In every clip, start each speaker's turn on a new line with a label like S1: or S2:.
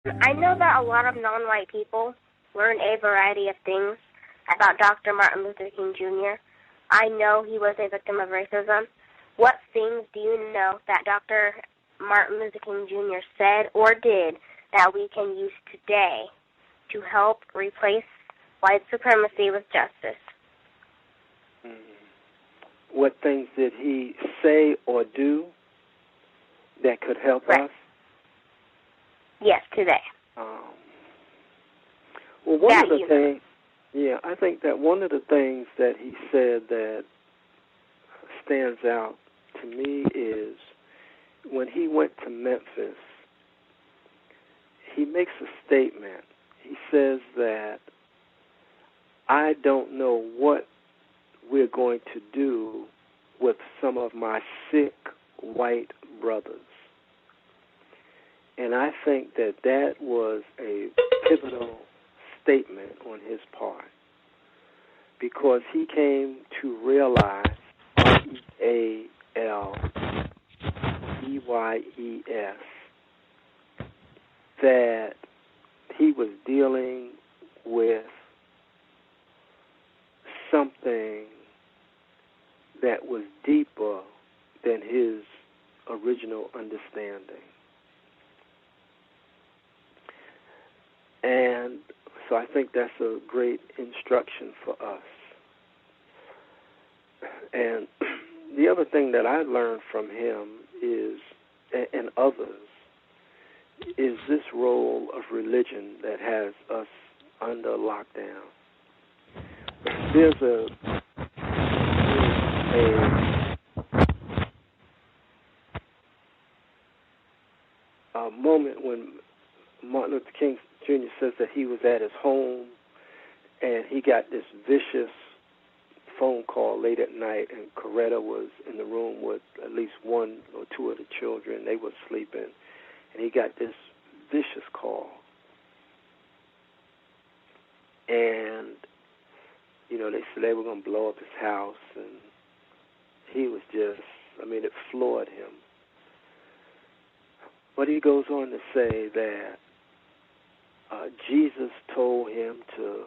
S1: I know that a lot of non-white people learn a variety of things about Dr. Martin Luther King Jr. I know he was a victim of racism. What things do you know that Dr. Martin Luther King Jr. said or did that we can use today to help replace white supremacy with justice?
S2: What things did he say or do that could help us?
S1: Yes, today.
S2: Well, one of the things, I think that one of the things that he said that stands out to me is when he went to Memphis, he makes a statement. He says that I don't know what we're going to do with some of my sick white brothers. And I think that that was a pivotal statement on his part, because he came to realize, R-E-A-L-E-Y-E-S, that he was dealing with something that was deeper than his original understanding. And so I think that's a great instruction for us. And the other thing that I learned from him is, and others, is this role of religion that has us under lockdown. There's a moment when Martin Luther King Jr. says that he was at his home and he got this vicious phone call late at night, and Coretta was in the room with at least one or two of the children. They were sleeping, and he got this vicious call. And, they said they were going to blow up his house, and he was just, it floored him. But he goes on to say that Jesus told him to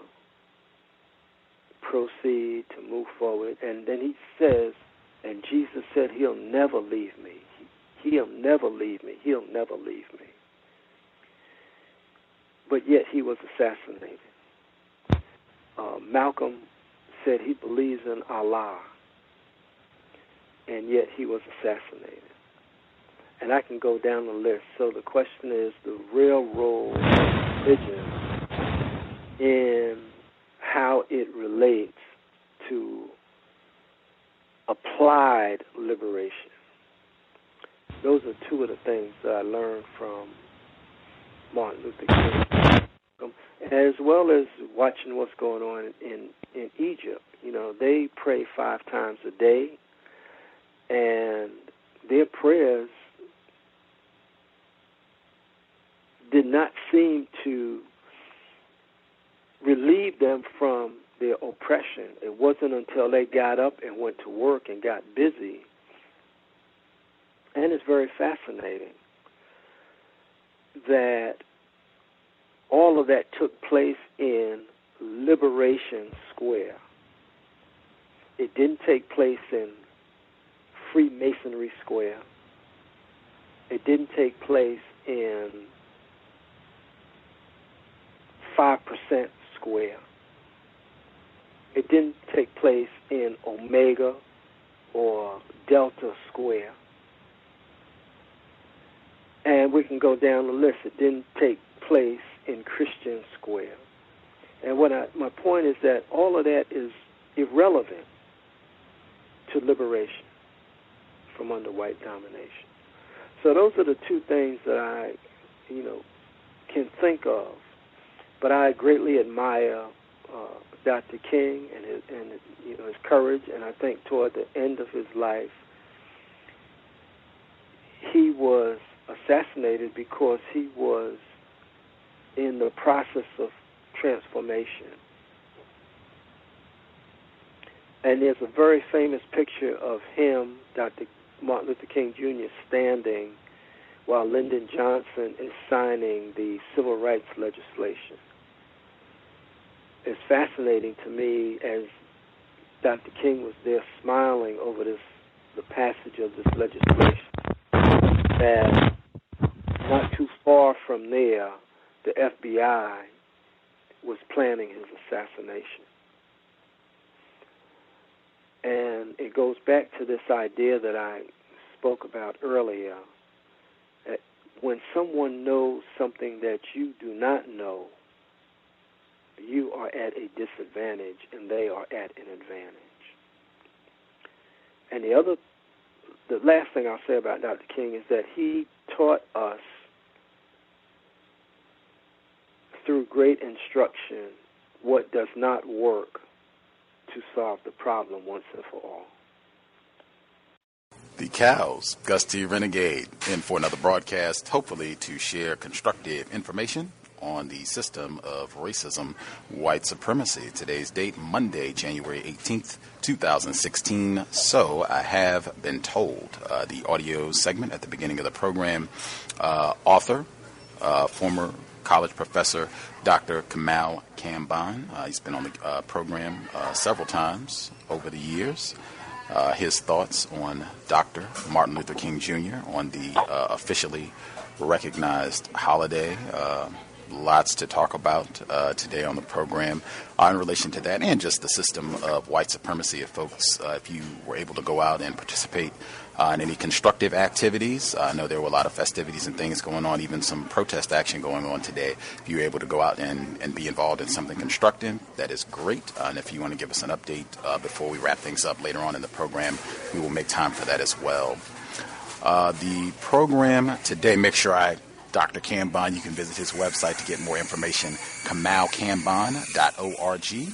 S2: proceed, to move forward, and then he says, and Jesus said, he'll never leave me. He'll never leave me. He'll never leave me. But yet he was assassinated. Malcolm said he believes in Allah, and yet he was assassinated. And I can go down the list. So the question is the real role of religion in how it relates to applied liberation. Those are two of the things that I learned from Martin Luther King, as well as watching what's going on in Egypt. They pray 5 times a day, and their prayers did not seem to relieve them from their oppression. It wasn't until they got up and went to work and got busy. And it's very fascinating that all of that took place in Liberation Square. It didn't take place in Freemasonry Square. It didn't take place in 5% Square. It didn't take place in Omega or Delta Square. And we can go down the list. It didn't take place in Christian Square. And my point is that all of that is irrelevant to liberation from under white domination. So those are the two things that I, can think of. But I greatly admire Dr. King and his courage, and I think toward the end of his life, he was assassinated because he was in the process of transformation. And there's a very famous picture of him, Dr. Martin Luther King Jr., standing while Lyndon Johnson is signing the civil rights legislation. It's fascinating to me as Dr. King was there smiling over the passage of this legislation, that not too far from there, the FBI was planning his assassination. And it goes back to this idea that I spoke about earlier, that when someone knows something that you do not know, you are at a disadvantage and they are at an advantage. And the last thing I'll say about Dr. King is that he taught us through great instruction what does not work to solve the problem once and for all.
S3: The Cows, Gusty Renegade, in for another broadcast, hopefully to share constructive information on the system of racism, white supremacy. Today's date, Monday, January 18th, 2016. So I have been told. The audio segment at the beginning of the program, author, former college professor, Dr. Kamal Kamban. He's been on the program several times over the years. His thoughts on Dr. Martin Luther King Jr. on the officially recognized holiday. Lots to talk about today on the program in relation to that and just the system of white supremacy. If folks, if you were able to go out and participate in any constructive activities, I know there were a lot of festivities and things going on, even some protest action going on today. If you were able to go out and be involved in something constructive, that is great. And if you want to give us an update before we wrap things up later on in the program, we will make time for that as well. The program today, make sure Dr. Kamban, you can visit his website to get more information, kamalkamban.org.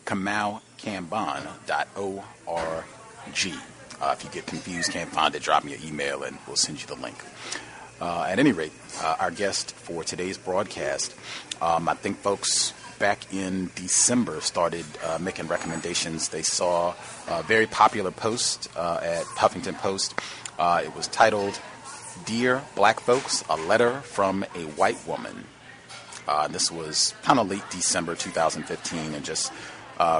S3: kamalkamban.org. If you get confused, can't find it, drop me an email and we'll send you the link. At any rate, our guest for today's broadcast, I think folks back in December started making recommendations. They saw a very popular post at Huffington Post. It was titled, "Dear Black Folks, a Letter from a White Woman." This was kind of late December 2015, and just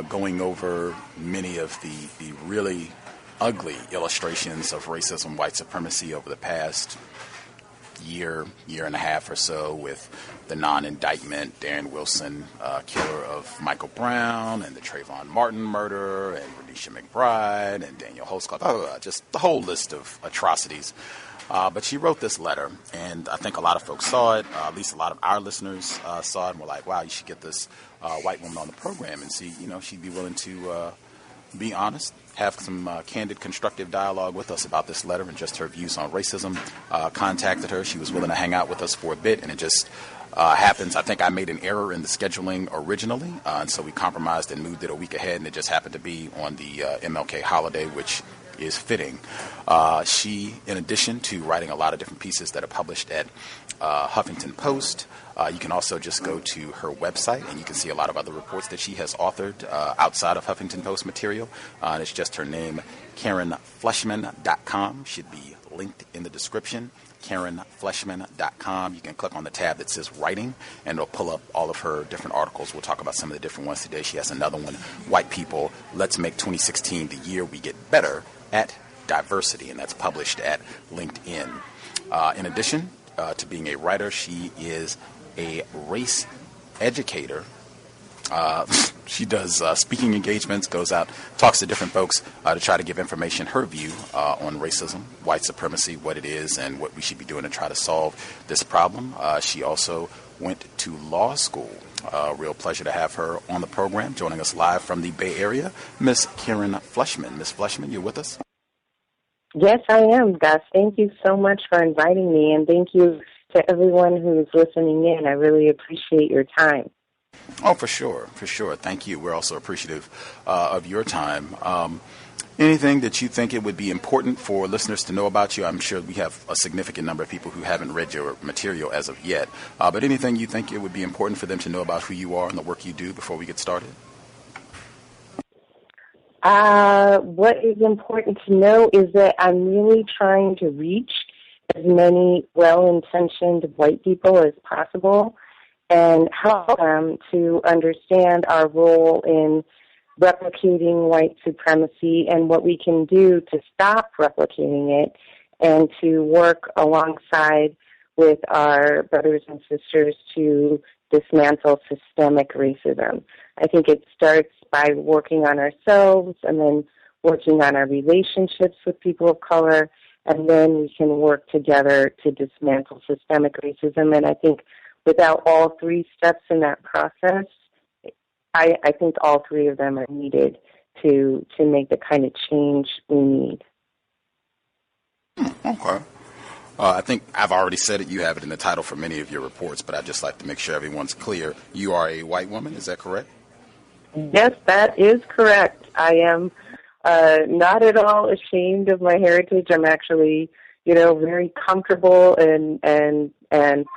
S3: going over many of the really ugly illustrations of racism, white supremacy over the past year and a half or so, with the non-indictment Darren Wilson killer of Michael Brown, and the Trayvon Martin murder, and Renisha McBride, and Daniel Holtzclaw, just the whole list of atrocities. But she wrote this letter, and I think a lot of folks saw it, at least a lot of our listeners saw it, and were like, wow, you should get this white woman on the program and see, she'd be willing to be honest, have some candid, constructive dialogue with us about this letter and just her views on racism. Contacted her. She was willing to hang out with us for a bit, and it just happens. I think I made an error in the scheduling originally, and so we compromised and moved it a week ahead, and it just happened to be on the MLK holiday, which is fitting. She, in addition to writing a lot of different pieces that are published at Huffington Post, you can also just go to her website and you can see a lot of other reports that she has authored outside of Huffington Post material. And it's just her name, KarenFleshman.com. Should be linked in the description. KarenFleshman.com. You can click on the tab that says writing, and it'll pull up all of her different articles. We'll talk about some of the different ones today. She has another one, White People, Let's Make 2016 the Year We Get Better at Diversity, and that's published at LinkedIn. In addition to being a writer, she is a race educator. She does speaking engagements, goes out, talks to different folks to try to give information, her view on racism, white supremacy, what it is, and what we should be doing to try to solve this problem. She also went to law school. Real pleasure to have her on the program, joining us live from the Bay Area, Miss Karen Fleshman. Miss Fleshman, you're with us?
S4: Yes, I am, Gus. Thank you so much for inviting me, and thank you to everyone who's listening in. I really appreciate your time.
S3: Oh, for sure. Thank you. We're also appreciative of your time. Anything that you think it would be important for listeners to know about you? I'm sure we have a significant number of people who haven't read your material as of yet. But anything you think it would be important for them to know about who you are and the work you do before we get started?
S4: What is important to know is that I'm really trying to reach as many well-intentioned white people as possible and help them to understand our role in replicating white supremacy and what we can do to stop replicating it and to work alongside with our brothers and sisters to dismantle systemic racism. I think it starts by working on ourselves and then working on our relationships with people of color, and then we can work together to dismantle systemic racism. And I think without all three steps in that process, I think all three of them are needed to make the kind of change we need.
S3: Okay. I think I've already said it. You have it in the title for many of your reports, but I'd just like to make sure everyone's clear. You are a white woman, is that correct?
S4: Yes, that is correct. I am not at all ashamed of my heritage. I'm actually, very comfortable and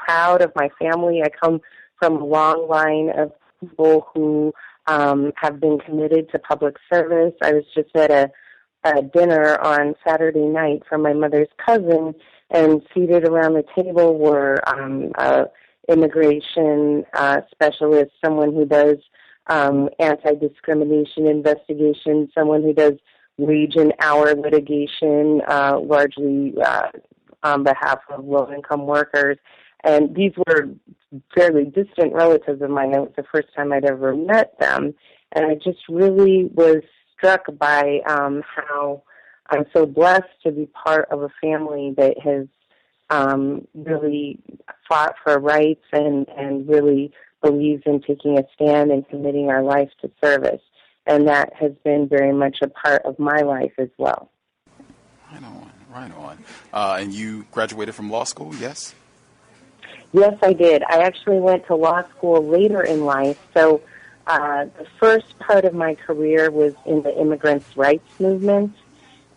S4: proud of my family. I come from a long line of people who have been committed to public service. I was just at a dinner on Saturday night for my mother's cousin, and seated around the table were immigration specialists, someone who does anti-discrimination investigation, someone who does wage and hour litigation, largely on behalf of low-income workers. And these were fairly distant relatives of mine. It was the first time I'd ever met them. And I just really was struck by how I'm so blessed to be part of a family that has really fought for rights and really believes in taking a stand and committing our life to service. And that has been very much a part of my life as well.
S3: Right on. And you graduated from law school, yes?
S4: Yes, I did. I actually went to law school later in life. So the first part of my career was in the immigrants' rights movement.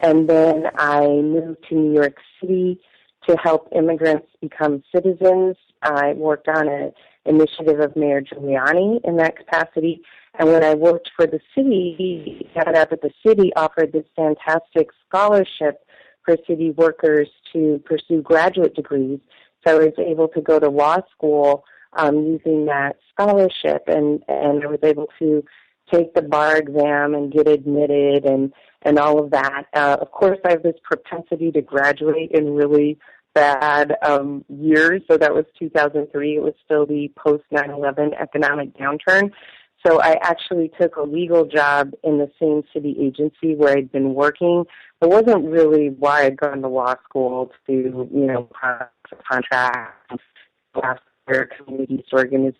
S4: And then I moved to New York City to help immigrants become citizens. I worked on an initiative of Mayor Giuliani in that capacity. And when I worked for the city, the city offered this fantastic scholarship for city workers to pursue graduate degrees. So I was able to go to law school using that scholarship, and I was able to take the bar exam and get admitted and all of that. Of course, I have this propensity to graduate in really bad years. So that was 2003. It was still the post-9/11 economic downturn. So I actually took a legal job in the same city agency where I'd been working. It wasn't really why I'd gone to law school to, contract after community organizations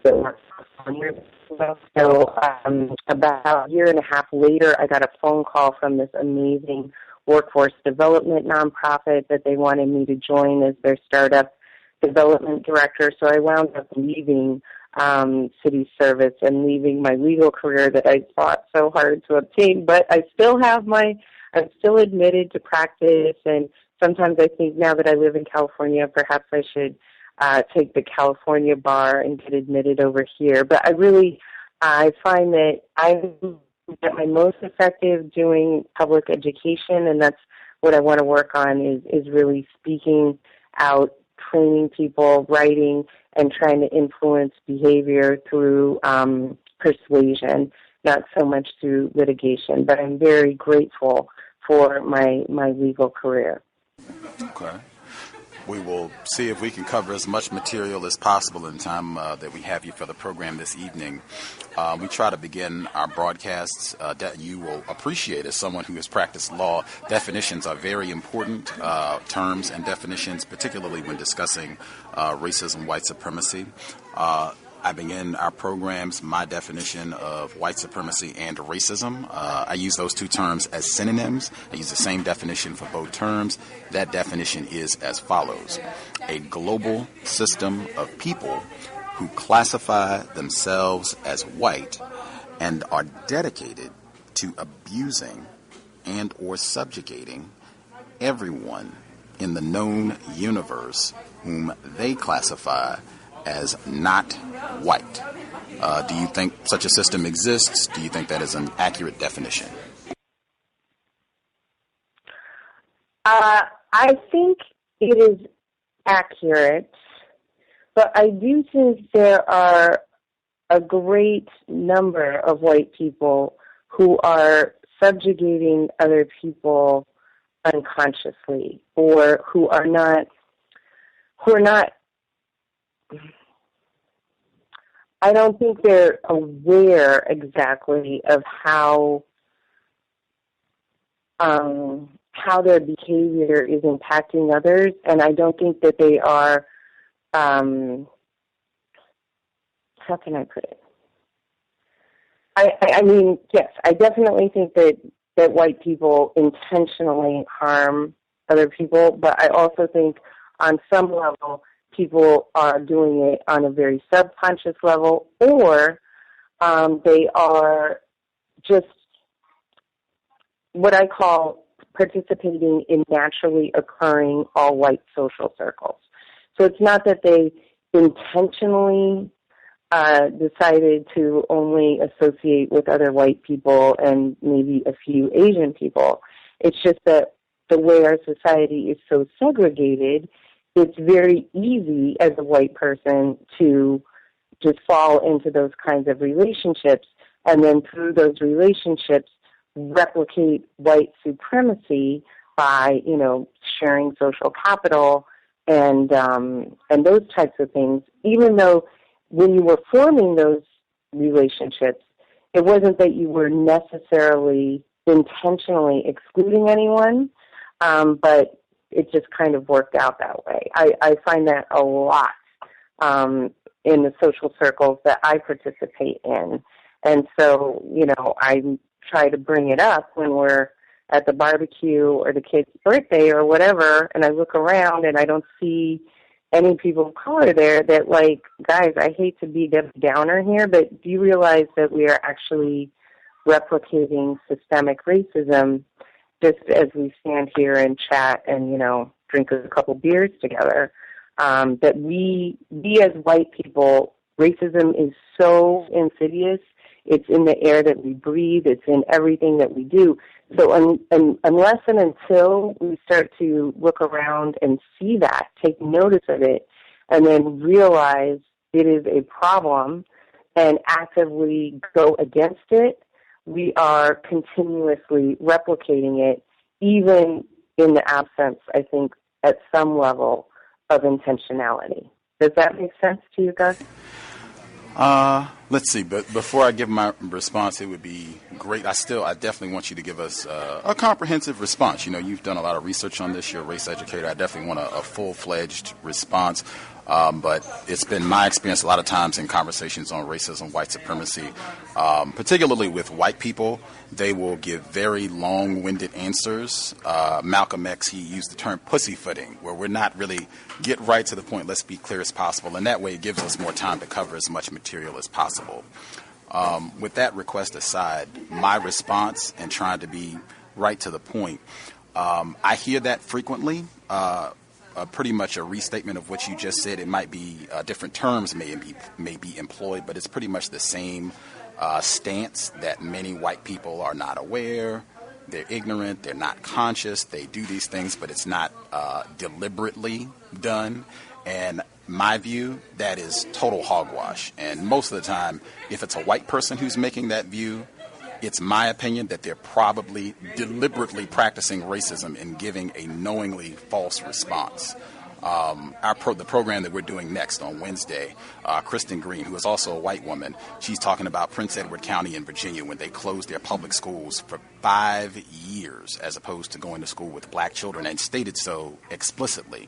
S4: that work for. So about a year and a half later, I got a phone call from this amazing workforce development nonprofit that they wanted me to join as their startup development director. So I wound up leaving city service and leaving my legal career that I fought so hard to obtain. But I'm still admitted to practice, and sometimes I think now that I live in California, perhaps I should take the California bar and get admitted over here. But I find that I'm at my most effective doing public education, and that's what I want to work on is really speaking out, training people, writing, and trying to influence behavior through persuasion, not so much through litigation. But I'm very grateful for my legal career.
S3: Okay. We will see if we can cover as much material as possible in time that we have you for the program this evening. We try to begin our broadcasts that you will appreciate as someone who has practiced law. Definitions are very important, terms and definitions, particularly when discussing racism, white supremacy. I begin our programs, my definition of white supremacy and racism. I use those two terms as synonyms. I use the same definition for both terms. That definition is as follows: a global system of people who classify themselves as white and are dedicated to abusing and or subjugating everyone in the known universe whom they classify as not white. Do you think such a system exists? Do you think that is an accurate definition?
S4: I think it is accurate, but I do think there are a great number of white people who are subjugating other people unconsciously, or who are not, I don't think they're aware exactly of how their behavior is impacting others, and I don't think that they are, how can I put it? I mean, yes, I definitely think that white people intentionally harm other people, but I also think on some level people are doing it on a very subconscious level, or they are just what I call participating in naturally occurring all-white social circles. So it's not that they intentionally decided to only associate with other white people and maybe a few Asian people. It's just that the way our society is so segregated, it's very easy as a white person to just fall into those kinds of relationships, and then through those relationships replicate white supremacy by, sharing social capital and those types of things, even though when you were forming those relationships, it wasn't that you were necessarily intentionally excluding anyone, but it just kind of worked out that way. I find that a lot in the social circles that I participate in. And so, I try to bring it up when we're at the barbecue or the kid's birthday or whatever, and I look around and I don't see any people of color there, that, like, guys, I hate to be the downer here, but do you realize that we are actually replicating systemic racism just as we stand here and chat and, drink a couple beers together? That we as white people, racism is so insidious. It's in the air that we breathe. It's in everything that we do. So unless and until we start to look around and see that, take notice of it, and then realize it is a problem and actively go against it, we are continuously replicating it, even in the absence, I think, at some level of intentionality. Does that make sense to you guys?
S3: Let's see, but before I give my response, it would be great. I definitely want you to give us a comprehensive response. You've done a lot of research on this. You're a race educator. I definitely want a full-fledged response. But it's been my experience a lot of times in conversations on racism, white supremacy, particularly with white people, they will give very long-winded answers. Malcolm X, he used the term pussyfooting, where we're not really get right to the point, let's be clear as possible. And that way it gives us more time to cover as much material as possible. With that request aside, my response and trying to be right to the point, I hear that frequently. Pretty much a restatement of what you just said. It might be different terms may be employed, but it's pretty much the same stance that many white people are not aware, they're ignorant, they're not conscious, they do these things, but it's not deliberately done. And my view, that is total hogwash. And most of the time, if it's a white person who's making that view, it's my opinion that they're probably deliberately practicing racism and giving a knowingly false response. The program that we're doing next on Wednesday, Kristen Green, who is also a white woman, she's talking about Prince Edward County in Virginia when they closed their public schools for 5 years as opposed to going to school with black children, and stated so explicitly.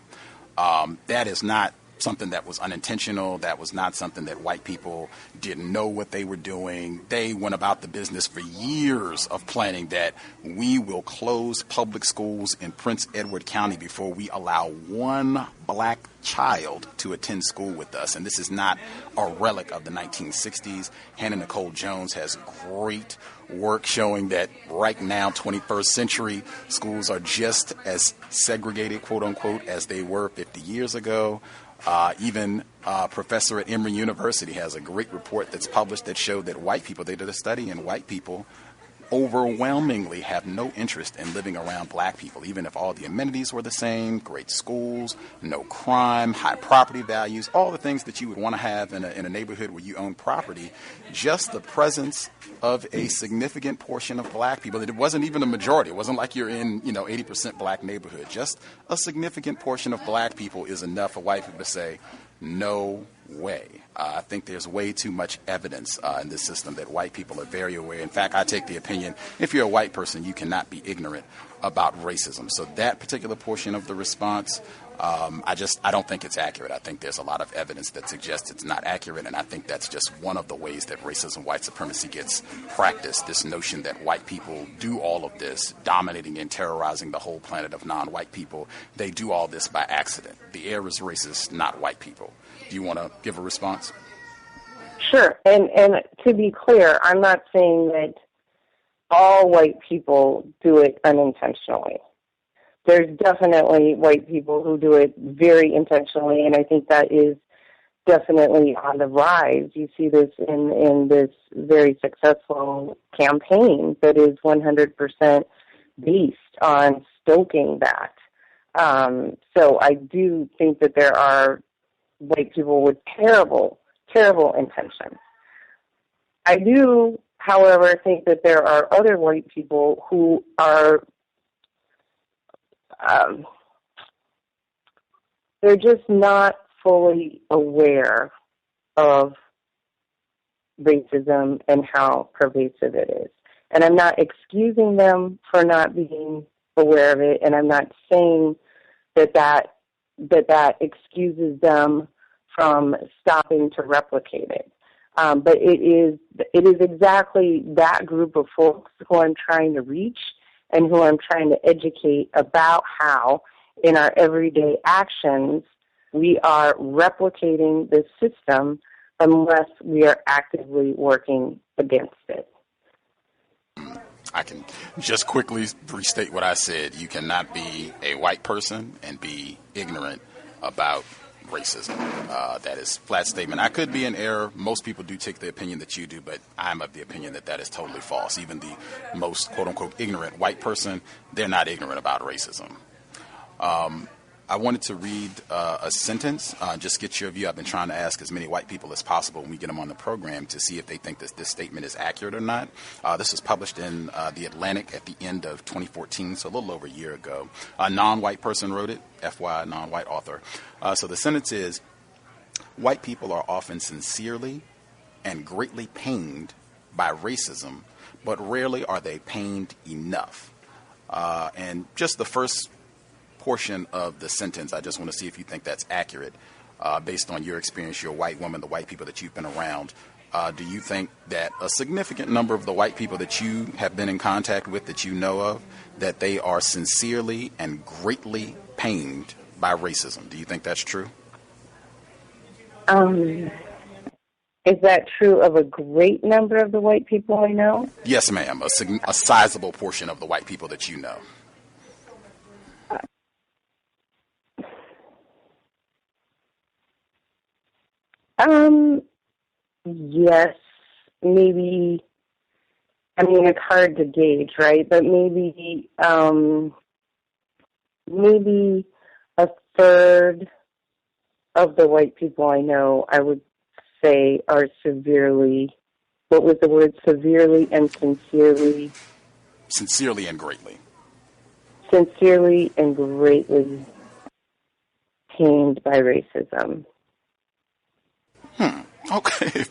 S3: That is not something that was unintentional. That was not something that white people didn't know what they were doing. They went about the business for years of planning that we will close public schools in Prince Edward County before we allow one black child to attend school with us. And this is not a relic of the 1960s. Hannah Nicole Jones has great work showing that right now, 21st century, schools are just as segregated, quote unquote, as they were 50 years ago. Even a professor at Emory University has a great report that's published that showed that white people, they did a study, and white people overwhelmingly have no interest in living around black people, even if all the amenities were the same, great schools, no crime, high property values, all the things that you would want to have in a neighborhood where you own property. Just the presence of a significant portion of black people. It wasn't even a majority. It wasn't like you're in, 80% black neighborhood. Just a significant portion of black people is enough for white people to say, no way. I think there's way too much evidence in this system that white people are very aware. In fact, I take the opinion, if you're a white person, you cannot be ignorant about racism. So that particular portion of the response, I don't think it's accurate. I think there's a lot of evidence that suggests it's not accurate, and I think that's just one of the ways that racism, white supremacy gets practiced, this notion that white people do all of this, dominating and terrorizing the whole planet of non-white people. They do all this by accident. The air is racist, not white people. Do you want to give a response?
S4: Sure. And to be clear, I'm not saying that all white people do it unintentionally. There's definitely white people who do it very intentionally, and I think that is definitely on the rise. You see this in this very successful campaign that is 100% based on stoking that. So I do think that there are white people with terrible, terrible intentions. I do, however, think that there are other white people who are they're just not fully aware of racism and how pervasive it is. And I'm not excusing them for not being aware of it, and I'm not saying that excuses them from stopping to replicate it. But it is exactly that group of folks who I'm trying to reach and who I'm trying to educate about how, in our everyday actions, we are replicating the system unless we are actively working against it.
S3: I can just quickly restate what I said. You cannot be a white person and be ignorant about racism. That is a flat statement. I could be in error. Most people do take the opinion that you do, but I'm of the opinion that is totally false. Even the most quote-unquote ignorant white person, they're not ignorant about racism. I wanted to read a sentence, just get your view. I've been trying to ask as many white people as possible when we get them on the program to see if they think that this statement is accurate or not. This was published in The Atlantic at the end of 2014, so a little over a year ago. A non-white person wrote it, FYI, non-white author. So the sentence is, white people are often sincerely and greatly pained by racism, but rarely are they pained enough. And just the first portion of the sentence, I just want to see if you think that's accurate based on your experience. You're a white woman, the white people that you've been around. Do you think that a significant number of the white people that you have been in contact with, that you know of, that they are sincerely and greatly pained by racism? Do you think that's true?
S4: Is that true of a great number of the white people I know?
S3: Yes, ma'am. A sizable portion of the white people that you know.
S4: Yes, maybe. I mean, it's hard to gauge, right? But maybe a third of the white people I know, I would say, are severely, what was the word, severely and sincerely?
S3: Sincerely and greatly.
S4: Sincerely and greatly pained by racism.
S3: Okay.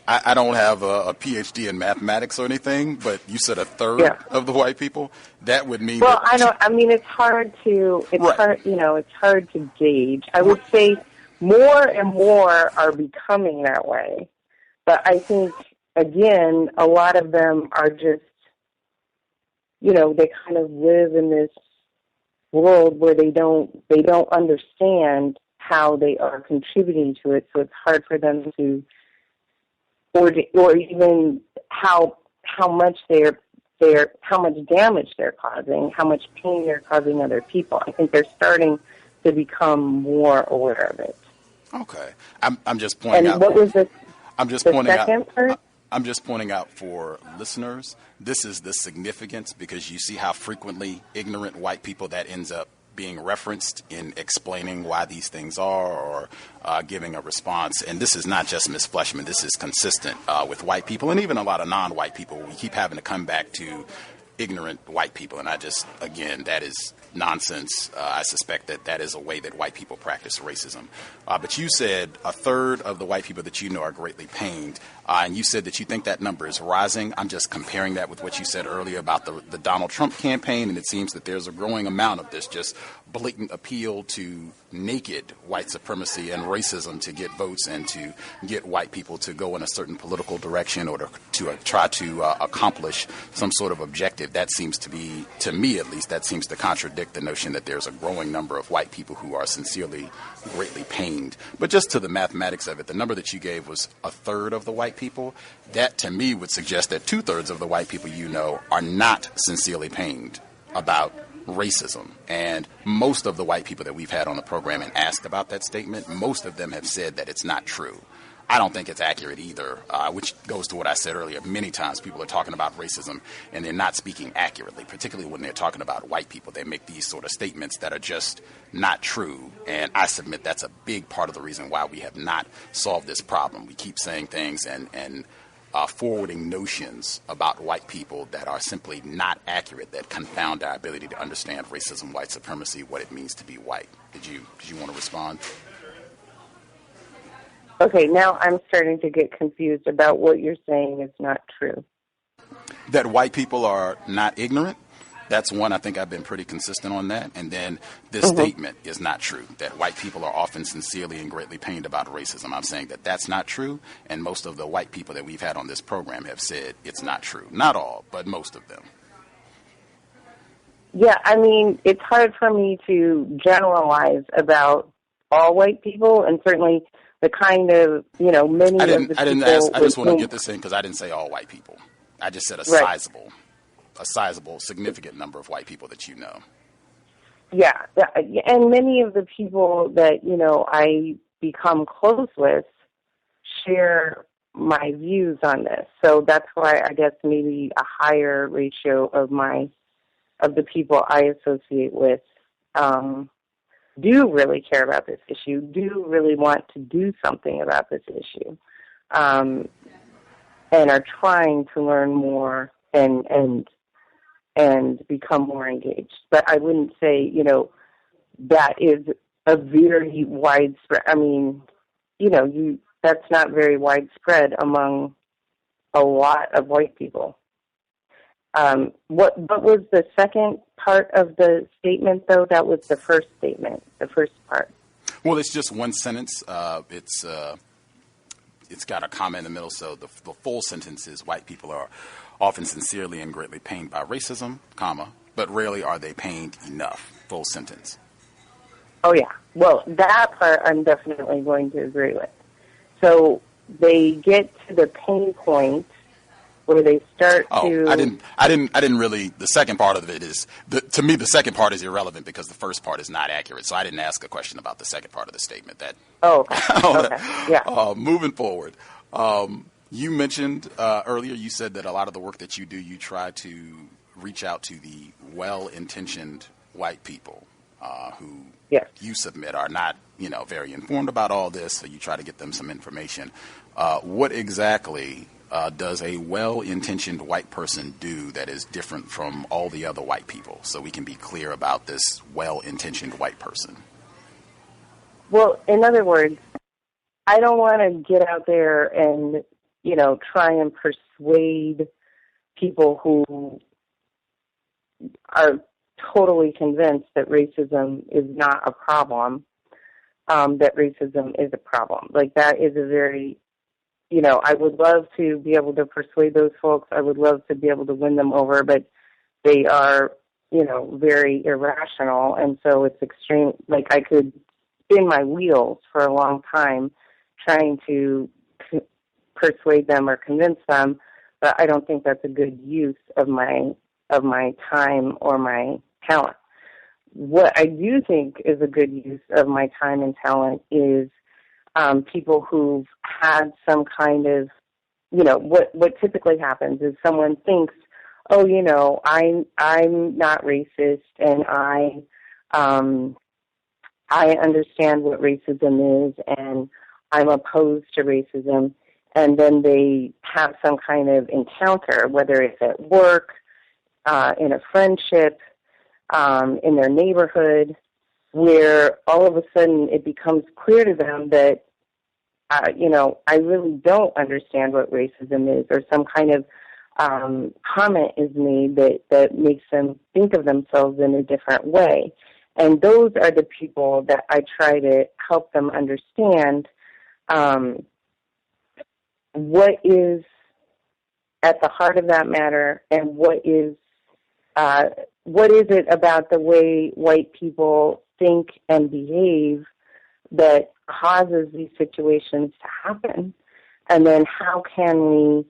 S3: I don't have a PhD in mathematics or anything, but you said a third of the white people. That would mean.
S4: Well, it's hard to. It's hard to gauge. I would say more and more are becoming that way, but I think again, a lot of them are just, they kind of live in this world where they don't understand how they are contributing to it, so it's hard for them to, or even how much how much damage they're causing, how much pain they're causing other people. I think they're starting to become more aware of it.
S3: Okay, I'm just pointing out.
S4: And what was the
S3: I'm just pointing
S4: second
S3: out.
S4: part?
S3: I'm just pointing out for listeners, this is the significance, because you see how frequently ignorant white people that ends up being referenced in explaining why these things are, or giving a response. And this is not just Ms. Fleshman. This is consistent with white people and even a lot of non-white people. We keep having to come back to ignorant white people. And I just, again, that is nonsense. I suspect that is a way that white people practice racism. But you said a third of the white people that you know are greatly pained. And you said that you think that number is rising. I'm just comparing that with what you said earlier about the Donald Trump campaign. And it seems that there's a growing amount of this just blatant appeal to naked white supremacy and racism to get votes and to get white people to go in a certain political direction or to try to accomplish some sort of objective. That seems to be, to me at least, that seems to contradict the notion that there's a growing number of white people who are sincerely, greatly pained. But just to the mathematics of it, the number that you gave was a third of the white people. That, to me, would suggest that 2/3 of the white people you know are not sincerely pained about racism. And most of the white people that we've had on the program and asked about that statement, most of them have said that it's not true. I don't think it's accurate either, which goes to what I said earlier. Many times people are talking about racism and they're not speaking accurately, particularly when they're talking about white people. They make these sort of statements that are just not true. And I submit that's a big part of the reason why we have not solved this problem. We keep saying things and forwarding notions about white people that are simply not accurate, that confound our ability to understand racism, white supremacy, what it means to be white. Did you want to respond?
S4: Okay, now I'm starting to get confused about what you're saying is not true.
S3: That white people are not ignorant? That's one. I think I've been pretty consistent on that. And then this statement is not true, that white people are often sincerely and greatly pained about racism. I'm saying that that's not true, and most of the white people that we've had on this program have said it's not true. Not all, but most of them.
S4: Yeah, I mean, it's hard for me to generalize about all white people, and certainly the kind of, many of the people...
S3: I just want to get this in because I didn't say all white people. I just said a sizable, significant number of white people that you know.
S4: Yeah, and many of the people that, I become close with share my views on this. So that's why I guess maybe a higher ratio of the people I associate with do really care about this issue, do really want to do something about this issue, and are trying to learn more and become more engaged. But I wouldn't say, that is a very widespread, that's not very widespread among a lot of white people. What was the second part of the statement, though? That was the first statement, the first part.
S3: Well, it's just one sentence. It's got a comma in the middle, so the full sentence is white people are often sincerely and greatly pained by racism, comma, but rarely are they pained enough, full sentence.
S4: Oh, yeah. Well, that part I'm definitely going to agree with. So they get to the pain point where they start to...
S3: I didn't really... The second part of it is... to me, the second part is irrelevant because the first part is not accurate. So I didn't ask a question about the second part of the statement.
S4: Okay. Yeah.
S3: Moving forward, you mentioned earlier, you said that a lot of the work that you do, you try to reach out to the well-intentioned white people who you submit are not, very informed about all this, so you try to get them some information. What exactly does a well-intentioned white person do that is different from all the other white people, so we can be clear about this well-intentioned white person?
S4: Well, in other words, I don't want to get out there and, try and persuade people who are totally convinced that racism is not a problem, that racism is a problem. Like, that is a very, I would love to be able to persuade those folks. I would love to be able to win them over, but they are, very irrational. And so it's extreme. Like, I could spin my wheels for a long time trying to persuade them or convince them, but I don't think that's a good use of my time or my talent. What I do think is a good use of my time and talent is people who've had some kind of what typically happens is someone thinks, oh, I'm not racist, and I understand what racism is, and I'm opposed to racism, and then they have some kind of encounter, whether it's at work, in a friendship, in their neighborhood, where all of a sudden it becomes clear to them that, I really don't understand what racism is, or some kind of comment is made that makes them think of themselves in a different way. And those are the people that I try to help them understand what is at the heart of that matter, and what is it about the way white people think and behave that causes these situations to happen, and then how can we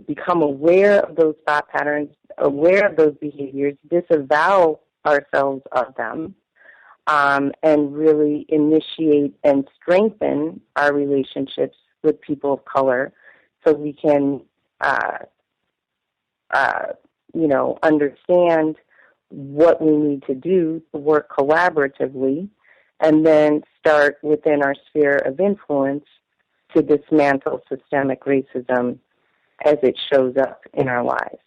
S4: become aware of those thought patterns, aware of those behaviors, disavow ourselves of them, and really initiate and strengthen our relationships with people of color, so we can, understand what we need to do to work collaboratively, and then start within our sphere of influence to dismantle systemic racism as it shows up in our lives.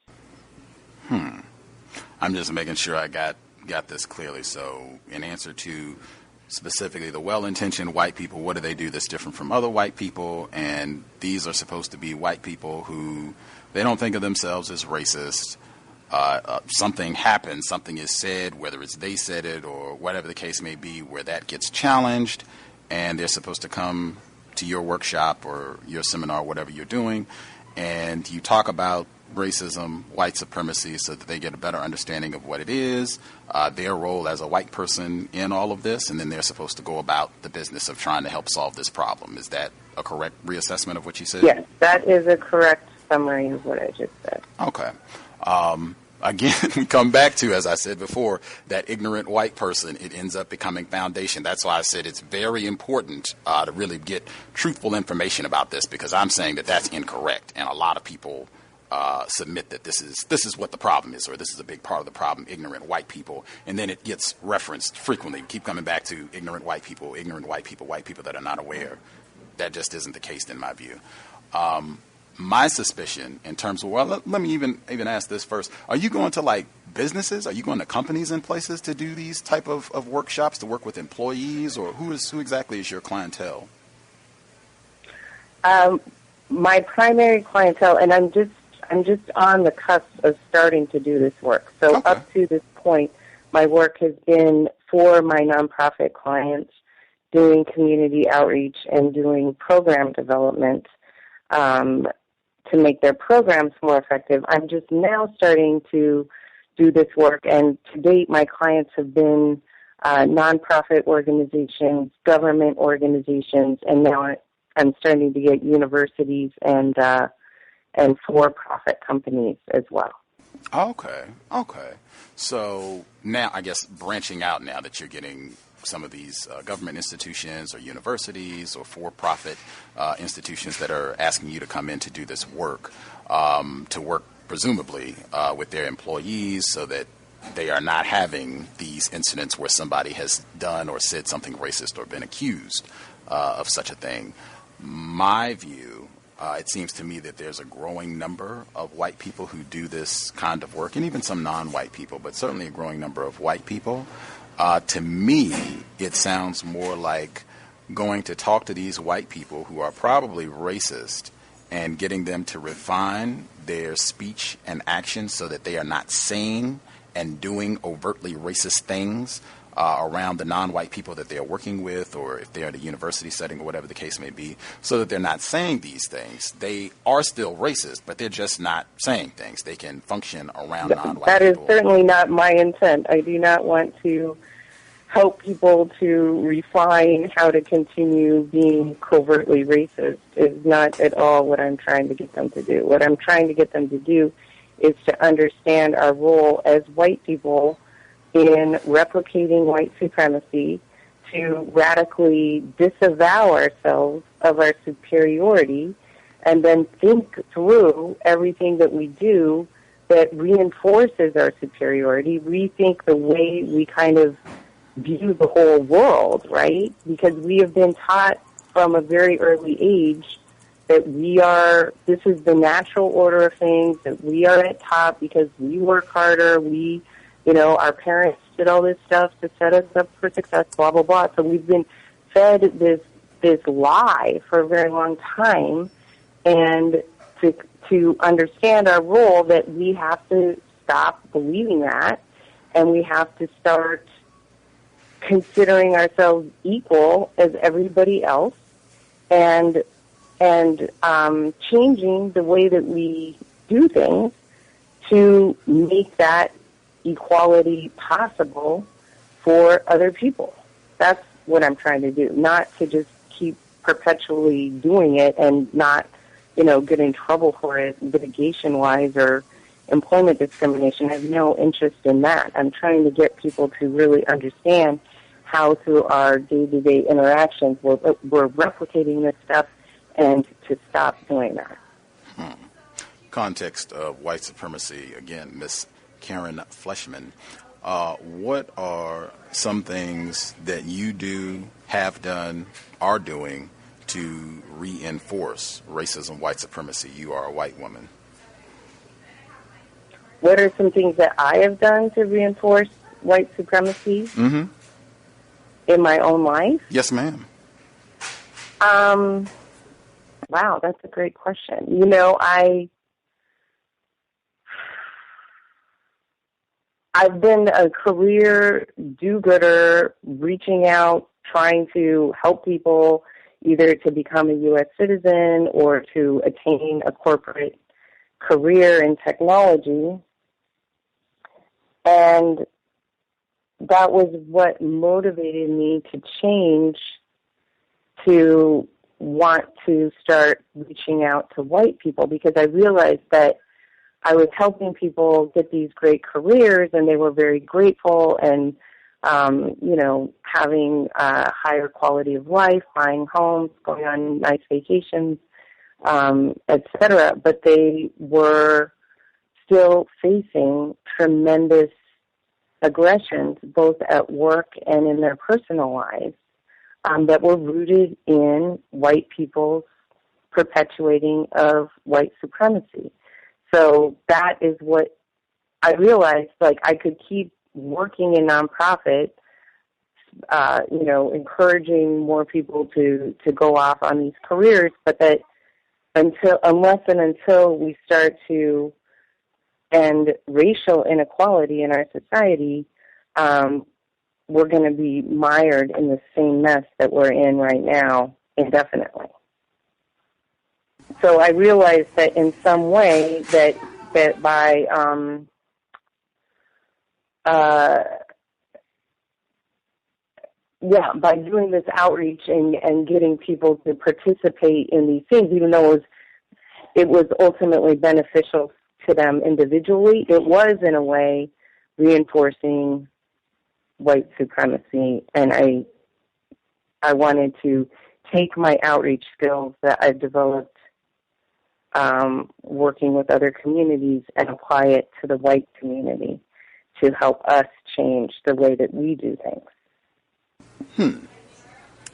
S3: I'm just making sure I got this clearly. So in answer to specifically the well-intentioned white people, what do they do that's different from other white people? And these are supposed to be white people who they don't think of themselves as racist. Something happens, something is said, whether it's they said it or whatever the case may be, where that gets challenged, and they're supposed to come to your workshop or your seminar, whatever you're doing, and you talk about racism, white supremacy, so that they get a better understanding of what it is, their role as a white person in all of this, and then they're supposed to go about the business of trying to help solve this problem. Is that a correct reassessment of what you said?
S4: Yes, that is a correct summary of what I just said.
S3: Okay. Again, we come back to, as I said before, that ignorant white person. It ends up becoming foundation. That's why I said it's very important to really get truthful information about this, because I'm saying that that's incorrect, and a lot of people submit that this is what the problem is, or this is a big part of the problem, ignorant white people, and then it gets referenced frequently. We keep coming back to ignorant white people that are not aware. That just isn't the case in my view. My suspicion in terms of, well, let me even ask this first. Are you going to like businesses? Are you going to companies and places to do these type of workshops, to work with employees, or who exactly is your clientele?
S4: My primary clientele, and I'm just on the cusp of starting to do this work. So okay. Up to this point, my work has been for my nonprofit clients, doing community outreach and doing program development to make their programs more effective. I'm just now starting to do this work, and to date, my clients have been nonprofit organizations, government organizations, and now I'm starting to get universities and for-profit companies as well.
S3: Okay. So now, I guess, branching out now that you're getting some of these government institutions or universities or for-profit institutions that are asking you to come in to do this work, to work presumably with their employees so that they are not having these incidents where somebody has done or said something racist or been accused of such a thing. My view, it seems to me that there's a growing number of white people who do this kind of work, and even some non-white people, but certainly a growing number of white people. To me, it sounds more like going to talk to these white people who are probably racist and getting them to refine their speech and actions so that they are not saying and doing overtly racist things around the non-white people that they're working with, or if they're at a university setting or whatever the case may be, so that they're not saying these things. They are still racist, but they're just not saying things. They can function around non-white people.
S4: That is certainly not my intent. I do not want to help people to refine how to continue being covertly racist. Is not at all what I'm trying to get them to do. What I'm trying to get them to do is to understand our role as white people in replicating white supremacy, to radically disavow ourselves of our superiority, and then think through everything that we do that reinforces our superiority, rethink the way we kind of view the whole world, right? Because we have been taught from a very early age that this is the natural order of things, that we are at top because we work harder, our parents did all this stuff to set us up for success, blah, blah, blah. So we've been fed this lie for a very long time, and to understand our role, that we have to stop believing that, and we have to start considering ourselves equal as everybody else, and changing the way that we do things to make that equality possible for other people. That's what I'm trying to do, not to just keep perpetually doing it and not, get in trouble for it litigation-wise or employment discrimination. I have no interest in that. I'm trying to get people to really understand how through our day-to-day interactions we're replicating this stuff, and to stop doing that.
S3: Context of White Supremacy, again, Miss Karen Fleshman. What are some things that you do, have done, are doing to reinforce racism, white supremacy? You are a white woman.
S4: What are some things that I have done to reinforce white supremacy in my own life?
S3: Yes, ma'am.
S4: Wow, that's a great question. I've been a career do-gooder, reaching out, trying to help people either to become a U.S. citizen or to attain a corporate career in technology. And that was what motivated me to change, to want to start reaching out to white people, because I realized that I was helping people get these great careers, and they were very grateful and, having a higher quality of life, buying homes, going on nice vacations, etc. But they were still facing tremendous aggressions, both at work and in their personal lives, that were rooted in white people's perpetuating of white supremacy. So that is what I realized, I could keep working in nonprofit, encouraging more people to go off on these careers, but that until we start to end racial inequality in our society, we're going to be mired in the same mess that we're in right now indefinitely. So I realized that in some way that by by doing this outreach and getting people to participate in these things, even though it was ultimately beneficial to them individually, it was in a way reinforcing white supremacy, and I wanted to take my outreach skills that I've developed working with other communities and apply it to the white community to help us change the way that we do things.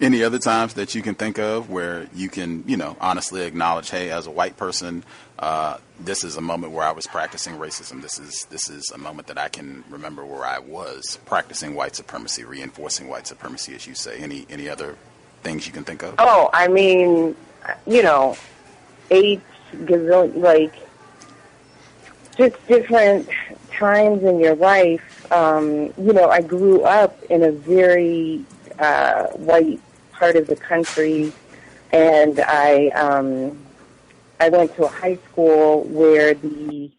S3: Any other times that you can think of where you can, honestly acknowledge, hey, as a white person, this is a moment where I was practicing racism. This is a moment that I can remember where I was practicing white supremacy, reinforcing white supremacy, as you say. Any other things you can think of?
S4: Oh, I mean, 8 gazillion, just different times in your life. I grew up in a very white part of the country, and I went to a high school where the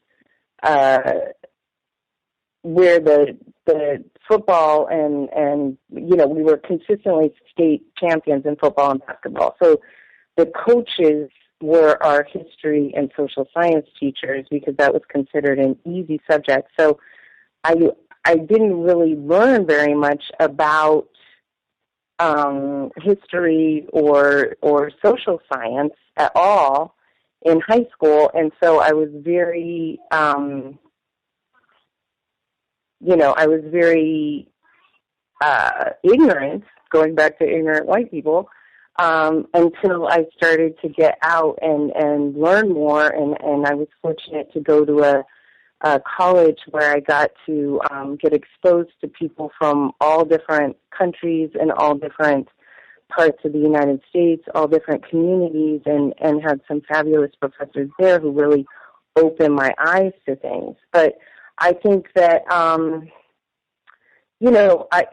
S4: football and we were consistently state champions in football and basketball. So the coaches were our history and social science teachers because that was considered an easy subject. So I didn't really learn very much about history or social science at all in high school, and so I was very, ignorant, going back to ignorant white people, until I started to get out and learn more, and I was fortunate to go to a college where I got to get exposed to people from all different countries and all different parts of the United States, all different communities, and had some fabulous professors there who really opened my eyes to things. But I think that,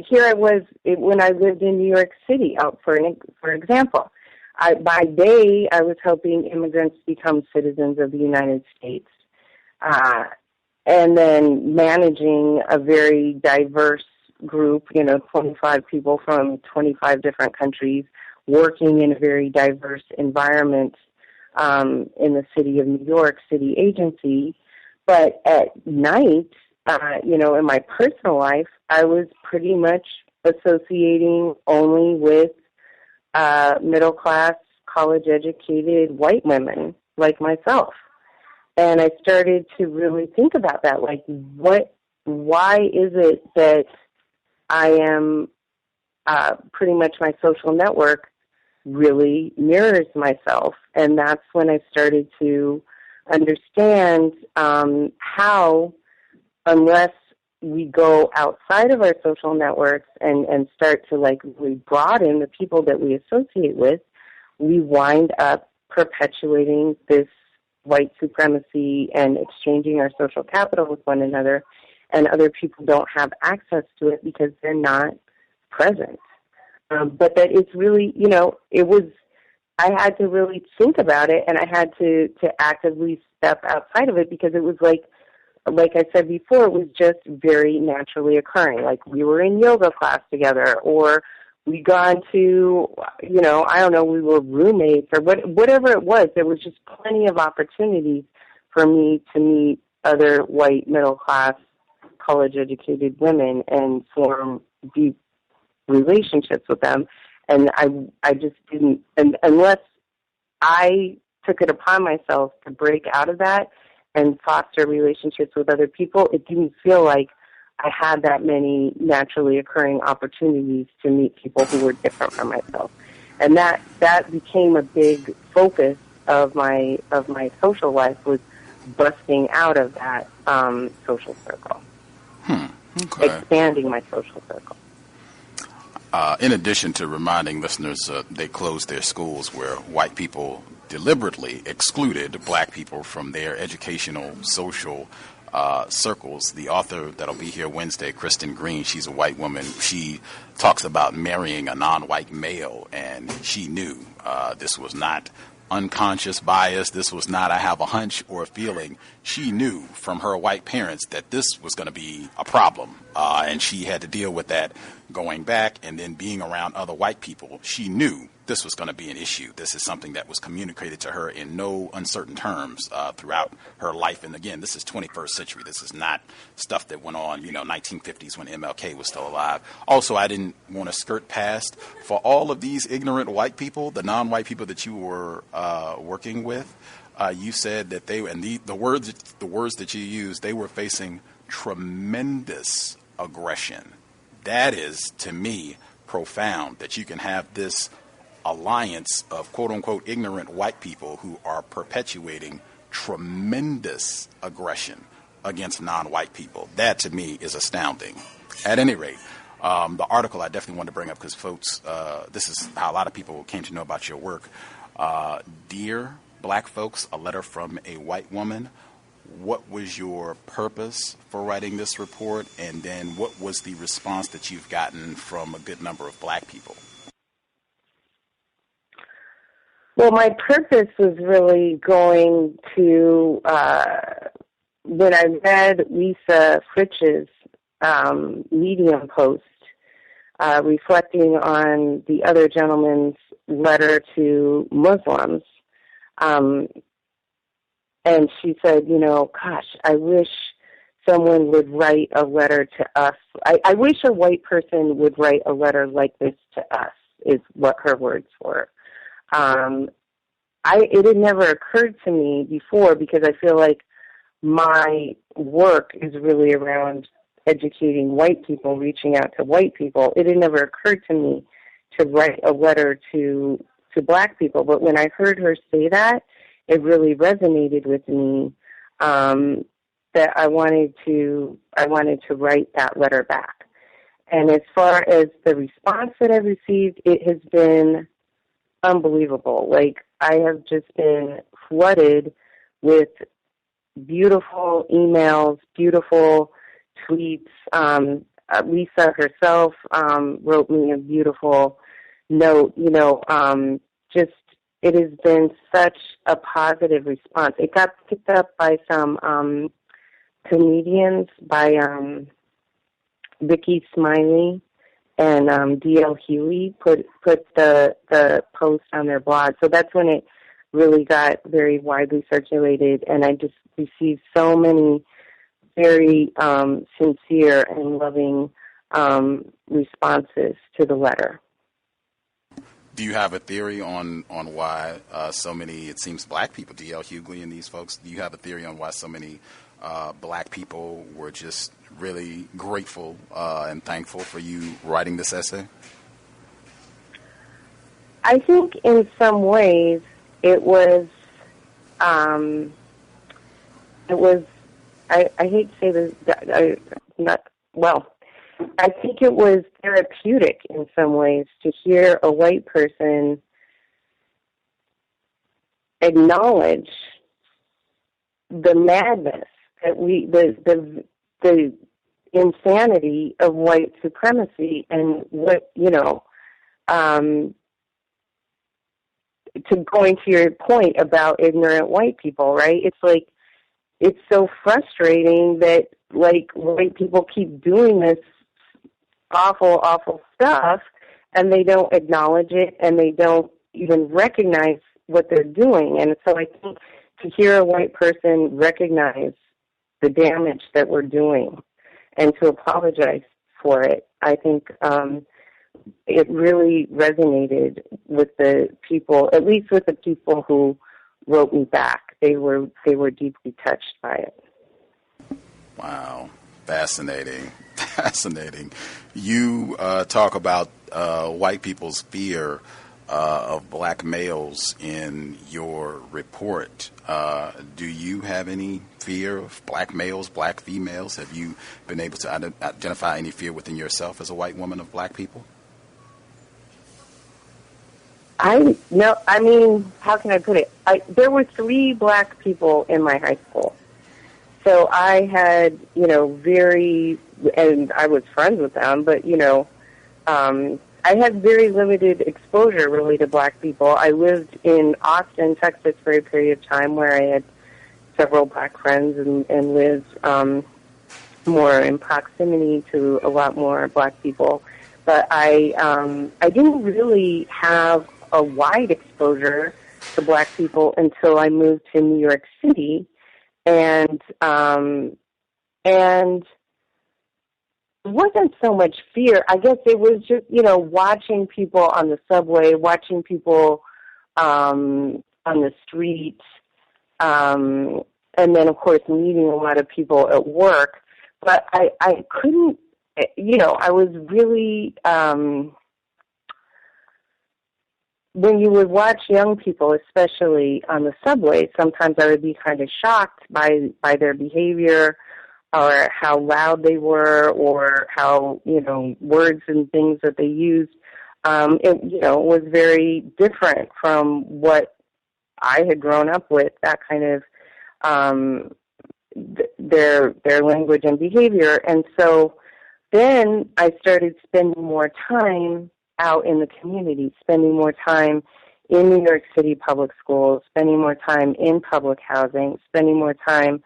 S4: here I was when I lived in New York City, for example. By day, I was helping immigrants become citizens of the United States, and then managing a very diverse group, 25 people from 25 different countries, working in a very diverse environment in the city of New York, city agency. But at night, in my personal life, I was pretty much associating only with middle-class, college-educated white women like myself. And I started to really think about that, like, why is it that I am pretty much my social network really mirrors myself? And that's when I started to understand how, unless we go outside of our social networks and start to, like, really broaden the people that we associate with, we wind up perpetuating this white supremacy and exchanging our social capital with one another, and other people don't have access to it because they're not present. But that it's really, I had to really think about it, and I had to actively step outside of it, because it was like I said before, it was just very naturally occurring. Like, we were in yoga class together, or we gone to, I don't know, we were roommates, or whatever it was. There was just plenty of opportunities for me to meet other white middle-class, college-educated women and form deep relationships with them. And I just didn't, unless I took it upon myself to break out of that and foster relationships with other people, it didn't feel like I had that many naturally occurring opportunities to meet people who were different from myself. And that became a big focus of my social life, was busting out of that social circle.
S3: Okay.
S4: Expanding my social circle.
S3: In addition to reminding listeners they closed their schools where white people deliberately excluded black people from their educational, social circles, the author that'll be here Wednesday, Kristen Green, she's a white woman. She talks about marrying a non-white male, and she knew this was not unconscious bias. This was not I have a hunch or a feeling. She knew from her white parents that this was going to be a problem, and she had to deal with that going back, and then being around other white people. She knew this was going to be an issue. This is something that was communicated to her in no uncertain terms throughout her life. And again, this is 21st century. This is not stuff that went on, 1950s when MLK was still alive. Also, I didn't want to skirt past, for all of these ignorant white people, the non-white people that you were working with, you said that they, and the words that you used, they were facing tremendous aggression. That is, to me, profound, that you can have this alliance of quote-unquote ignorant white people who are perpetuating tremendous aggression against non-white people. That, to me, is astounding. At any rate, the article I definitely wanted to bring up because, folks, this is how a lot of people came to know about your work. Dear Black Folks, a letter from a white woman. What was your purpose for writing this report, and then what was the response that you've gotten from a good number of black people?
S4: Well, my purpose was really going to, when I read Lisa Fritsch's Medium post, reflecting on the other gentleman's letter to Muslims, and she said, gosh, I wish someone would write a letter to us. I wish a white person would write a letter like this to us, is what her words were. it had never occurred to me before, because I feel like my work is really around educating white people, reaching out to white people. It had never occurred to me to write a letter to black people. But when I heard her say that, it really resonated with me, that I wanted to write that letter back. And as far as the response that I received, it has been unbelievable. Like, I have just been flooded with beautiful emails, beautiful tweets. Lisa herself wrote me a beautiful note. Just, it has been such a positive response. It got picked up by some comedians, by Vicky Smiley and D.L. Huey put the post on their blog. So that's when it really got very widely circulated, and I just received so many very sincere and loving responses to the letter.
S3: Do you have a theory on why so many, it seems, black people, D.L. Hughley and these folks, do you have a theory on why so many black people were just really grateful and thankful for you writing this essay?
S4: I think in some ways it was, I hate to say this, I think it was therapeutic in some ways to hear a white person acknowledge the madness that the insanity of white supremacy, and what, to going to your point about ignorant white people, right? It's like, it's so frustrating that, like, white people keep doing this awful, awful stuff, and they don't acknowledge it, and they don't even recognize what they're doing. And so I think to hear a white person recognize the damage that we're doing and to apologize for it, I think it really resonated with the people, at least with the people who wrote me back. They were deeply touched by it.
S3: Wow. Fascinating. Fascinating. You talk about white people's fear of black males in your report. Do you have any fear of black males, black females? Have you been able to identify any fear within yourself as a white woman of black people?
S4: How can I put it? There were 3 black people in my high school. So I had, and I was friends with them, but, I had very limited exposure really to black people. I lived in Austin, Texas for a period of time where I had several black friends and lived more in proximity to a lot more black people. But I didn't really have a wide exposure to black people until I moved to New York City. And it wasn't so much fear. I guess it was just, watching people on the subway, watching people on the street, and then, of course, meeting a lot of people at work. But I couldn't, I was really, when you would watch young people, especially on the subway, sometimes I would be kind of shocked by their behavior, or how loud they were, or how, words and things that they used. It was very different from what I had grown up with, that kind of their language and behavior. And so then I started spending more time out in the community, spending more time in New York City public schools, spending more time in public housing, spending more time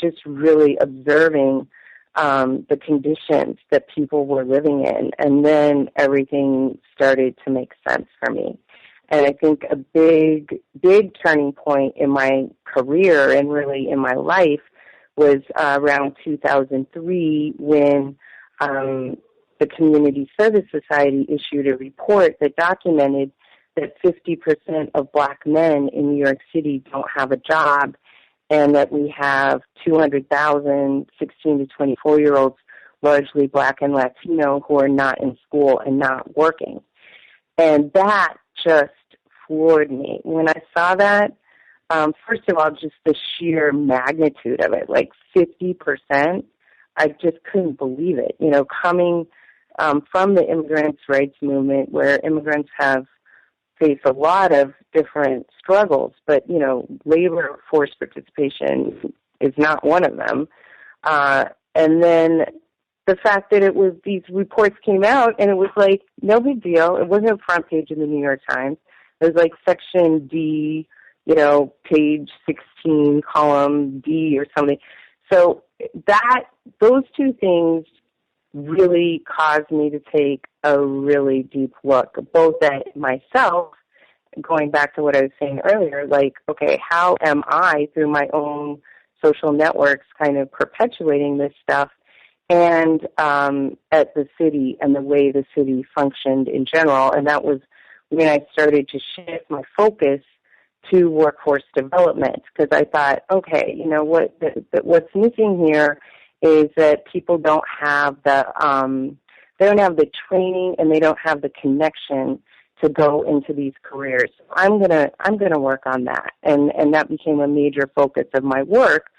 S4: just really observing the conditions that people were living in. And then everything started to make sense for me. And I think a big, big turning point in my career and really in my life was around 2003 when the Community Service Society issued a report that documented that 50% of black men in New York City don't have a job, and that we have 200,000 16 to 24-year-olds, largely black and Latino, who are not in school and not working. And that just floored me. When I saw that, first of all, just the sheer magnitude of it, like 50%, I just couldn't believe it. You know, coming from the immigrants' rights movement, where immigrants have faced a lot of different struggles, but, you know, labor force participation is not one of them. And then the fact that it was, these reports came out, and it was like, no big deal. It wasn't a front page of the New York Times. It was like section D, you know, page 16, column D or something. So those two things really caused me to take a really deep look, both at myself, going back to what I was saying earlier, like, okay, how am I, through my own social networks, kind of perpetuating this stuff, and at the city and the way the city functioned in general. And that was when I started to shift my focus to workforce development, because I thought, okay, you know, what's missing here is that people don't have the training, and they don't have the connection to go into these careers. I'm gonna work on that, and that became a major focus of my work,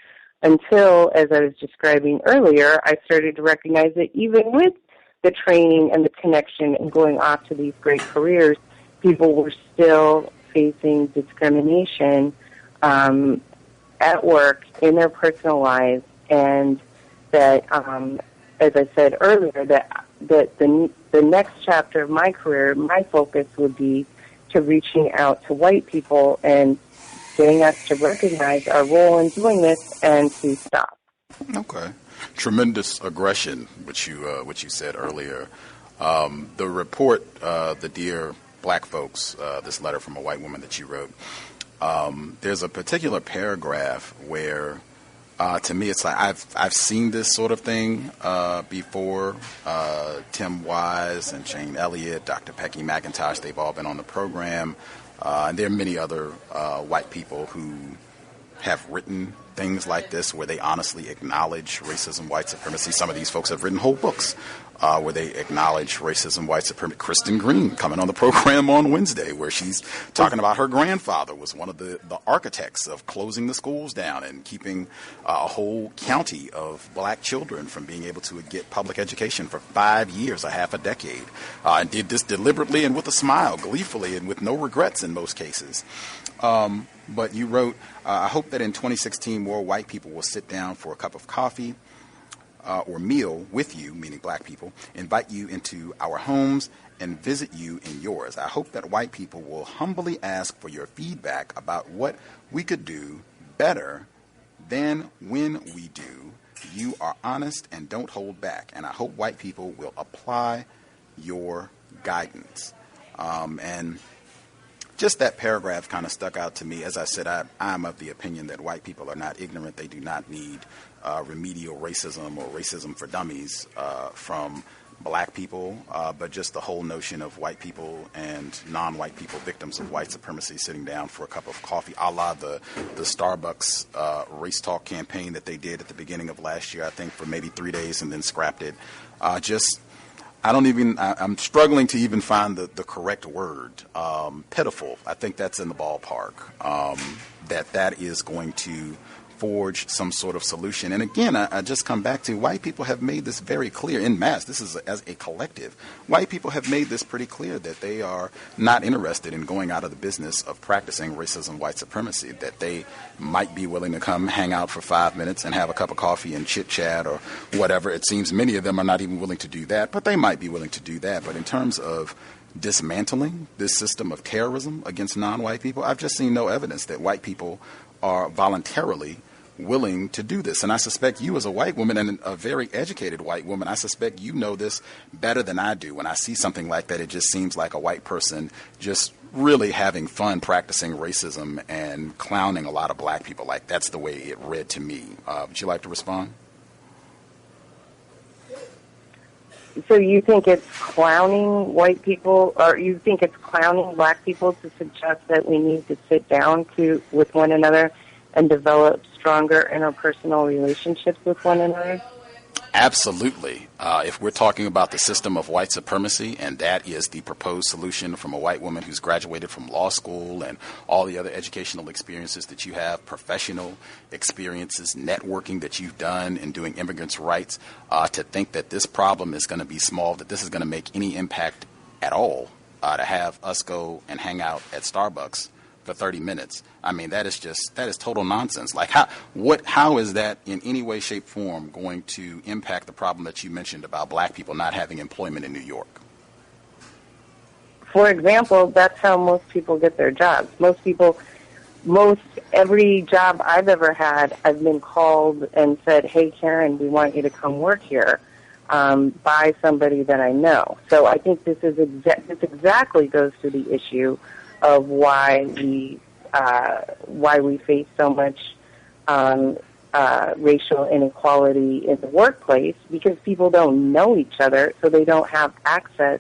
S4: until, as I was describing earlier, I started to recognize that even with the training and the connection and going off to these great careers, people were still facing discrimination at work, in their personal lives, and that, as I said earlier, that the next chapter of my career, my focus would be to reaching out to white people and getting us to recognize our role in doing this and to stop.
S3: Okay. Tremendous aggression, which you said earlier. The report, the Dear Black Folks, this letter from a white woman that you wrote, there's a particular paragraph where, to me, it's like I've seen this sort of thing before. Tim Wise and Shane Elliott, Dr. Becky McIntosh, they've all been on the program. And there are many other white people who have written things like this where they honestly acknowledge racism, white supremacy. Some of these folks have written whole books where they acknowledge racism, white supremacy. Kristen Green coming on the program on Wednesday, where she's talking about her grandfather was one of the architects of closing the schools down and keeping a whole county of black children from being able to get public education for 5 years, a half a decade, and did this deliberately and with a smile, gleefully, and with no regrets in most cases. But you wrote, I hope that in 2016 more white people will sit down for a cup of coffee or meal with you, meaning black people, invite you into our homes and visit you in yours. I hope that white people will humbly ask for your feedback about what we could do better than when we do. You are honest and don't hold back. And I hope white people will apply your guidance. And just that paragraph kind of stuck out to me. As I said, I'm of the opinion that white people are not ignorant. They do not need remedial racism or racism for dummies from black people, but just the whole notion of white people and non-white people, victims of white supremacy, sitting down for a cup of coffee, a la the Starbucks race talk campaign that they did at the beginning of last year, I think, for maybe 3 days and then scrapped it. I'm struggling to even find the correct word. Pitiful. I think that's in the ballpark. That is going to forge some sort of solution. And again, I just come back to white people have made this very clear en masse. This is as a collective. White people have made this pretty clear that they are not interested in going out of the business of practicing racism, white supremacy, that they might be willing to come hang out for 5 minutes and have a cup of coffee and chit chat or whatever. It seems many of them are not even willing to do that, but they might be willing to do that. But in terms of dismantling this system of terrorism against non-white people, I've just seen no evidence that white people are voluntarily willing to do this. And I suspect you, as a white woman and a very educated white woman, I suspect you know this better than I do. When I see something like that, it just seems like a white person just really having fun practicing racism and clowning a lot of black people. Like, that's the way it read to me. Would you like to respond?
S4: So you think it's clowning white people, or you think it's clowning black people to suggest that we need to sit down with one another and develop stronger interpersonal relationships with one another?
S3: Absolutely. If we're talking about the system of white supremacy, and that is the proposed solution from a white woman who's graduated from law school and all the other educational experiences that you have, professional experiences, networking that you've done in doing immigrants' rights, to think that this problem is going to be small, that this is going to make any impact at all, to have us go and hang out at Starbucks for 30 minutes. I mean, that is total nonsense. Like, how is that in any way, shape, form going to impact the problem that you mentioned about black people not having employment in New York?
S4: For example, that's how most people get their jobs. Every job I've ever had, I've been called and said, "Hey, Karen, we want you to come work here," by somebody that I know. So I think this exactly goes to the issue of why we face so much racial inequality in the workplace, because people don't know each other, so they don't have access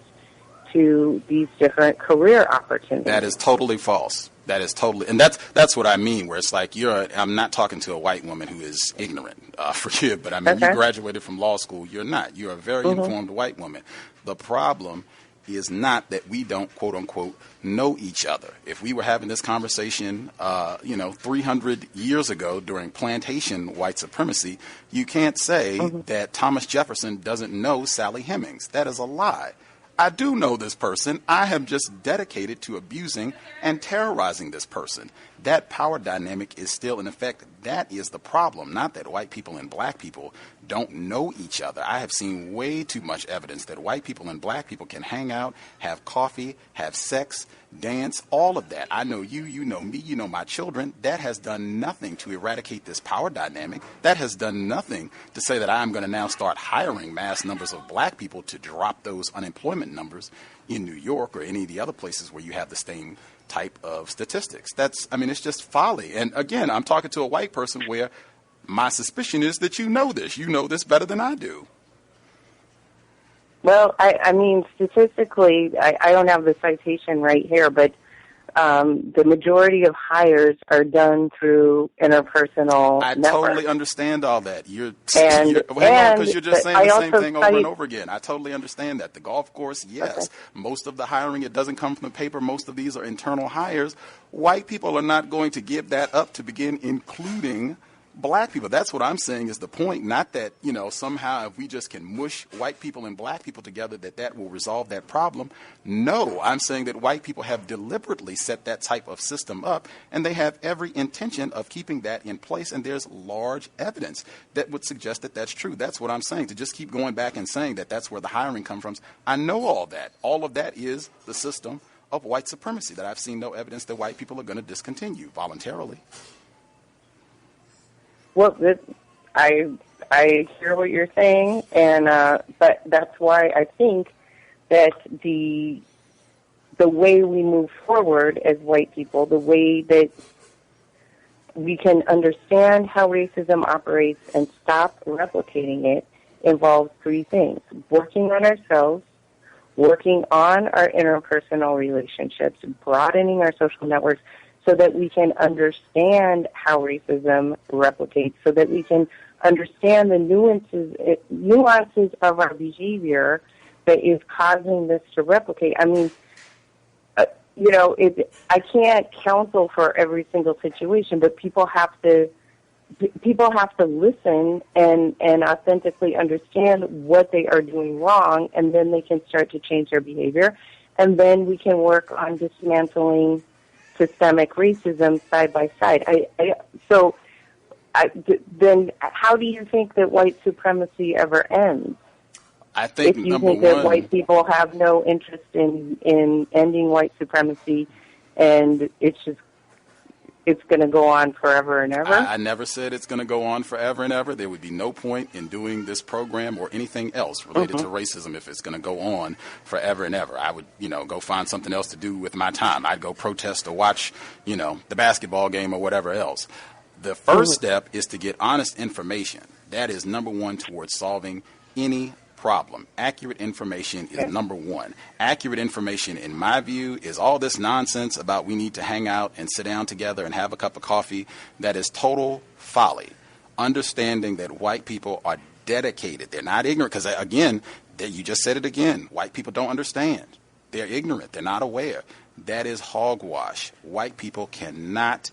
S4: to these different career opportunities.
S3: That is totally false. That is totally, and that's what I mean. Where it's like I'm not talking to a white woman who is ignorant. Forgive, but I mean, You graduated from law school. You're not. You're a very informed white woman. The problem is not that we don't, quote unquote, know each other. If we were having this conversation, 300 years ago during plantation white supremacy, you can't say that Thomas Jefferson doesn't know Sally Hemings. That is a lie. I do know this person. I am just dedicated to abusing and terrorizing this person. That power dynamic is still in effect. That is the problem, not that white people and black people don't know each other. I have seen way too much evidence that white people and black people can hang out, have coffee, have sex, dance, all of that. I know you, you know me, you know my children. That has done nothing to eradicate this power dynamic. That has done nothing to say that I'm going to now start hiring mass numbers of black people to drop those unemployment numbers in New York or any of the other places where you have the same type of statistics. It's just folly. And again, I'm talking to a white person where my suspicion is that you know this. You know this better than I do.
S4: Well, I mean, statistically, I don't have the citation right here, but the majority of hires are done through interpersonal networks.
S3: Totally understand all that. Because you're just saying the same thing over and over again. I totally understand that. The golf course, yes. Okay. Most of the hiring, it doesn't come from the paper. Most of these are internal hires. White people are not going to give that up to begin including black people. That's what I'm saying is the point. Not that, somehow if we just can mush white people and black people together, that will resolve that problem. No, I'm saying that white people have deliberately set that type of system up, and they have every intention of keeping that in place, and there's large evidence that would suggest that that's true. That's what I'm saying. To just keep going back and saying that that's where the hiring comes from, I know all that. All of that is the system of white supremacy that I've seen no evidence that white people are going to discontinue voluntarily.
S4: Well, I hear what you're saying, and but that's why I think that the way we move forward as white people, the way that we can understand how racism operates and stop replicating it, involves three things: working on ourselves, working on our interpersonal relationships, broadening our social networks, so that we can understand how racism replicates, so that we can understand the nuances of our behavior that is causing this to replicate. I mean, I can't counsel for every single situation, but people have to listen and authentically understand what they are doing wrong, and then they can start to change their behavior, and then we can work on dismantling systemic racism side by side. Then how do you think that white supremacy ever ends?
S3: I think
S4: if you think that white people have no interest in ending white supremacy, and it's going to go on forever and ever?
S3: I never said it's going to go on forever and ever. There would be no point in doing this program or anything else related to racism if it's going to go on forever and ever. I would, go find something else to do with my time. I'd go protest or watch, the basketball game or whatever else. The first step is to get honest information. That is number one towards solving any problem. Accurate information is number one. Accurate information, in my view, is all this nonsense about we need to hang out and sit down together and have a cup of coffee. That is total folly. Understanding that white people are dedicated. They're not ignorant, because, again, you just said it again. White people don't understand. They're ignorant. They're not aware. That is hogwash. White people cannot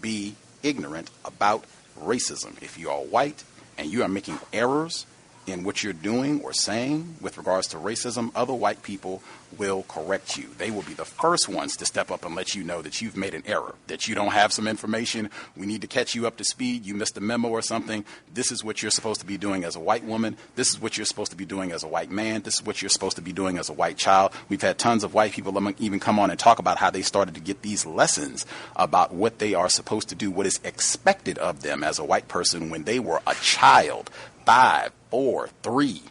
S3: be ignorant about racism. If you are white and you are making errors in what you're doing or saying with regards to racism, other white people will correct you. They will be the first ones to step up and let you know that you've made an error, that you don't have some information. We need to catch you up to speed. You missed a memo or something. This is what you're supposed to be doing as a white woman. This is what you're supposed to be doing as a white man. This is what you're supposed to be doing as a white child. We've had tons of white people even come on and talk about how they started to get these lessons about what they are supposed to do, what is expected of them as a white person when they were a child, 5, 4, 3,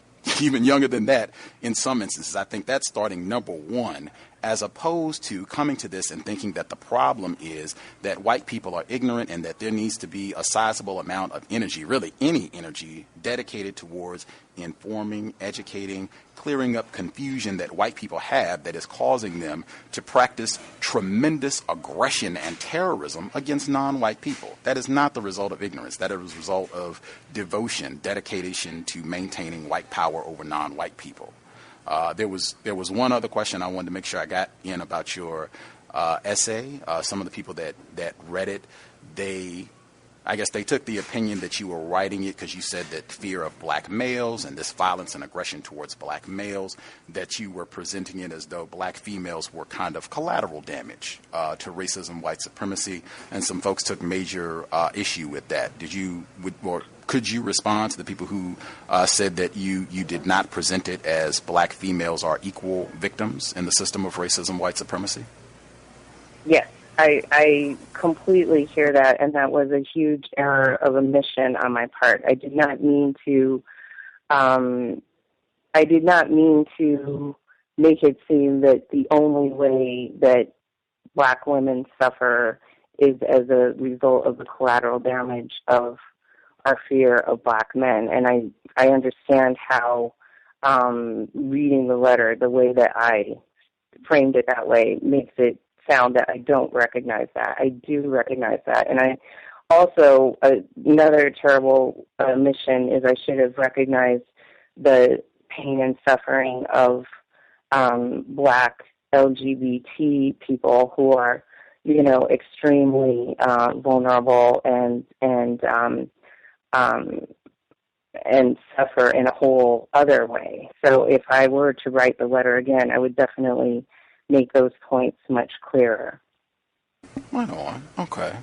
S3: even younger than that in some instances. I think that's starting number one, as opposed to coming to this and thinking that the problem is that white people are ignorant and that there needs to be a sizable amount of energy, really any energy, dedicated towards informing, educating, clearing up confusion that white people have that is causing them to practice tremendous aggression and terrorism against non-white people. That is not the result of ignorance. That is a result of devotion, dedication to maintaining white power over non-white people. There was one other question I wanted to make sure I got in about your essay. Some of the people that read it, I guess they took the opinion that you were writing it because you said that fear of black males and this violence and aggression towards black males, that you were presenting it as though black females were kind of collateral damage to racism, white supremacy, and some folks took major issue with that. Could you respond to the people who said that you did not present it as black females are equal victims in the system of racism, white supremacy?
S4: Yes, I completely hear that, and that was a huge error of omission on my part. I did not mean to make it seem that the only way that black women suffer is as a result of the collateral damage of our fear of black men. And I understand how reading the letter, the way that I framed it that way, makes it sound that I don't recognize that. I do recognize that. And I also, another terrible omission is I should have recognized the pain and suffering of black LGBT people who are, extremely vulnerable and suffer in a whole other way. So if I were to write the letter again, I would definitely make those points much clearer.
S3: Right on. Okay.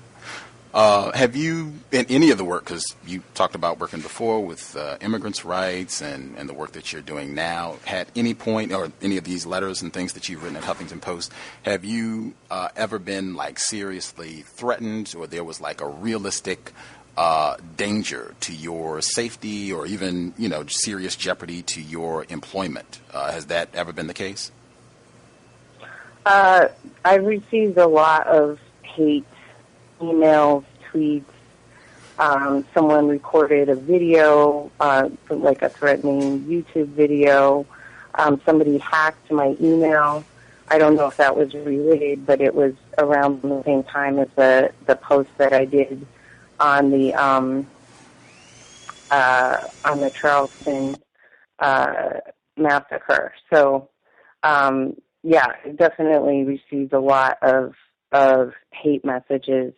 S3: Have you, in any of the work, because you talked about working before with immigrants' rights and the work that you're doing now, at any point, or any of these letters and things that you've written at Huffington Post, have you ever been seriously threatened, or there was a realistic danger to your safety, or even serious jeopardy to your employment? Has that ever been the case?
S4: I've received a lot of hate emails, tweets. Someone recorded a video, like a threatening YouTube video. Somebody hacked my email. I don't know if that was related, but it was around the same time as the post that I did on the Charleston massacre. So, yeah, I definitely received a lot of hate messages.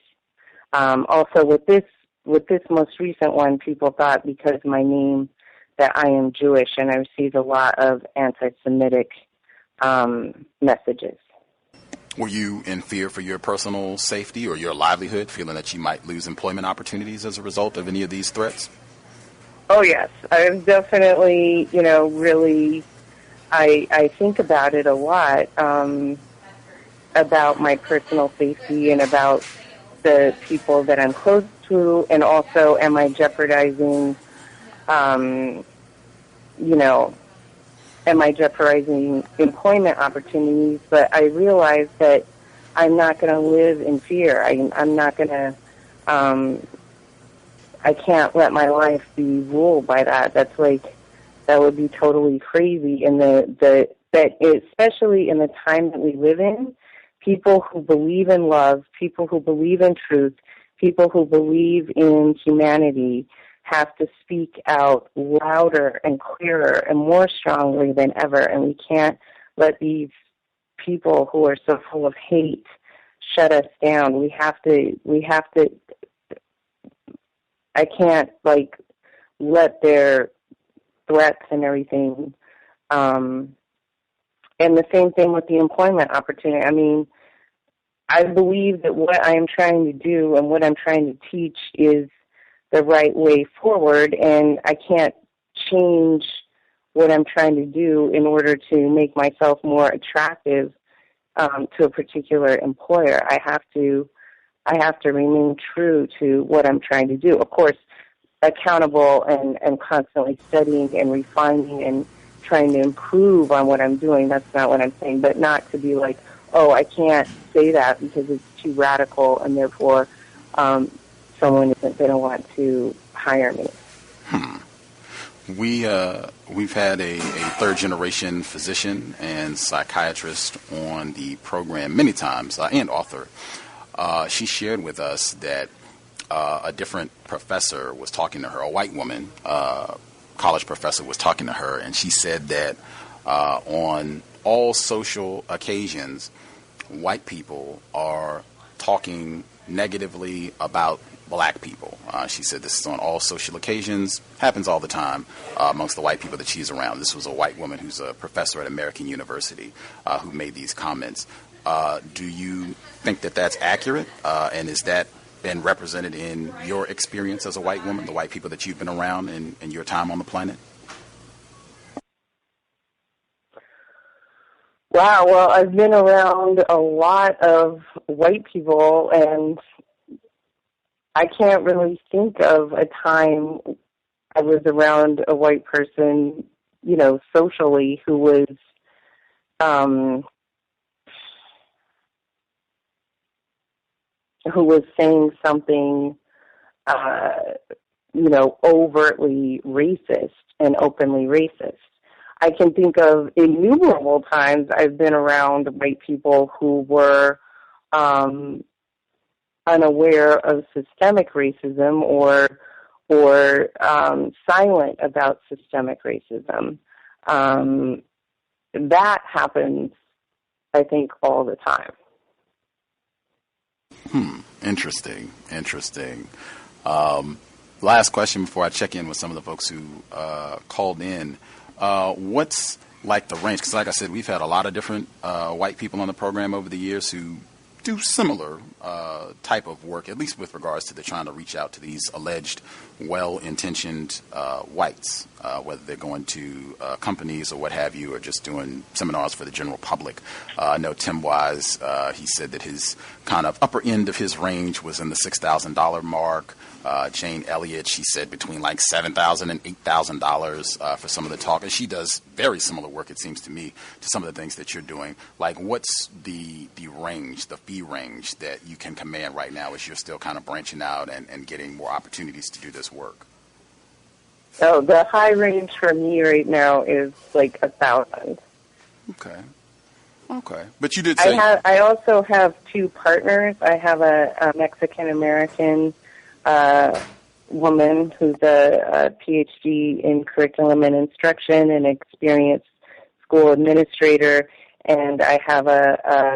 S4: Also, with this most recent one, people thought because my name that I am Jewish, and I received a lot of anti-Semitic messages.
S3: Were you in fear for your personal safety or your livelihood, feeling that you might lose employment opportunities as a result of any of these threats?
S4: Oh, yes. I'm definitely, really, I think about it a lot, about my personal safety and about the people that I'm close to, and also am I jeopardizing, employment opportunities? But I realize that I'm not going to live in fear. I'm not going to I can't let my life be ruled by that. That's like, that would be totally crazy. And that especially in the time that we live in, people who believe in love, people who believe in truth, people who believe in humanity have to speak out louder and clearer and more strongly than ever. And we can't let these people who are so full of hate shut us down. We have to, I can't, like, let their threats and everything, and the same thing with the employment opportunity. I mean, I believe that what I am trying to do and what I'm trying to teach is the right way forward, and I can't change what I'm trying to do in order to make myself more attractive to a particular employer. I have to remain true to what I'm trying to do. Of course, accountable and constantly studying and refining and trying to improve on what I'm doing. That's not what I'm saying, but not to be like, oh, I can't say that because it's too radical and therefore someone isn't going to want to hire me.
S3: We've had a third-generation physician and psychiatrist on the program many times, and author. She shared with us that a different professor was talking to her, a white woman, college professor was talking to her, and she said that on all social occasions, white people are talking negatively about black people. She said this is on all social occasions, happens all the time amongst the white people that she's around. This was a white woman who's a professor at American University who made these comments. Do you think that that's accurate? And is that been represented in your experience as a white woman, the white people that you've been around in your time on the planet?
S4: Wow, well, I've been around a lot of white people, and I can't really think of a time I was around a white person, you know, socially who was saying something, you know, overtly racist and openly racist. I can think of innumerable times I've been around white people who were unaware of systemic racism or silent about systemic racism. That happens, I think, all the time.
S3: Interesting. Last question before I check in with some of the folks who called in. What's like the range? Because like I said, we've had a lot of different white people on the program over the years who do similar type of work, at least with regards to the trying to reach out to these alleged well-intentioned whites, whether they're going to companies or what have you, or just doing seminars for the general public. I know Tim Wise, he said that his kind of upper end of his range was in the $6,000 mark. Jane Elliott, she said between like $7,000 and $8,000 for some of the talk. And she does very similar work, it seems to me, to some of the things that you're doing. Like, what's the range, the fee range that you can command right now as you're still kind of branching out and getting more opportunities to do this work?
S4: So the high range for me right now is like $1,000.
S3: Okay. But you did say...
S4: I also have two partners. I have a Mexican-American woman who's a PhD in curriculum and instruction and experienced school administrator, and I have a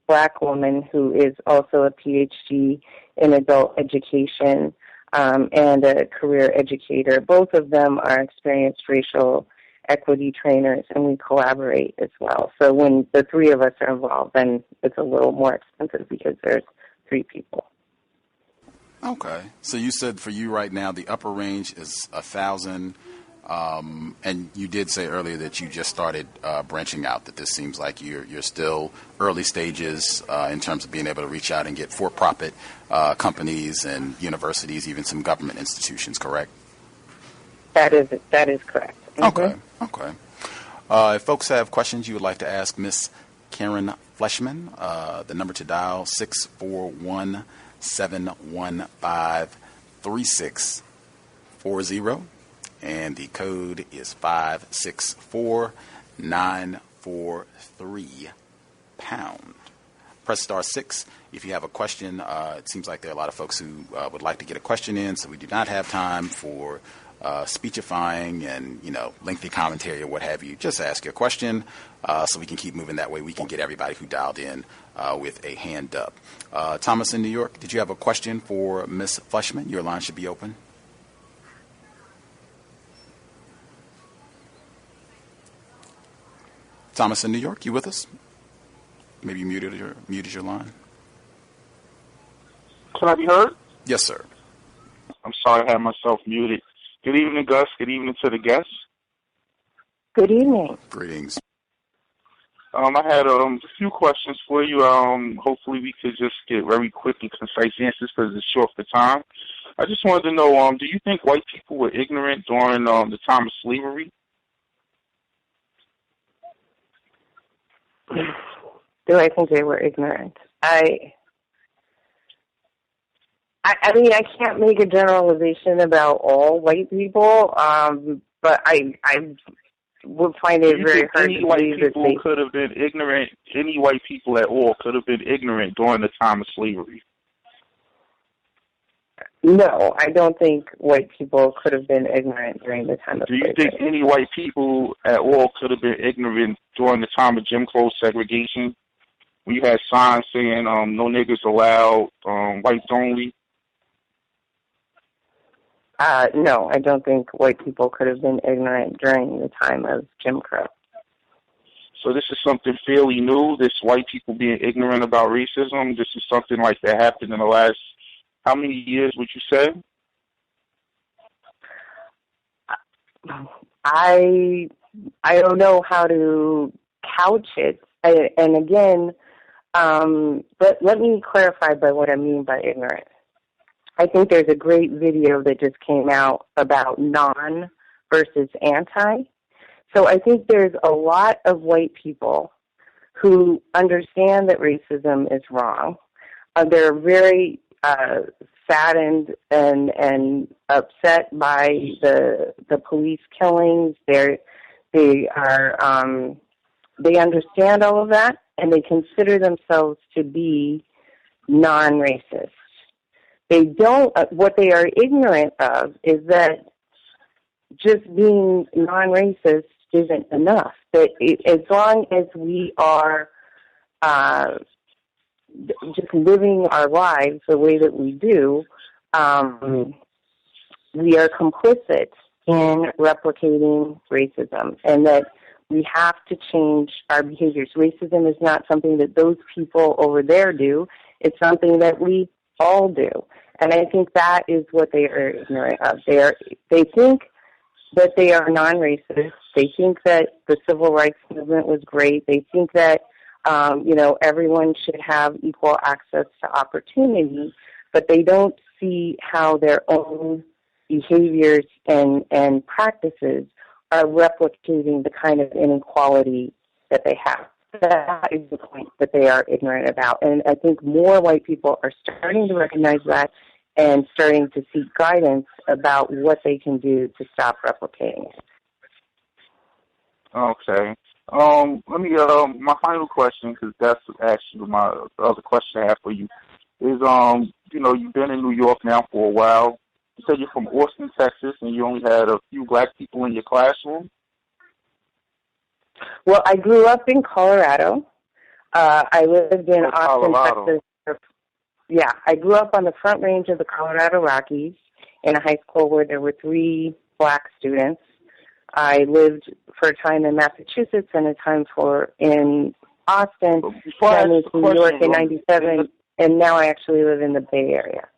S4: black woman who is also a PhD in adult education and a career educator. Both of them are experienced racial equity trainers, and we collaborate as well. So when the three of us are involved, then it's a little more expensive because there's three people.
S3: Okay. So you said for you right now, the upper range is 1,000. And you did say earlier that you just started branching out, that this seems like you're still early stages in terms of being able to reach out and get for-profit companies and universities, even some government institutions, correct?
S4: That is correct.
S3: Mm-hmm. Okay. If folks have questions you would like to ask Miss Karen Fleshman, the number to dial 641-715-3555. 3640, and the code is 564943 pound. Press star 6 if you have a question. It seems like there are a lot of folks who would like to get a question in, so we do not have time for speechifying and lengthy commentary or what have you. Just ask your question so we can keep moving. That way we can get everybody who dialed in with a hand up. Thomas in New York, did you have a question for Ms. Fleshman? Your line should be open. Thomas in New York, you with us? Maybe you muted your line.
S5: Can I be heard?
S3: Yes, sir.
S5: I'm sorry, I had myself muted. Good evening, Gus. Good evening to the guests.
S4: Good evening.
S3: Greetings.
S5: I had a few questions for you. Hopefully we could just get very quick and concise answers because it's short for time. I just wanted to know, do you think white people were ignorant during the time of slavery?
S4: Do I think they were ignorant? I mean, I can't make a generalization about all white people, but I would find it very hard to believe that they
S5: could have been ignorant. Any white people at all could have been ignorant during the time of slavery.
S4: No, I don't think white people could have been ignorant during the time of slavery.
S5: Do you think any white people at all could have been ignorant during the time of Jim Crow segregation? We had signs saying no niggers allowed, whites only.
S4: No, I don't think white people could have been ignorant during the time of Jim Crow.
S5: So this is something fairly new, this white people being ignorant about racism. This is something like that happened in the last, how many years would you say?
S4: I don't know how to couch it. And again, but let me clarify by what I mean by ignorant. I think there's a great video that just came out about non versus anti. So I think there's a lot of white people who understand that racism is wrong. They're very saddened and upset by the police killings. They understand all of that, and they consider themselves to be non-racist. They don't. What they are ignorant of is that just being non-racist isn't enough. That as long as we are just living our lives the way that we do, we are complicit in replicating racism, and that we have to change our behaviors. Racism is not something that those people over there do. It's something that we all do. And I think that is what they are ignorant of. They think that they are non-racist. They think that the civil rights movement was great. They think that, everyone should have equal access to opportunity, but they don't see how their own behaviors and practices are replicating the kind of inequality that they have. That is the point that they are ignorant about. And I think more white people are starting to recognize that and starting to seek guidance about what they can do to stop replicating it.
S5: Okay. Let me, my final question, because that's actually my other question I have for you, is, you've been in New York now for a while. You said you're from Austin, Texas, and you only had a few black people in your classroom?
S4: Well, I grew up in Colorado. I lived in Austin,
S5: Colorado.
S4: Texas. Yeah, I grew up on the Front Range of the Colorado Rockies in a high school where there were 3 black students. I lived for a time in Massachusetts and a time in Austin. I moved to New York in 97, and now I actually live in the Bay Area.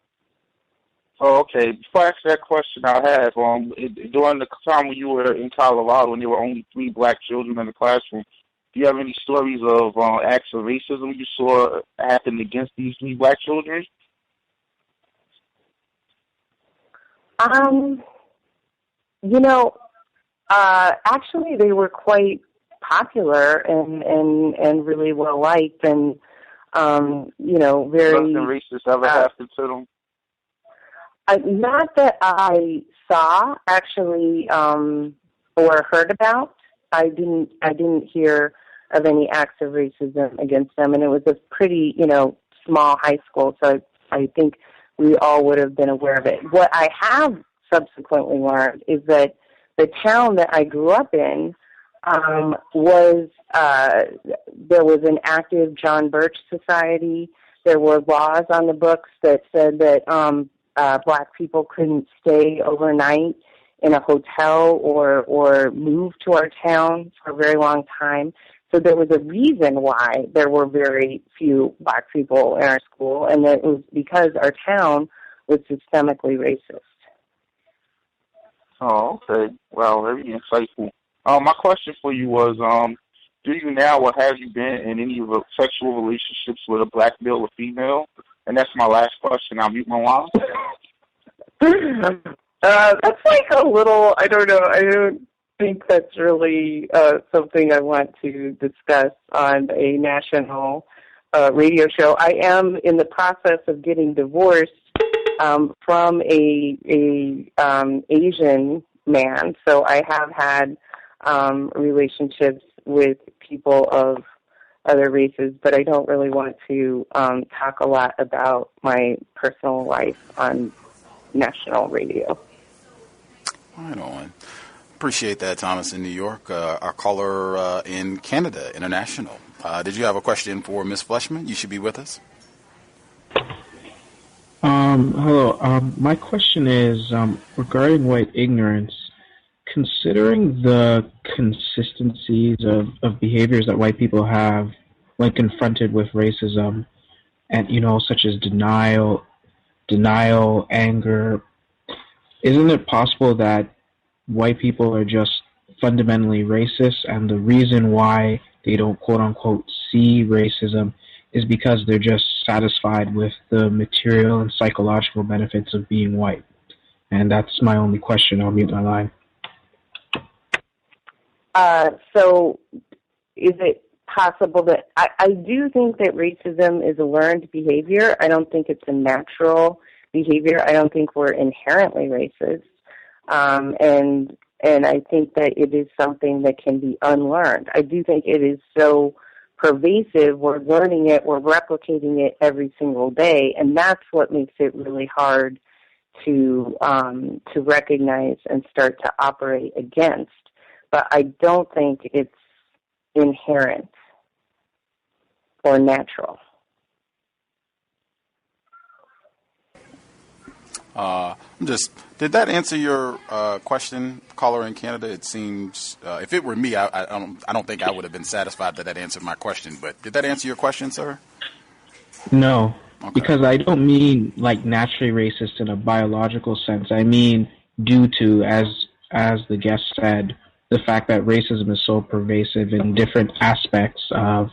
S5: Oh, okay. Before I ask that question, I have, during the time when you were in Colorado and there were only 3 black children in the classroom, do you have any stories of acts of racism you saw happen against these 3 black children?
S4: Actually, they were quite popular and really well liked, and very.
S5: Nothing racist ever happened to them?
S4: Not that I saw, actually, or heard about. I didn't hear of any acts of racism against them, and it was a pretty, small high school, so I think we all would have been aware of it. What I have subsequently learned is that the town that I grew up in was there was an active John Birch Society. There were laws on the books that said that black people couldn't stay overnight in a hotel or move to our town for a very long time. So there was a reason why there were very few black people in our school, and that it was because our town was systemically racist.
S5: Oh, okay. Well, very insightful. My question for you was, do you now or have you been in any sexual relationships with a black male or female? And that's my last question. I'll mute my line.
S4: That's like a little, I don't know, I don't think that's really something I want to discuss on a national radio show. I am in the process of getting divorced from a Asian man, so I have had relationships with people of other races, but I don't really want to talk a lot about my personal life on national radio.
S3: Right on. Appreciate that, Thomas in New York. Our caller in Canada, international. Did you have a question for Ms. Fleshman? You should be with us.
S6: Hello. My question is regarding white ignorance. Considering the consistencies of behaviors that white people have when confronted with racism, and such as denial, anger, isn't it possible that white people are just fundamentally racist, and the reason why they don't quote-unquote see racism is because they're just satisfied with the material and psychological benefits of being white? And that's my only question. I'll mute my line.
S4: So is it possible that I do think that racism is a learned behavior. I don't think it's a natural behavior. I don't think we're inherently racist. And I think that it is something that can be unlearned. I do think it is so pervasive. We're learning it. We're replicating it every single day. And that's what makes it really hard to recognize and start to operate against. But I don't think it's inherent or natural.
S3: Did that answer your question, caller in Canada? It seems, if it were me, I don't think I would have been satisfied that answered my question. But did that answer your question, sir?
S6: No,
S3: okay.
S6: Because I don't mean like naturally racist in a biological sense. I mean due to, as the guest said, the fact that racism is so pervasive in different aspects of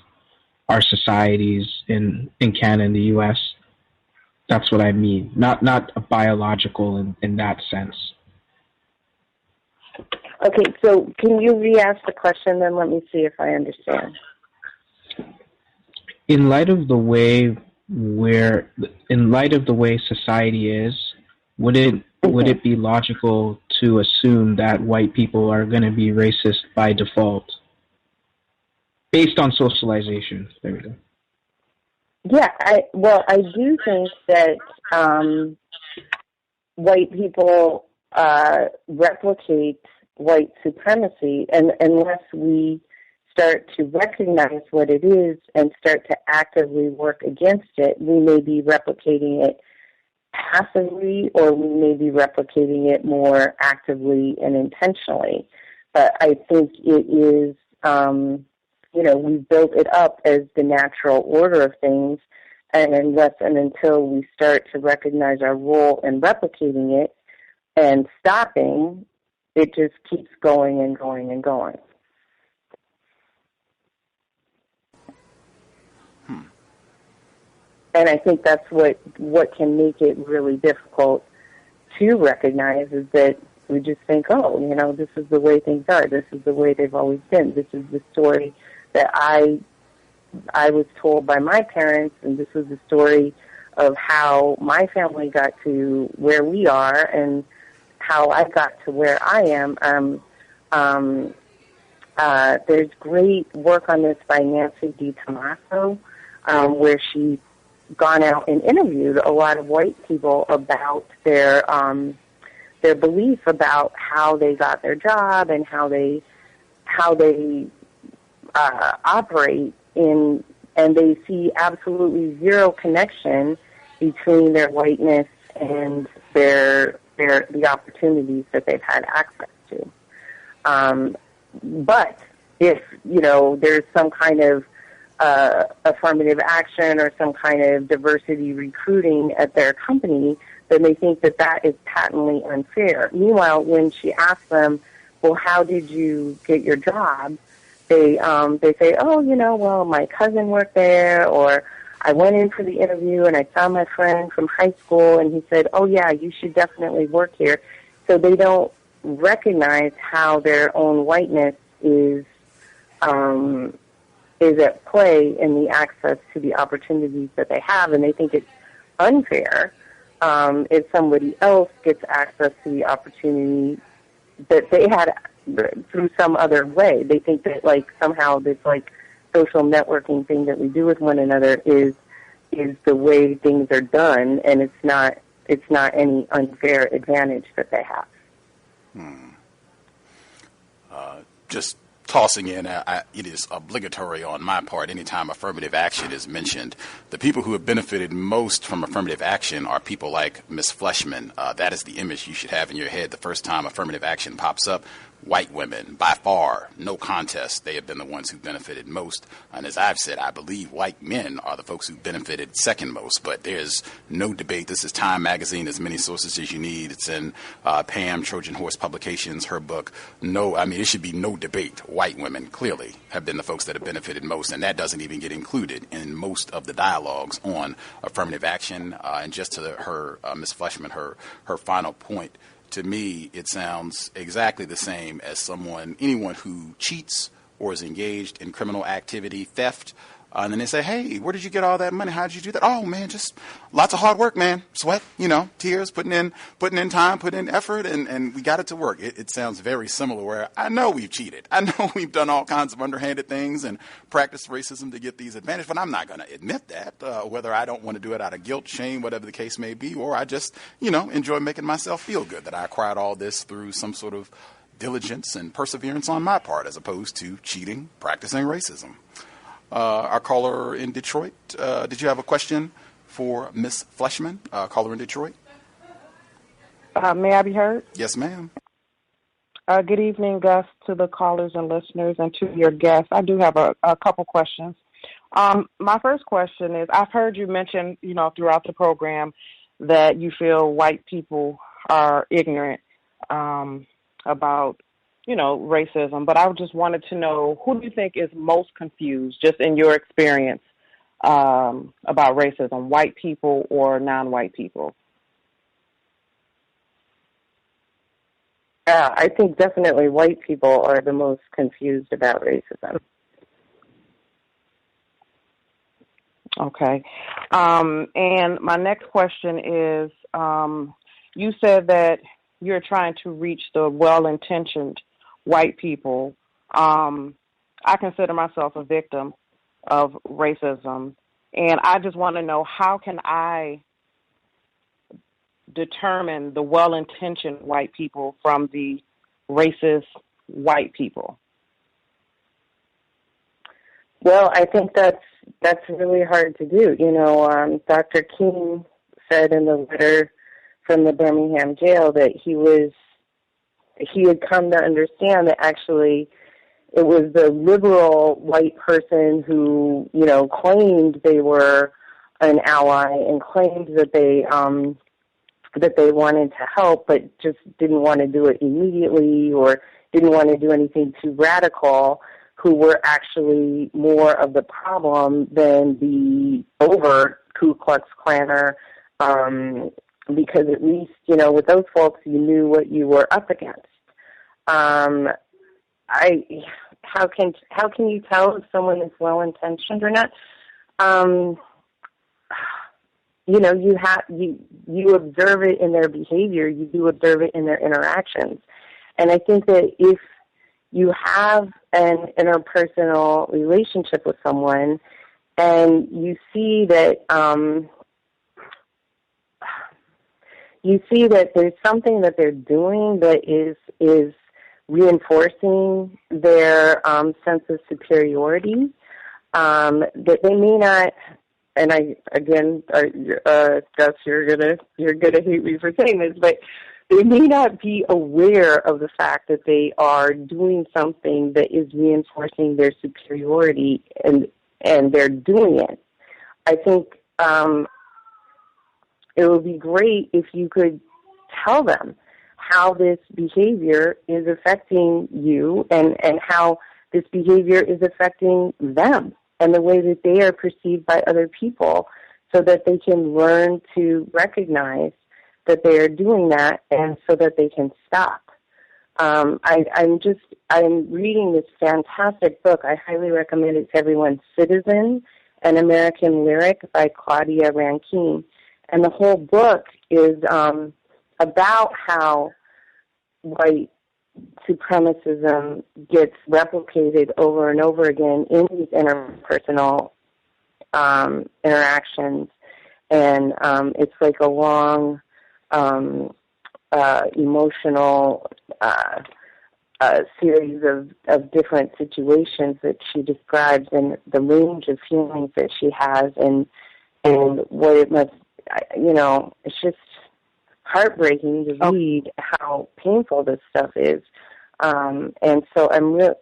S6: our societies in Canada and the U.S. That's what I mean. Not a biological in that sense.
S4: Okay, so can you re-ask the question then? Let me see if I understand.
S6: In light of the way society is, would it be logical to assume that white people are going to be racist by default, based on socialization? There we go.
S4: Yeah, I do think that white people replicate white supremacy, and unless we start to recognize what it is and start to actively work against it, we may be replicating it passively, or we may be replicating it more actively and intentionally. But I think it is, we've built it up as the natural order of things, and unless and until we start to recognize our role in replicating it and stopping, it just keeps going and going and going. And I think that's what can make it really difficult to recognize, is that we just think, this is the way things are. This is the way they've always been. This is the story that I was told by my parents, and this was the story of how my family got to where we are and how I got to where I am. There's great work on this by Nancy DiTomaso, where she's gone out and interviewed a lot of white people about their belief about how they got their job and how they operate in, and they see absolutely zero connection between their whiteness and the opportunities that they've had access to. But if, there's some kind of affirmative action or some kind of diversity recruiting at their company, then they think that is patently unfair. Meanwhile, when she asks them, well, how did you get your job? They say, oh, well, my cousin worked there, or I went in for the interview and I saw my friend from high school and he said, oh, yeah, you should definitely work here. So they don't recognize how their own whiteness is at play in the access to the opportunities that they have, and they think it's unfair if somebody else gets access to the opportunity that they had through some other way. They think that somehow this social networking thing that we do with one another is the way things are done, and it's not any unfair advantage that they have.
S3: Just tossing in, it is obligatory on my part anytime affirmative action is mentioned. The people who have benefited most from affirmative action are people like Ms. Fleshman. That is the image you should have in your head the first time affirmative action pops up. White women, by far, no contest, they have been the ones who benefited most. And as I've said, I believe white men are the folks who benefited second most. But there's no debate. This is Time Magazine, as many sources as you need. It's in Pam Trojan Horse Publications, her book. It should be no debate. White women clearly have been the folks that have benefited most, and that doesn't even get included in most of the dialogues on affirmative action. And just to her, Ms. Fleshman, her final point, to me, it sounds exactly the same as anyone who cheats or is engaged in criminal activity, theft, and then they say, hey, where did you get all that money? How did you do that? Oh, man, just lots of hard work, man. Sweat, tears, putting in time, putting in effort, and we got it to work. It sounds very similar where I know we've cheated. I know we've done all kinds of underhanded things and practiced racism to get these advantages, but I'm not going to admit that, whether I don't want to do it out of guilt, shame, whatever the case may be, or I just, enjoy making myself feel good that I acquired all this through some sort of diligence and perseverance on my part as opposed to cheating, practicing racism. Our caller in Detroit, did you have a question for Ms. Fleshman, caller in Detroit?
S7: May I be heard?
S3: Yes, ma'am.
S7: Good evening, Gus, to the callers and listeners, and to your guests. I do have a couple questions. My first question is, I've heard you mention, throughout the program that you feel white people are ignorant about racism, but I just wanted to know, who do you think is most confused, just in your experience, about racism, white people or non-white people?
S4: I think definitely white people are the most confused about racism.
S7: Okay. And my next question is, you said that you're trying to reach the well-intentioned white people. I consider myself a victim of racism, and I just want to know, how can I determine the well-intentioned white people from the racist white people?
S4: Well, I think that's really hard to do. Dr. King said in the letter from the Birmingham jail that he had come to understand that actually it was the liberal white person who, claimed they were an ally and claimed that they wanted to help, but just didn't want to do it immediately or didn't want to do anything too radical, who were actually more of the problem than the overt Ku Klux Klaner, because at least, with those folks, you knew what you were up against. How can you tell if someone is well-intentioned or not? you observe it in their behavior, you do observe it in their interactions. And I think that if you have an interpersonal relationship with someone and you see that there's something that they're doing that is reinforcing their sense of superiority, that they may not. And Gus, you're gonna hate me for saying this, but they may not be aware of the fact that they are doing something that is reinforcing their superiority, and they're doing it. I think it would be great if you could tell them how this behavior is affecting you and how this behavior is affecting them and the way that they are perceived by other people, so that they can learn to recognize that they are doing that and so that they can stop. I'm reading this fantastic book. I highly recommend it to everyone, Citizen, An American Lyric by Claudia Rankine. And the whole book is about how white supremacism gets replicated over and over again in these interpersonal interactions. And it's like a long, emotional series of different situations that she describes, and the range of feelings that she has, and what it must, it's just heartbreaking to read how painful this stuff is. And so I'm I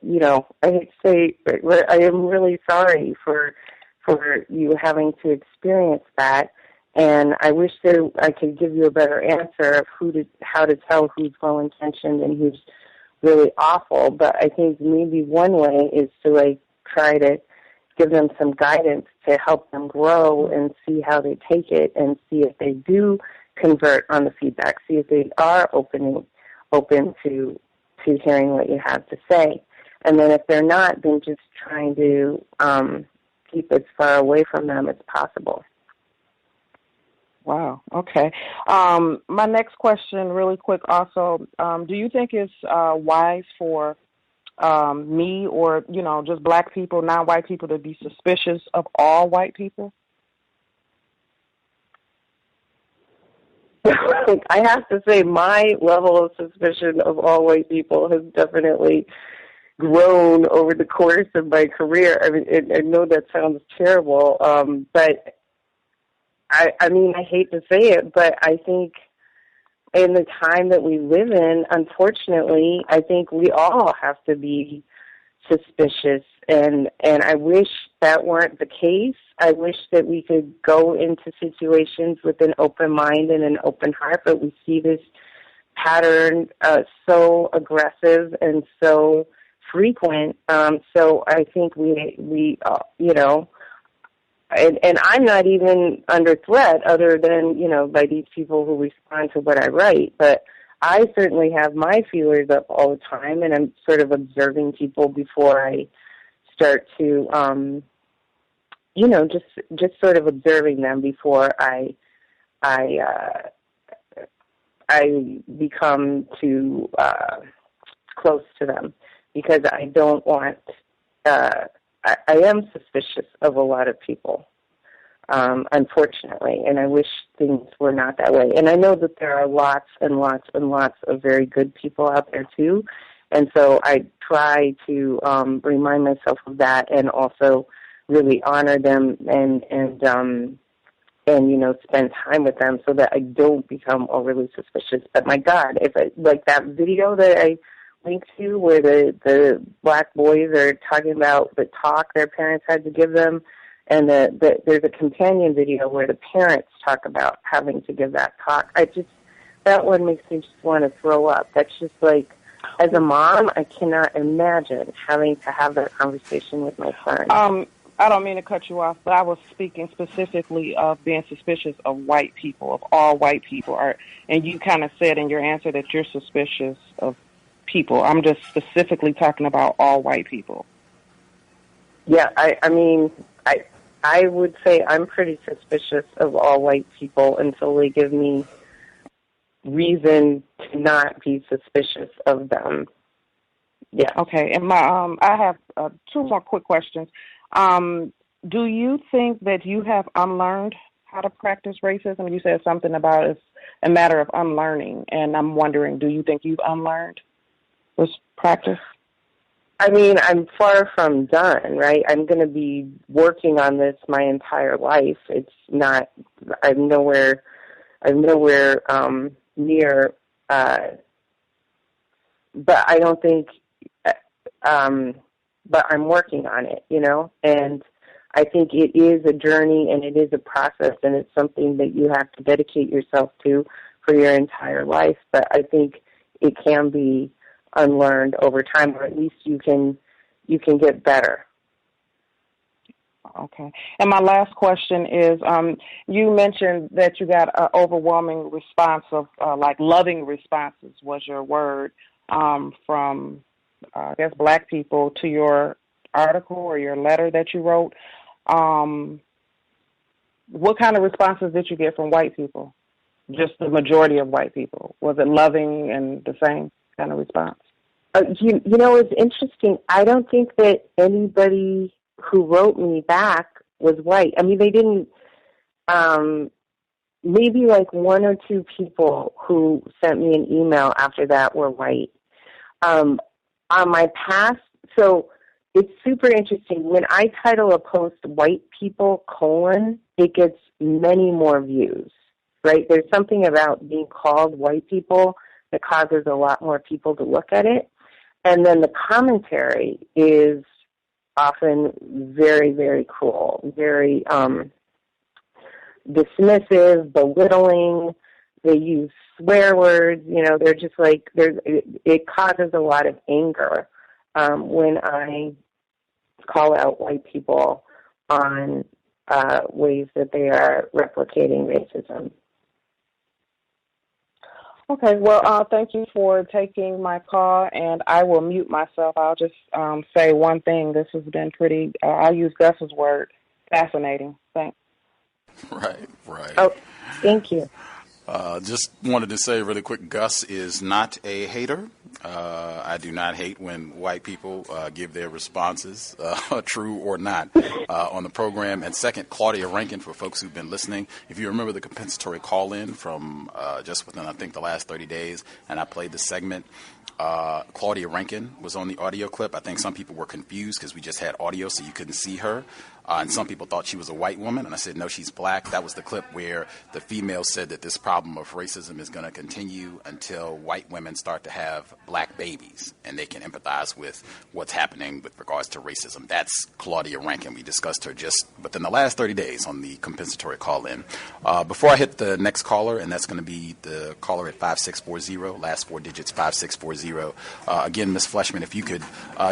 S4: hate to say, but I am really sorry for you having to experience that. And I wish that I could give you a better answer of how to tell who's well-intentioned and who's really awful. But I think maybe one way is to try to give them some guidance to help them grow and see how they take it, and see if they do convert on the feedback, see if they are open to hearing what you have to say. And then if they're not, then just trying to keep as far away from them as possible.
S7: Wow. Okay. My next question, really quick also, do you think it's wise for me or, just black people, non-white people, to be suspicious of all white people?
S4: I have to say my level of suspicion of all white people has definitely grown over the course of my career. I mean, I know that sounds terrible, but I hate to say it, but I think in the time that we live in, unfortunately, I think we all have to be suspicious, and I wish that weren't the case. I wish that we could go into situations with an open mind and an open heart, but we see this pattern so aggressive and so frequent. So I think we and I'm not even under threat other than, by these people who respond to what I write. But I certainly have my feelers up all the time, and I'm sort of observing people before I start to, just sort of observing them before I become too close to them, because I don't want. I am suspicious of a lot of people, unfortunately, and I wish things were not that way. And I know that there are lots and lots and lots of very good people out there, too. And so I try to remind myself of that, and also really honor them and spend time with them, so that I don't become overly suspicious. But my God, if like that video that I linked to where the black boys are talking about the talk their parents had to give them, and there's a companion video where the parents talk about having to give that talk. That one makes me just want to throw up. That's just like, as a mom, I cannot imagine having to have that conversation with my son.
S7: I don't mean to cut you off, but I was speaking specifically of being suspicious of white people, of all white people. And you kind of said in your answer that you're suspicious of people. I'm just specifically talking about all white people.
S4: Yeah, I I would say I'm pretty suspicious of all white people until they give me reason to not be suspicious of them. Yeah.
S7: Okay, and I have two more quick questions. Do you think that you have unlearned how to practice racism? You said something about it's a matter of unlearning, and I'm wondering, do you think you've unlearned this practice?
S4: I mean, I'm far from done, right? I'm going to be working on this my entire life. It's not, I'm nowhere near, but I don't think, but I'm working on it, you know, and I think it is a journey and it is a process and it's something that you have to dedicate yourself to for your entire life, but I think it can be unlearned over time, or at least you can get better.
S7: Okay. And my last question is, you mentioned that you got an overwhelming response of, like loving responses was your word, from, I guess, black people to your article or your letter that you wrote. What kind of responses did you get from white people? Just the majority of white people. Was it loving and the same kind of response?
S4: You know, it's interesting. I don't think that anybody who wrote me back was white. I mean, they didn't, maybe like one or two people who sent me an email after that were white. On my past, so it's super interesting. When I title a post white people : it gets many more views, right? There's something about being called white people that causes a lot more people to look at it. And then the commentary is often very, very cruel, very dismissive, belittling. They use swear words. You know, they're just like, it causes a lot of anger when I call out white people on ways that they are replicating racism.
S7: Okay, well, thank you for taking my call, and I will mute myself. I'll just say one thing. This has been pretty, I'll use Gus's word, fascinating. Thanks.
S3: Right.
S4: Oh, thank you.
S3: Just wanted to say really quick, Gus is not a hater. I do not hate when white people give their responses, true or not, on the program. And second, Claudia Rankin, for folks who've been listening, if you remember the compensatory call-in from just within, I think, the last 30 days, and I played the segment, Claudia Rankin was on the audio clip. I think some people were confused because we just had audio, so you couldn't see her. And some people thought she was a white woman, and I said, no, she's black. That was the clip where the female said that this problem of racism is going to continue until white women start to have black babies, and they can empathize with what's happening with regards to racism. That's Claudia Rankin. We discussed her just within the last 30 days on the compensatory call-in. Before I hit the next caller, and that's going to be the caller at 5640, last four digits 5640. Again, Ms. Fleshman, if you could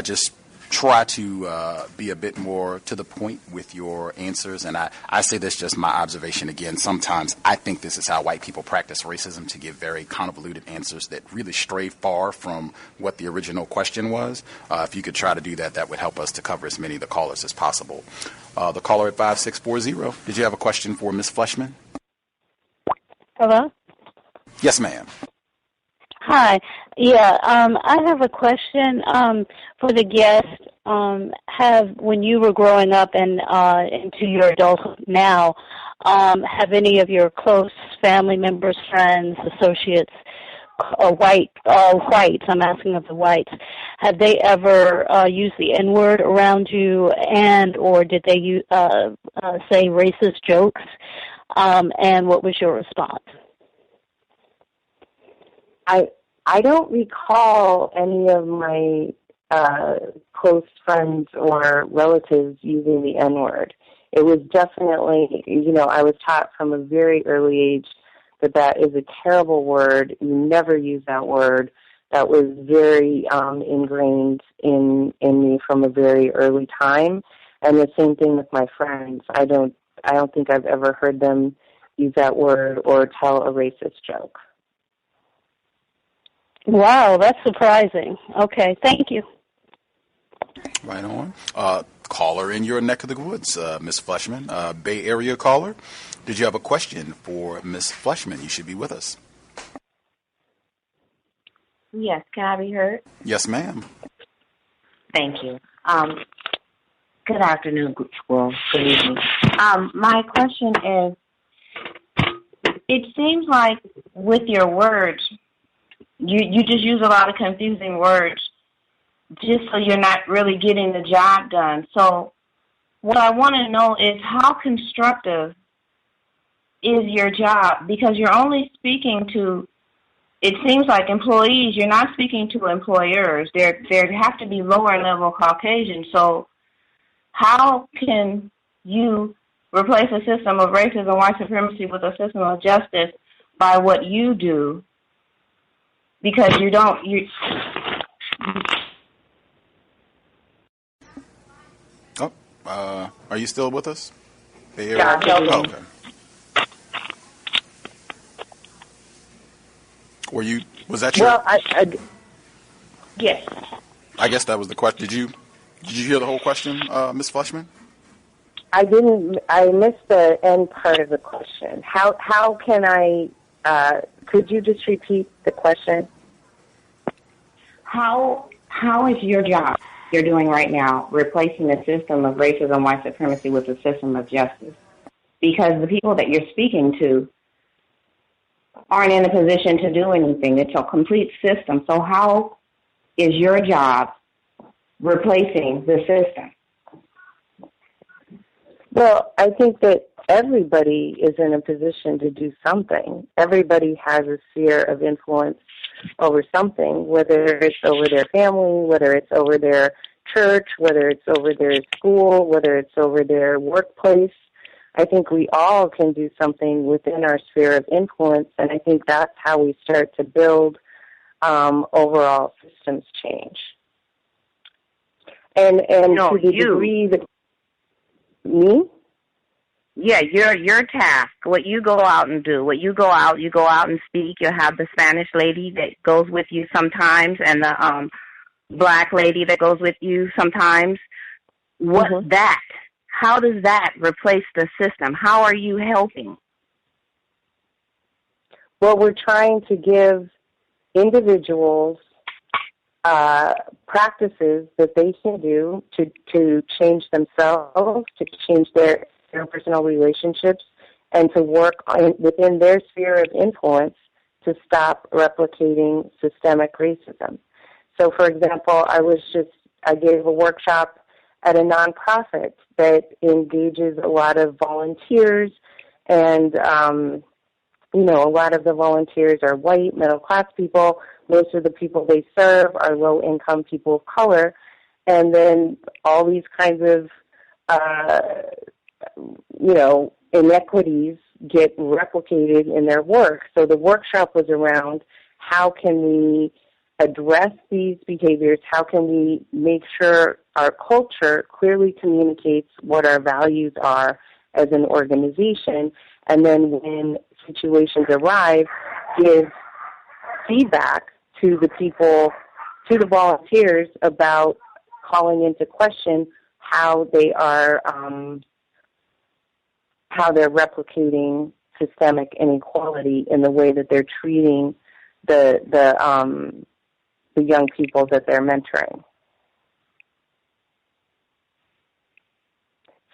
S3: just try to be a bit more to the point with your answers. And I say this just my observation again. Sometimes I think this is how white people practice racism, to give very convoluted answers that really stray far from what the original question was. If you could try to do that, that would help us to cover as many of the callers as possible. The caller at 5640, did you have a question for Ms. Fleshman?
S8: Hello?
S3: Yes, ma'am.
S8: Hi. Yeah, I have a question for the guest. When you were growing up and into your adulthood now, have any of your close family members, friends, associates, all whites, I'm asking of the whites, have they ever used the N-word around you, and or did they say racist jokes, and what was your response?
S4: I don't recall any of my close friends or relatives using the N-word. It was definitely, I was taught from a very early age that is a terrible word. You never use that word. That was very ingrained in me from a very early time. And the same thing with my friends. I don't think I've ever heard them use that word or tell a racist joke.
S8: Wow, that's surprising. Okay, thank you.
S3: Right on. caller in your neck of the woods, Ms. Fleshman, Bay Area caller. Did you have a question for Ms. Fleshman? You should be with us.
S9: Yes, can I be heard?
S3: Yes, ma'am.
S9: Thank you. Good afternoon, well, good evening. My question is, it seems like with your words, you just use a lot of confusing words just so you're not really getting the job done. So what I want to know is how constructive is your job? Because you're only speaking to, it seems like employees, you're not speaking to employers. There have to be lower level Caucasians. So how can you replace a system of racism and white supremacy with a system of justice by what you do? Because
S3: are you still with us?
S9: Yeah,
S3: okay. Was that your?
S4: Well, yes.
S3: I guess that was the question. Did you hear the whole question, Ms. Fleshman?
S4: I didn't. I missed the end part of the question. How can I? Could you just repeat the question?
S9: How is your job you're doing right now replacing the system of racism and white supremacy with a system of justice? Because the people that you're speaking to aren't in a position to do anything. It's a complete system. So how is your job replacing the system?
S4: Well, I think that everybody is in a position to do something. Everybody has a sphere of influence over something, whether it's over their family, whether it's over their church, whether it's over their school, whether it's over their workplace. I think we all can do something within our sphere of influence, and I think that's how we start to build overall systems change. And
S9: no,
S4: to the degree that me?
S9: Yeah, your task, what you go out and do, you go out and speak. You have the Spanish lady that goes with you sometimes, and the black lady that goes with you sometimes. How does that replace the system? How are you helping?
S4: Well, we're trying to give individuals practices that they can do to change themselves, to change their personal relationships, and to work within their sphere of influence to stop replicating systemic racism. So, for example, I gave a workshop at a nonprofit that engages a lot of volunteers, and a lot of the volunteers are white, middle-class people. Most of the people they serve are low-income people of color, and then all these kinds of inequities get replicated in their work. So the workshop was around how can we address these behaviors, how can we make sure our culture clearly communicates what our values are as an organization, and then when situations arrive, give feedback to the people, to the volunteers about calling into question how they are how they're replicating systemic inequality in the way that they're treating the young people that they're mentoring.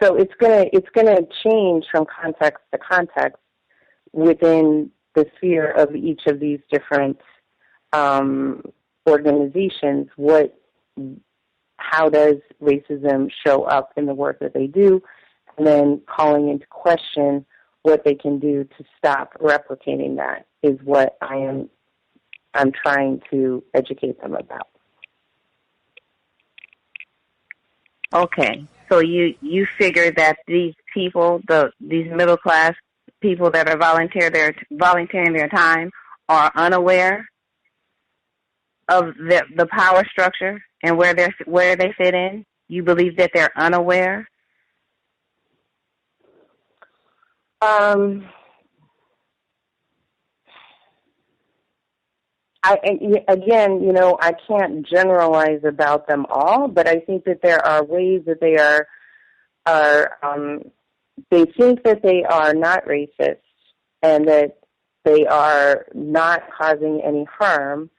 S4: So it's gonna change from context to context within the sphere of each of these different organizations. How does racism show up in the work that they do, and then calling into question what they can do to stop replicating that is what I'm trying to educate them about.
S9: Okay, so you figure that these people, these middle class people that are volunteering their time, are unaware of the power structure and where they fit in. You believe that they're unaware?
S4: Again, I can't generalize about them all, but I think that there are ways that they they think that they are not racist and that they are not causing any harm,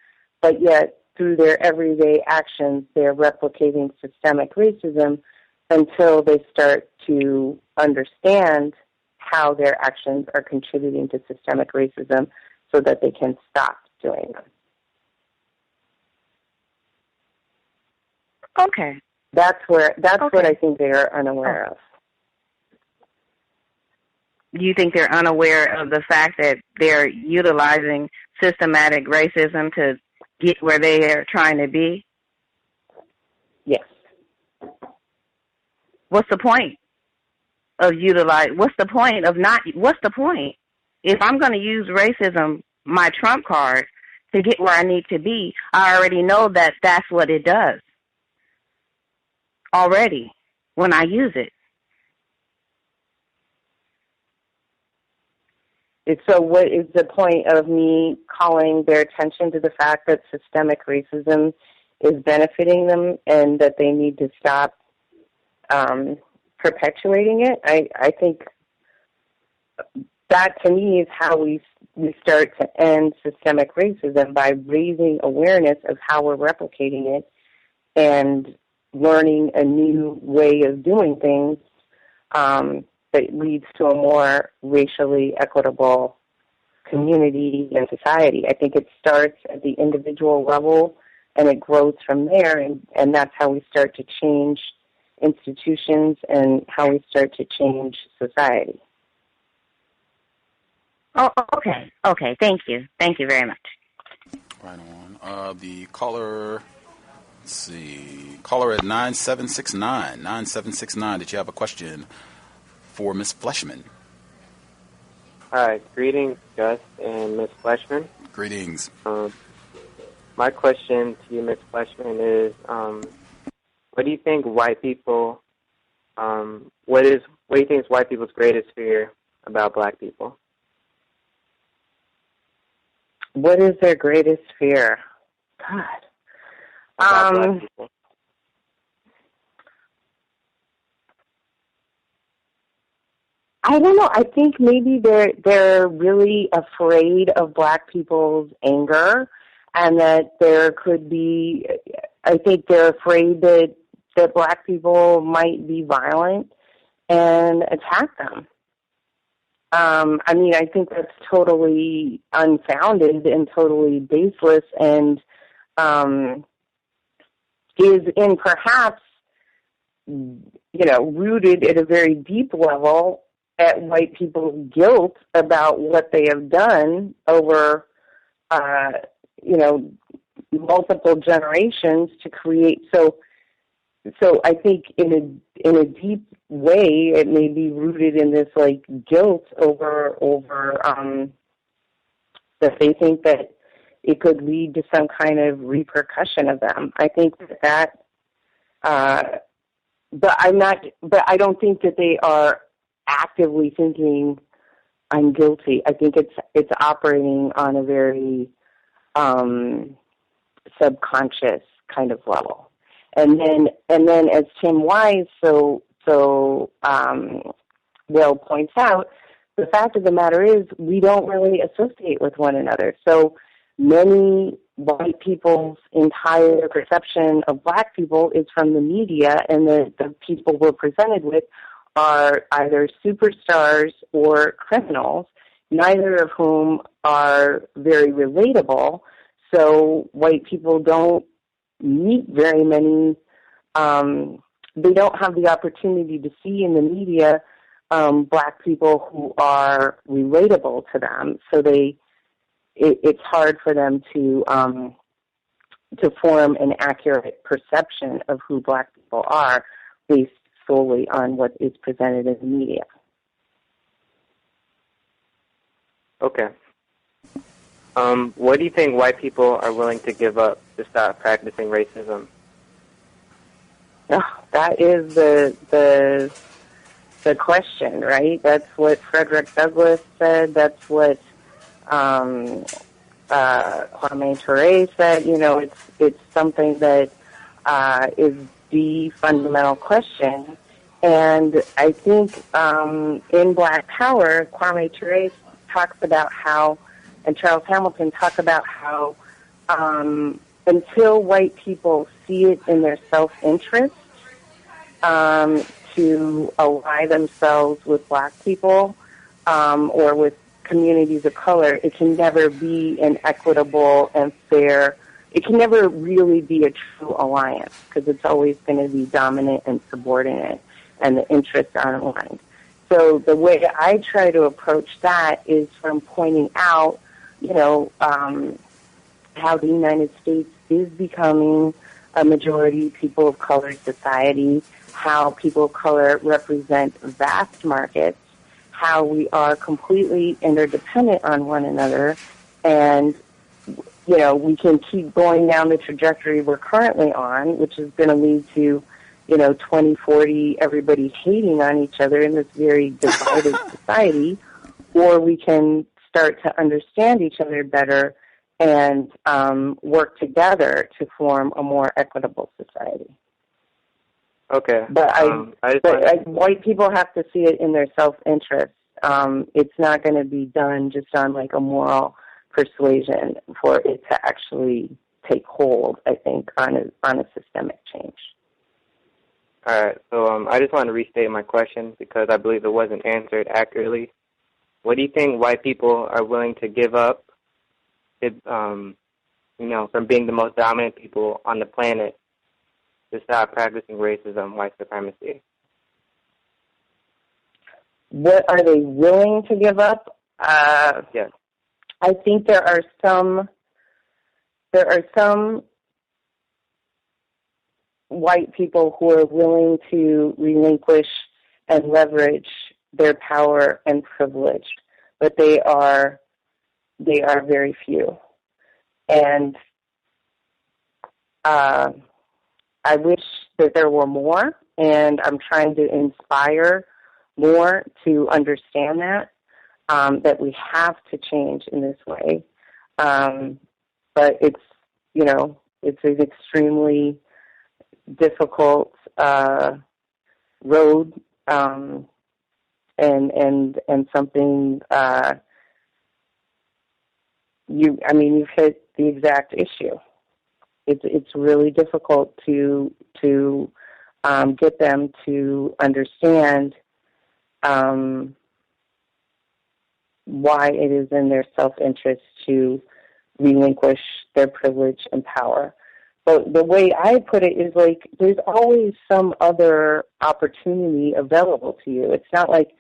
S4: but yet through their everyday actions, they're replicating systemic racism until they start to understand how their actions are contributing to systemic racism so that they can stop doing them.
S9: Okay.
S4: That's what I think they are unaware of.
S9: Do you think they're unaware of the fact that they're utilizing systematic racism to get where they are trying to be?
S4: Yes.
S9: What's the point of what's the point? If I'm going to use racism, my trump card, to get where I need to be, I already know that that's what it does already when I use it.
S4: So what is the point of me calling their attention to the fact that systemic racism is benefiting them and that they need to stop perpetuating it? I think that, to me, is how we start to end systemic racism, by raising awareness of how we're replicating it and learning a new way of doing things that leads to a more racially equitable community and society. I think it starts at the individual level and it grows from there, and that's how we start to change institutions and how we start to change society.
S9: Oh, okay. Okay, thank you. Thank you very much.
S3: Right on. The caller, let's see, caller at 9769. 9769, did you have a question for Ms. Fleshman?
S10: Hi, greetings, Gus and Ms. Fleshman.
S3: Greetings.
S10: My question to you, Ms. Fleshman, is what do you think white people, what do you think is white people's greatest fear about black people?
S4: What is their greatest fear? God.
S10: About black people.
S4: I don't know. I think maybe they're really afraid of black people's anger, and that there could be, I think they're afraid that black people might be violent and attack them. I mean, I think that's totally unfounded and totally baseless, and is in perhaps, rooted at a very deep level at white people's guilt about what they have done over, multiple generations to create. So I think in a deep way, it may be rooted in this guilt over that they think that it could lead to some kind of repercussion of them. I think that, but I don't think that they are actively thinking I'm guilty. I think it's operating on a very subconscious kind of level. And then as Tim Wise so well points out, the fact of the matter is we don't really associate with one another. So many white people's entire perception of black people is from the media, and the people we're presented with are either superstars or criminals, neither of whom are very relatable. So white people don't meet very many, they don't have the opportunity to see in the media black people who are relatable to them. So it's hard for them to form an accurate perception of who black people are based solely on what is presented in the media.
S10: Okay. What do you think white people are willing to give up to stop practicing racism?
S4: Oh, that is the question, right? That's what Frederick Douglass said. That's what Kwame Ture said, it's something that is the fundamental question. And I think in Black Power, Kwame Ture talks about how, and Charles Hamilton talk about how until white people see it in their self-interest to ally themselves with Black people or with communities of color, it can never be an equitable and fair, it can never really be a true alliance because it's always going to be dominant and subordinate and the interests aren't aligned. So the way I try to approach that is from pointing out, how the United States is becoming a majority people of color society, how people of color represent vast markets, how we are completely interdependent on one another, and, we can keep going down the trajectory we're currently on, which is going to lead to, 2040, everybody hating on each other in this very divided society, or we can start to understand each other better and work together to form a more equitable society.
S10: Okay.
S4: But white people have to see it in their self-interest. It's not going to be done just on like a moral persuasion for it to actually take hold, I think, on a systemic change.
S10: All right. So I just want to restate my question because I believe it wasn't answered accurately. What do you think white people are willing to give up, from being the most dominant people on the planet to stop practicing racism, white supremacy?
S4: What are they willing to give up?
S10: Yes.
S4: I think there are some white people who are willing to relinquish and leverage their power and privilege, but they are very few. And I wish that there were more, and I'm trying to inspire more to understand that we have to change in this way. But it's an extremely difficult road, and something you've hit the exact issue. It's really difficult to get them to understand why it is in their self-interest to relinquish their privilege and power. But the way I put it is like there's always some other opportunity available to you. It's not like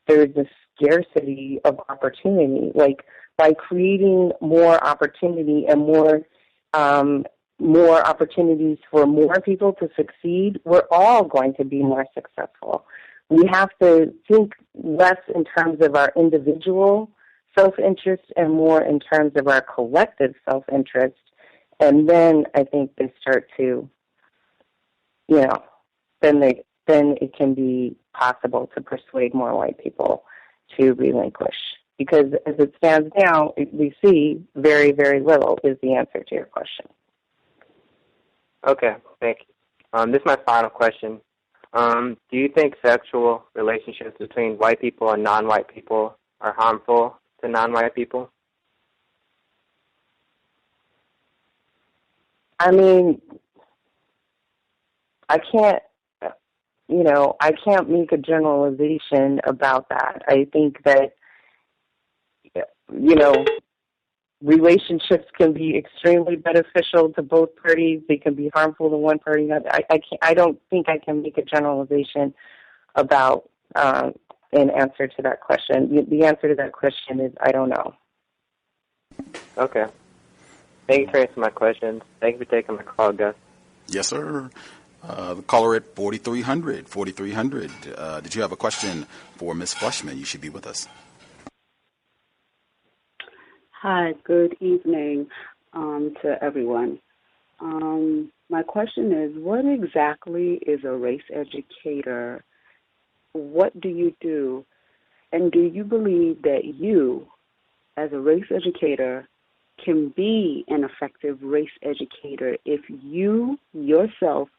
S4: there's a scarcity of opportunity. Like by creating more opportunity and more opportunities for more people to succeed, we're all going to be more successful. We have to think less in terms of our individual self-interest and more in terms of our collective self-interest. And then I think they start to, then it can be possible to persuade more white people to relinquish. Because as it stands now, we see very, very little is the answer to your question.
S10: Okay, thank you. This is my final question. Do you think sexual relationships between white people and non-white people are harmful to non-white people?
S4: I mean, I can't make a generalization about that. I think that, relationships can be extremely beneficial to both parties. They can be harmful to one party. I don't think I can make a generalization about an answer to that question. The answer to that question is I don't know.
S10: Okay. Thank you for answering my questions. Thank you for taking my call, Gus.
S3: Yes, sir. The caller at 4300. 4300. Did you have a question for Ms. Fleshman? You should be with us.
S11: Hi, good evening to everyone. My question is, what exactly is a race educator? What do you do? And do you believe that you, as a race educator, can be an effective race educator if you yourself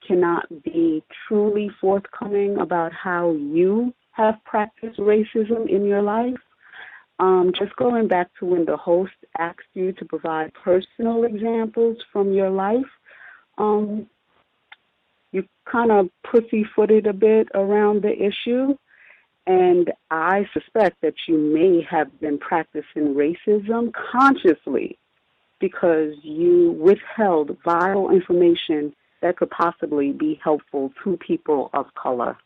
S11: cannot be truly forthcoming about how you have practiced racism in your life? Just going back to when the host asked you to provide personal examples from your life, you kind of pussyfooted a bit around the issue, and I suspect that you may have been practicing racism consciously because you withheld vital information that could possibly be helpful to people of color.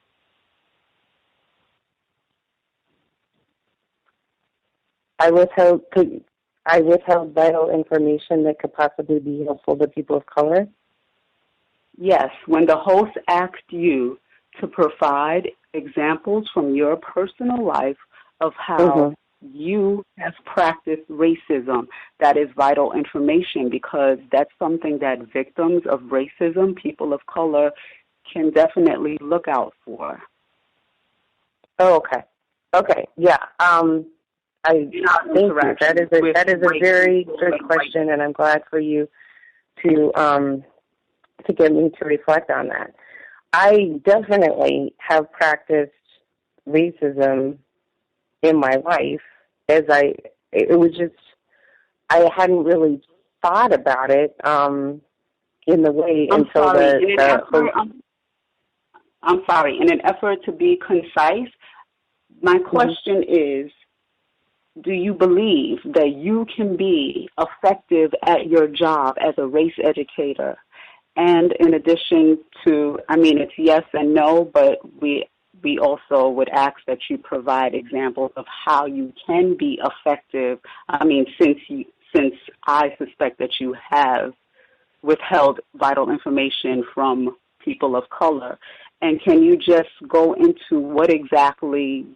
S4: I withheld vital information that could possibly be helpful to people of color?
S11: Yes, when the host asked you to provide examples from your personal life of how you have practiced racism, that is vital information because that's something that victims of racism, people of color, can definitely look out for.
S4: Oh, okay. Okay, yeah. Thank you. That is a very good question, and I'm glad for you to get me to reflect on that. I definitely have practiced racism in my life I hadn't really thought about it in the way until
S11: I'm sorry. In an effort to be concise, my question is, do you believe that you can be effective at your job as a race educator? And in addition to, it's yes and no, but we also would ask that you provide examples of how you can be effective. Since I suspect that you have withheld vital information from people of color. And can you just go into what exactly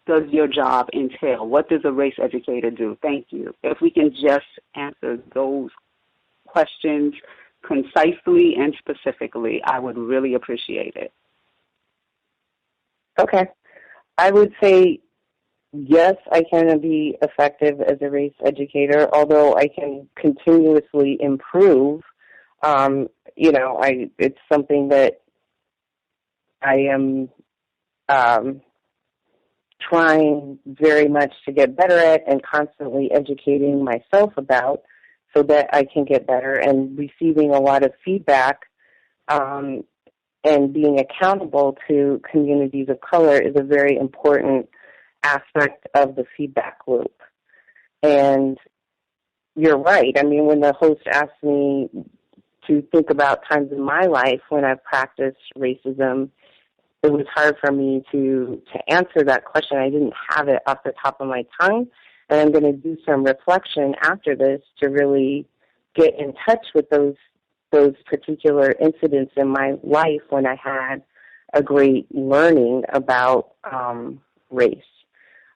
S11: does your job entail? What does a race educator do? Thank you. If we can just answer those questions concisely and specifically, I would really appreciate it.
S4: Okay. I would say, yes, I can be effective as a race educator, although I can continuously improve. It's something that I am trying very much to get better at and constantly educating myself about so that I can get better, and receiving a lot of feedback and being accountable to communities of color is a very important aspect of the feedback loop. And you're right. When the host asked me to think about times in my life when I've practiced racism, it was hard for me to answer that question. I didn't have it off the top of my tongue, and I'm going to do some reflection after this to really get in touch with those particular incidents in my life when I had a great learning about race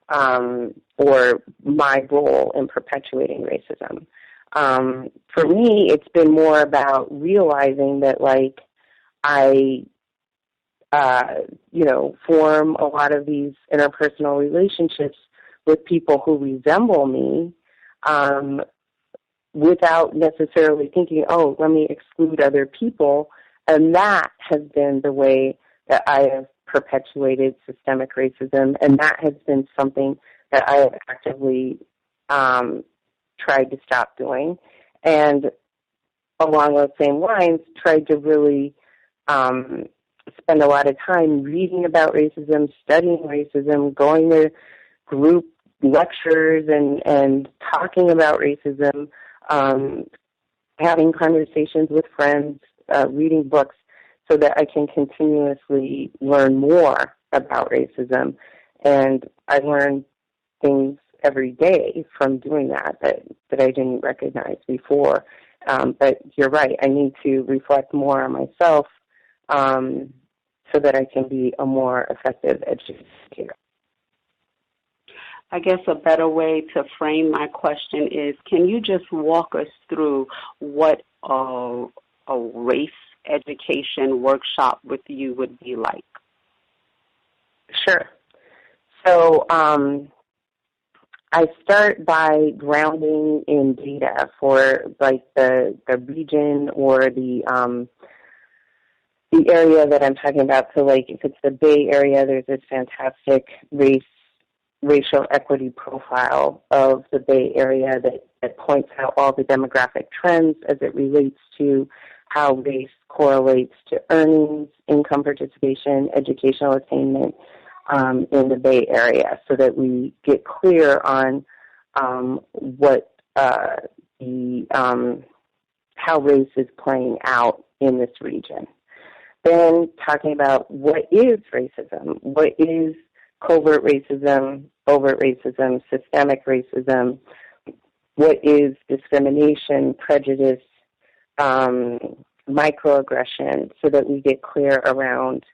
S4: or my role in perpetuating racism. For me, it's been more about realizing that, I form a lot of these interpersonal relationships with people who resemble me without necessarily thinking, oh, let me exclude other people. And that has been the way that I have perpetuated systemic racism, and that has been something that I have actively tried to stop doing. And along those same lines, tried to really spend a lot of time reading about racism, studying racism, going to group lectures and talking about racism, having conversations with friends, reading books, so that I can continuously learn more about racism. And I learn things every day from doing that I didn't recognize before. But you're right, I need to reflect more on myself so that I can be a more effective educator.
S11: I guess a better way to frame my question is, can you just walk us through what a race education workshop with you would be like?
S4: Sure. So I start by grounding in data for like the region or the area that I'm talking about. So like if it's the Bay Area, there's this fantastic racial equity profile of the Bay Area that points out all the demographic trends as it relates to how race correlates to earnings, income participation, educational attainment in the Bay Area, so that we get clear on what how race is playing out in this region. Then talking about what is racism, what is covert racism, overt racism, systemic racism, what is discrimination, prejudice, microaggression, so that we get clear around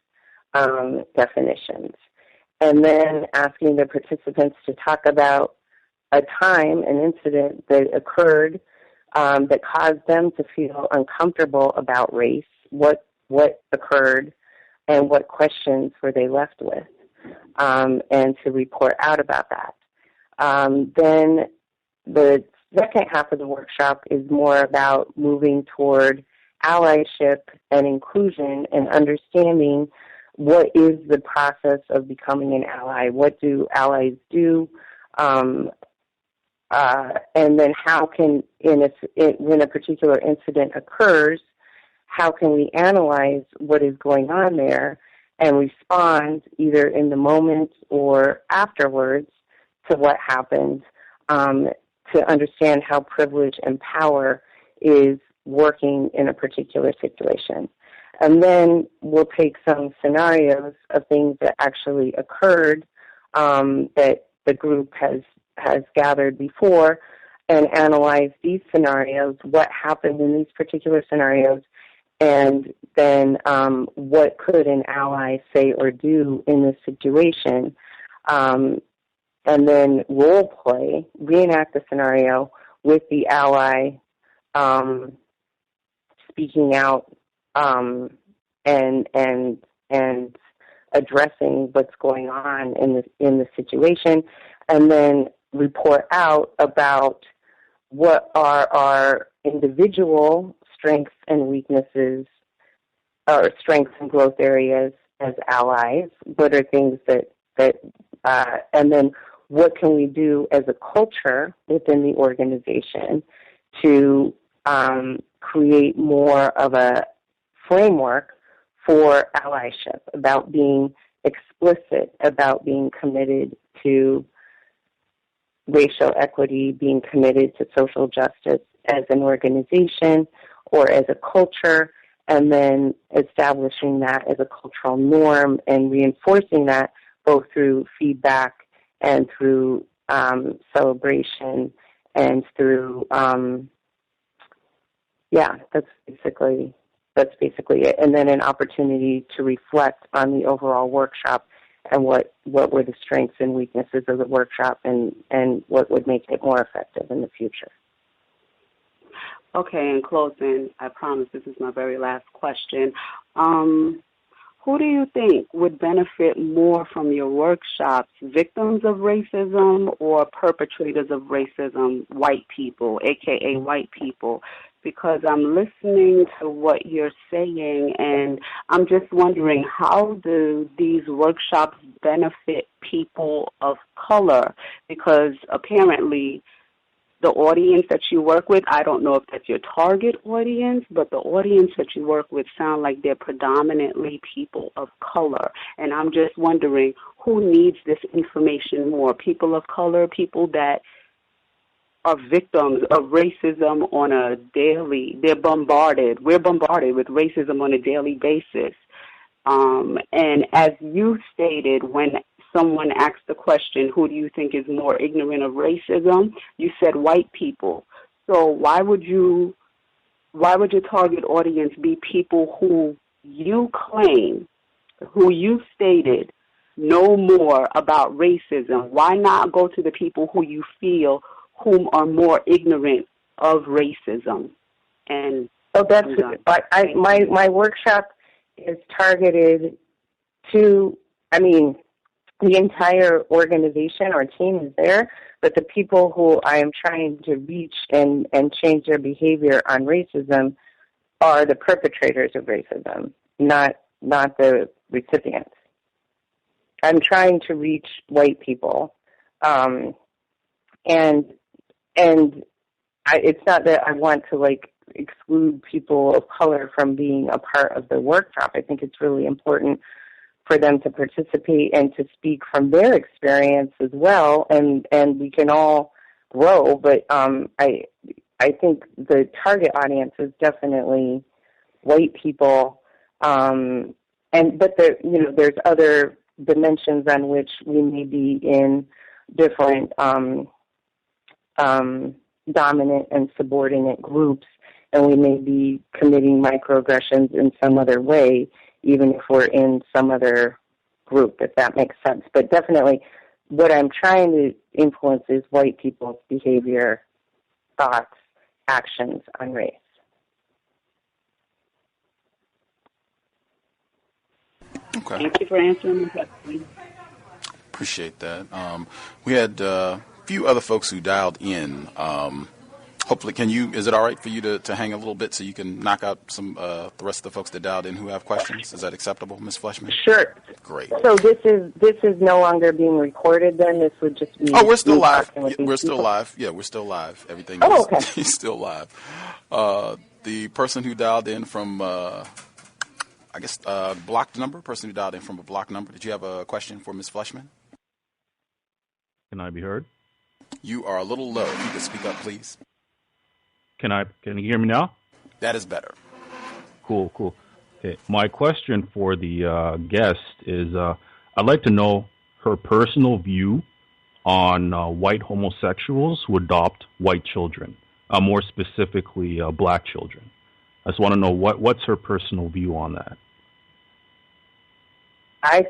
S4: definitions. And then asking the participants to talk about a time, an incident that occurred that caused them to feel uncomfortable about race, what occurred, and what questions were they left with, and to report out about that. Then the second half of the workshop is more about moving toward allyship and inclusion and understanding what is the process of becoming an ally, what do allies do, and then how can, when a particular incident occurs, how can we analyze what is going on there and respond either in the moment or afterwards to what happened, to understand how privilege and power is working in a particular situation. And then we'll take some scenarios of things that actually occurred that the group has gathered before, and analyze these scenarios, what happened in these particular scenarios, and then what could an ally say or do in this situation, and then role play, reenact the scenario with the ally speaking out and addressing what's going on in the situation, and then report out about what are our individual strengths and weaknesses, or strengths and growth areas as allies. What are things that and then what can we do as a culture within the organization to create more of a framework for allyship, about being explicit, about being committed to racial equity, being committed to social justice as an organization or as a culture, and then establishing that as a cultural norm and reinforcing that both through feedback and through celebration and through that's basically it. And then an opportunity to reflect on the overall workshop and what were the strengths and weaknesses of the workshop and what would make it more effective in the future.
S11: Okay, in closing, I promise this is my very last question. Who do you think would benefit more from your workshops, victims of racism or perpetrators of racism, white people, a.k.a. white people? Because I'm listening to what you're saying, and I'm just wondering, how do these workshops benefit people of color? Because apparently the audience that you work with, I don't know if that's your target audience, but the audience that you work with sound like they're predominantly people of color. And I'm just wondering, who needs this information more? People of color, people that are victims of racism on a daily, we're bombarded with racism on a daily basis. And as you stated, when someone asked the question, who do you think is more ignorant of racism? You said white people. So why would your target audience be people who you claim, who you stated, know more about racism? Why not go to the people who you feel whom are more ignorant of racism? And
S4: that's my workshop is targeted to, the entire organization or team is there, but the people who I am trying to reach and change their behavior on racism are the perpetrators of racism, not the recipients. I'm trying to reach white people, and it's not that I want to exclude people of color from being a part of the workshop. I think it's really important for them to participate and to speak from their experience as well, and we can all grow. But I think the target audience is definitely white people, but there's other dimensions on which we may be in different dominant and subordinate groups, and we may be committing microaggressions in some other way, even if we're in some other group, if that makes sense. But definitely what I'm trying to influence is white people's behavior, thoughts, actions on race.
S3: Okay.
S11: Thank you for answering the question.
S3: Appreciate that. We had a few other folks who dialed in. Hopefully, is it all right for you to hang a little bit so you can knock out some the rest of the folks that dialed in who have questions? Is that acceptable, Ms. Fleshman?
S4: Sure.
S3: Great.
S4: So this is no longer being recorded then? This would just be...
S3: Oh, we're still live.
S4: We're
S3: still live. Yeah, we're still live. Everything is still live. The person who dialed in from, blocked number, person who dialed in from a blocked number, did you have a question for Ms. Fleshman?
S12: Can I be heard?
S3: You are a little low. If you could speak up, please.
S12: Can you hear me now?
S3: That is better.
S12: Cool. Okay. My question for the guest is, I'd like to know her personal view on white homosexuals who adopt white children, more specifically black children. I just want to know what's her personal view on that.
S4: I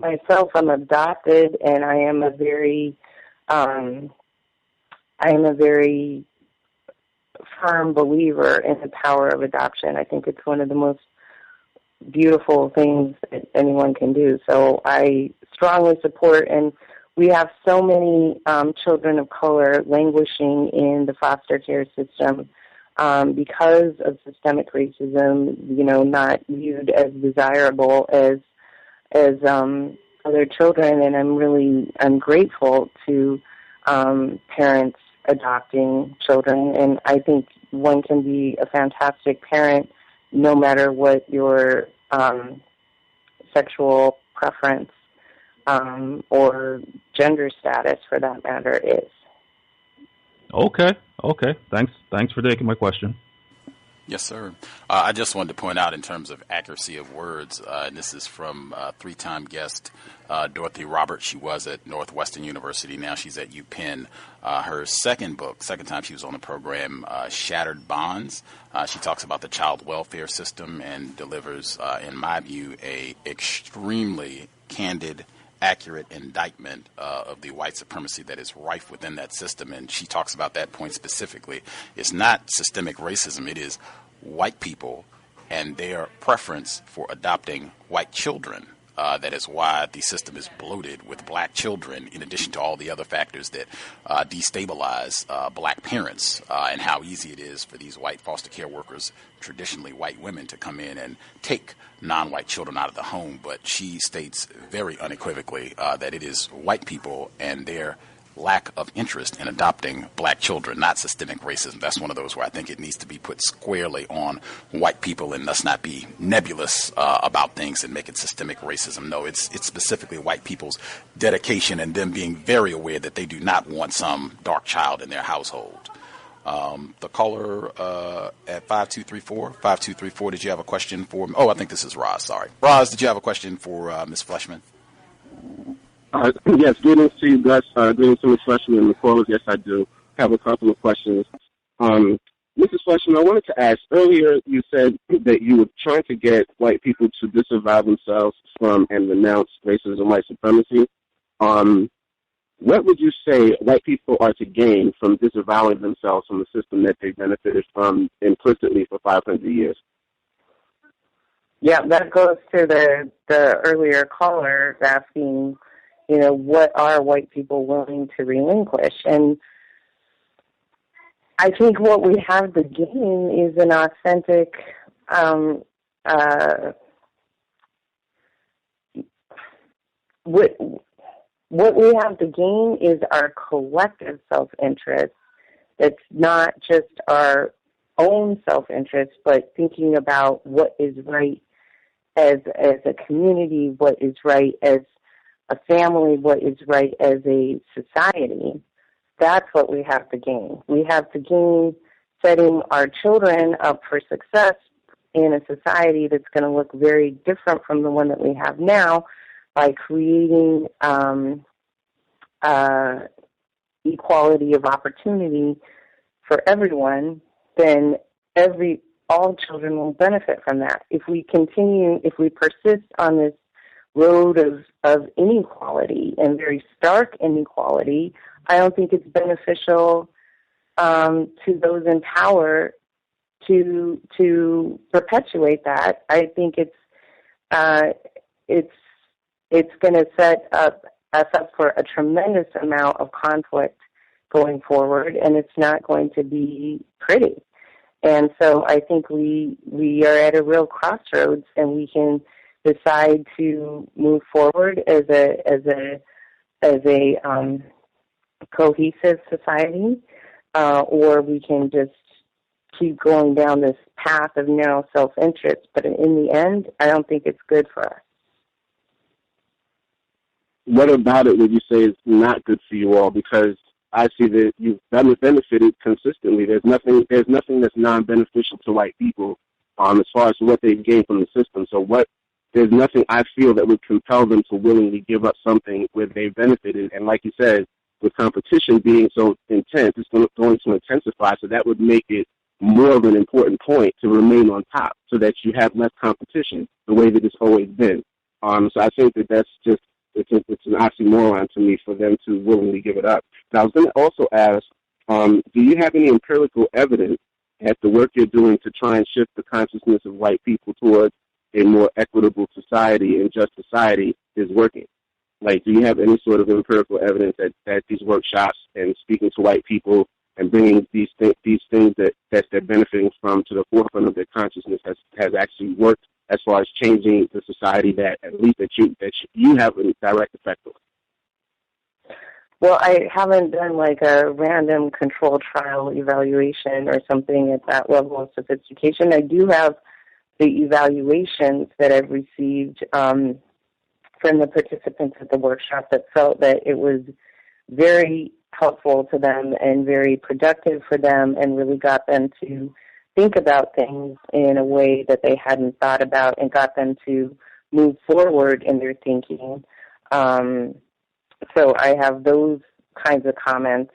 S4: myself am adopted, and I am a very firm believer in the power of adoption. I think it's one of the most beautiful things that anyone can do. So I strongly support, and we have so many children of color languishing in the foster care system because of systemic racism, not viewed as desirable as other children. And I'm grateful to parents adopting children, and I think one can be a fantastic parent no matter what your sexual preference or gender status, for that matter, is.
S12: Okay. Thanks for taking my question.
S3: Yes, sir. I just wanted to point out in terms of accuracy of words, and this is from three-time guest Dorothy Roberts. She was at Northwestern University. Now she's at UPenn. Her second time she was on the program, Shattered Bonds. She talks about the child welfare system and delivers, in my view, a extremely candid, accurate indictment of the white supremacy that is rife within that system. And she talks about that point specifically. It's not systemic racism. It is white people and their preference for adopting white children. That is why the system is bloated with black children, in addition to all the other factors that destabilize black parents and how easy it is for these white foster care workers, traditionally white women, to come in and take non-white children out of the home. But she states very unequivocally that it is white people and their lack of interest in adopting black children, not systemic racism. That's one of those where I think it needs to be put squarely on white people, and let's not be nebulous about things and make it systemic racism. No, it's specifically white people's dedication and them being very aware that they do not want some dark child in their household. The caller at 5234, did you have a question for me? Oh, I think this is Roz, sorry. Roz, did you have a question for Ms. Fleshman?
S13: Yes, greetings to you guys. Greetings to Ms. Fleshman and the callers. Yes, I do have a couple of questions. Mrs. Fleshman, I wanted to ask, earlier you said that you were trying to get white people to disavow themselves from and renounce racism and white supremacy. What would you say white people are to gain from disavowing themselves from the system that they benefited from implicitly for 500 years?
S4: Yeah, that goes to the earlier caller asking, what are white people willing to relinquish? And I think what we have to gain is an authentic, what we have to gain is our collective self-interest. That's not just our own self-interest, but thinking about what is right as a community, what is right as a family, what is right as a society. That's what we have to gain. We have to gain setting our children up for success in a society that's going to look very different from the one that we have now by creating equality of opportunity for everyone. Then all children will benefit from that. If we persist on this road of inequality and very stark inequality, I don't think it's beneficial to those in power to perpetuate that. I think it's going to set us up for a tremendous amount of conflict going forward, and it's not going to be pretty. And so I think we are at a real crossroads, and we can decide to move forward as a cohesive society, or we can just keep going down this path of narrow self-interest. But in the end, I don't think it's good for us.
S13: What about it would you say is not good for you all? Because I see that you've benefited consistently. There's nothing that's non-beneficial to white people as far as what they've gained from the system. So there's nothing I feel that would compel them to willingly give up something where they benefited. And like you said, with competition being so intense, it's going to intensify. So that would make it more of an important point to remain on top so that you have less competition the way that it's always been. So I think that's just, it's an oxymoron to me for them to willingly give it up. Now, I was going to also ask, do you have any empirical evidence that the work you're doing to try and shift the consciousness of white people towards a more equitable society and just society is working? Like, do you have any sort of empirical evidence that these workshops and speaking to white people and bringing these things that they're benefiting from to the forefront of their consciousness has actually worked as far as changing the society that at least that you have a direct effect on?
S4: Well, I haven't done like a random controlled trial evaluation or something at that level of sophistication. I do have the evaluations that I've received from the participants at the workshop that felt that it was very helpful to them and very productive for them and really got them to think about things in a way that they hadn't thought about and got them to move forward in their thinking. So I have those kinds of comments.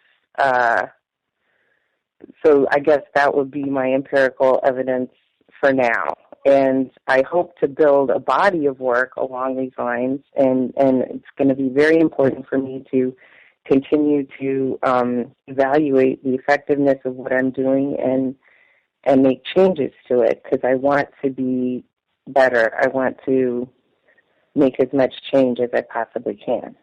S4: So I guess that would be my empirical evidence for now. And I hope to build a body of work along these lines, and it's going to be very important for me to continue to evaluate the effectiveness of what I'm doing and make changes to it, because I want to be better. I want to make as much change as I possibly can.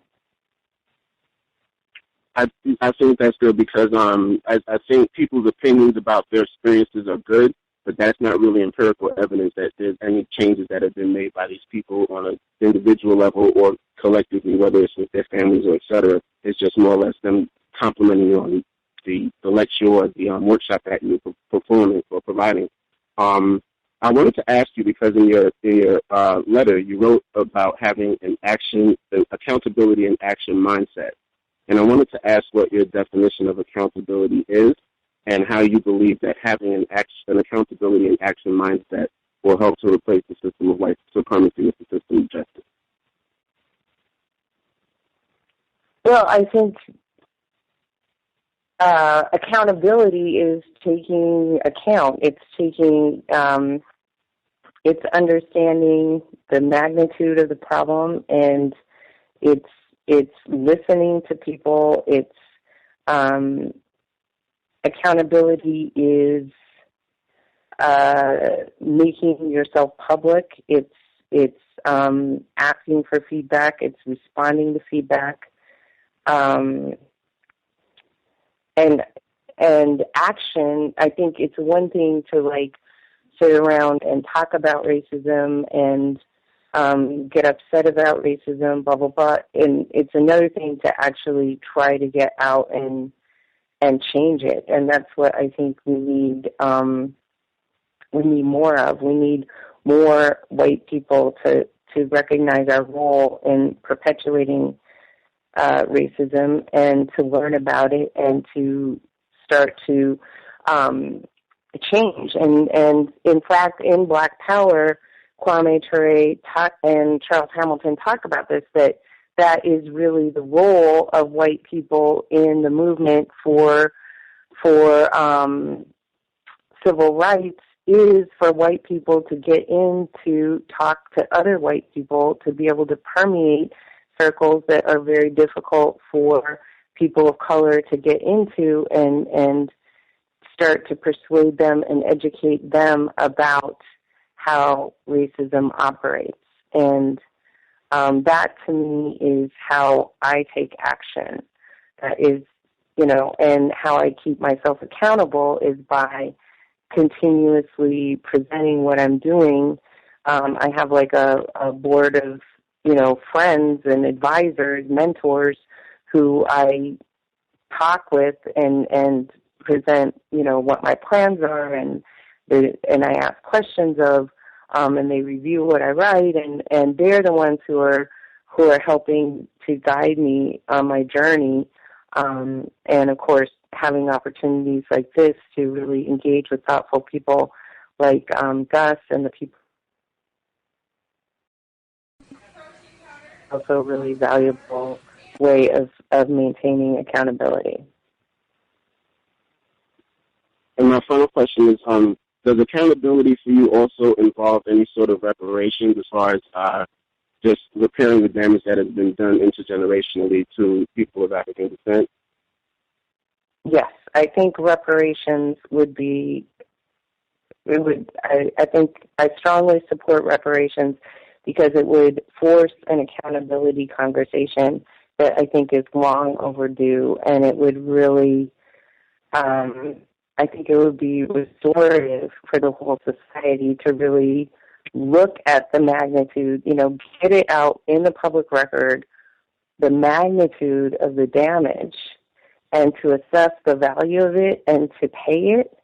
S13: I think that's good because I think people's opinions about their experiences are good, but that's not really empirical evidence that there's any changes that have been made by these people on an individual level or collectively, whether it's with their families or et cetera. It's just more or less them complimenting you on the lecture or the workshop that you're performing or providing. I wanted to ask you, because in your letter you wrote about having an accountability and action mindset. And I wanted to ask what your definition of accountability is and how you believe that having an accountability and action mindset will help to replace the system of white supremacy with the system of justice.
S4: Well, I think accountability is taking account. It's it's understanding the magnitude of the problem, and it's listening to people. It's accountability is making yourself public. It's asking for feedback. It's responding to feedback. And action, I think it's one thing to like sit around and talk about racism and get upset about racism, blah, blah, blah. And it's another thing to actually try to get out and change it. And that's what I think we need more of. We need more white people to recognize our role in perpetuating racism and to learn about it and to start to change. And in fact, in Black Power, Kwame Ture and Charles Hamilton talk about this, that is really the role of white people in the movement for civil rights, is for white people to get in to talk to other white people, to be able to permeate circles that are very difficult for people of color to get into and start to persuade them and educate them about how racism operates. And that to me is how I take action. That is, and how I keep myself accountable is by continuously presenting what I'm doing. I have like a board of, friends and advisors, mentors who I talk with and present, what my plans are and I ask questions of, and they review what I write, and they're the ones who are helping to guide me on my journey. And of course, having opportunities like this to really engage with thoughtful people like Gus and the people. Also a really valuable way of maintaining accountability.
S13: And my final question is, does accountability for you also involve any sort of reparations as far as just repairing the damage that has been done intergenerationally to people of African descent?
S4: Yes, I think reparations would be, I think I strongly support reparations because it would force an accountability conversation that I think is long overdue, and it would really, I think it would be restorative for the whole society to really look at the magnitude, get it out in the public record, the magnitude of the damage, and to assess the value of it and to pay it,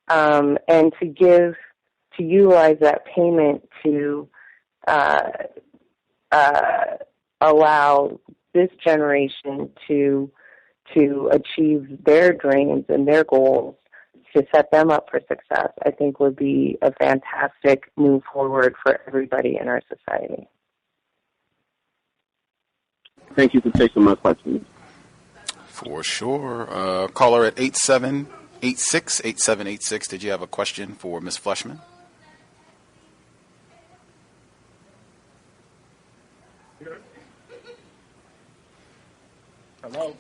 S4: and to utilize that payment to allow this generation to achieve their dreams and their goals, to set them up for success, I think would be a fantastic move forward for everybody in our society.
S13: Thank you for taking my question.
S3: For sure. Caller at 8786. Did you have a question for Ms. Fleshman?
S14: Hello?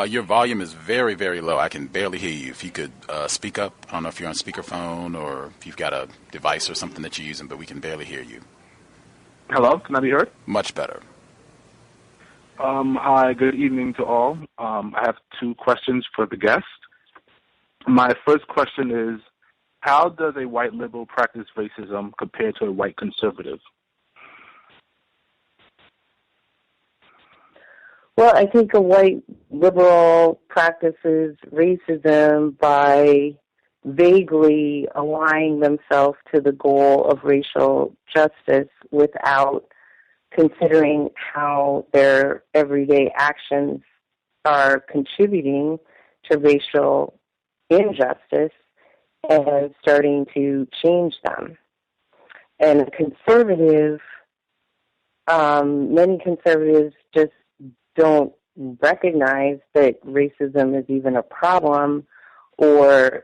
S3: Your volume is very, very low. I can barely hear you. If you could speak up. I don't know if you're on speakerphone or if you've got a device or something that you're using, but we can barely hear you.
S14: Hello? Can I be heard?
S3: Much better.
S14: Hi, good evening to all. I have two questions for the guest. My first question is, how does a white liberal practice racism compared to a white conservative?
S4: Well, I think a white liberal practices racism by vaguely aligning themselves to the goal of racial justice without considering how their everyday actions are contributing to racial injustice and starting to change them. And many conservatives just don't recognize that racism is even a problem, or,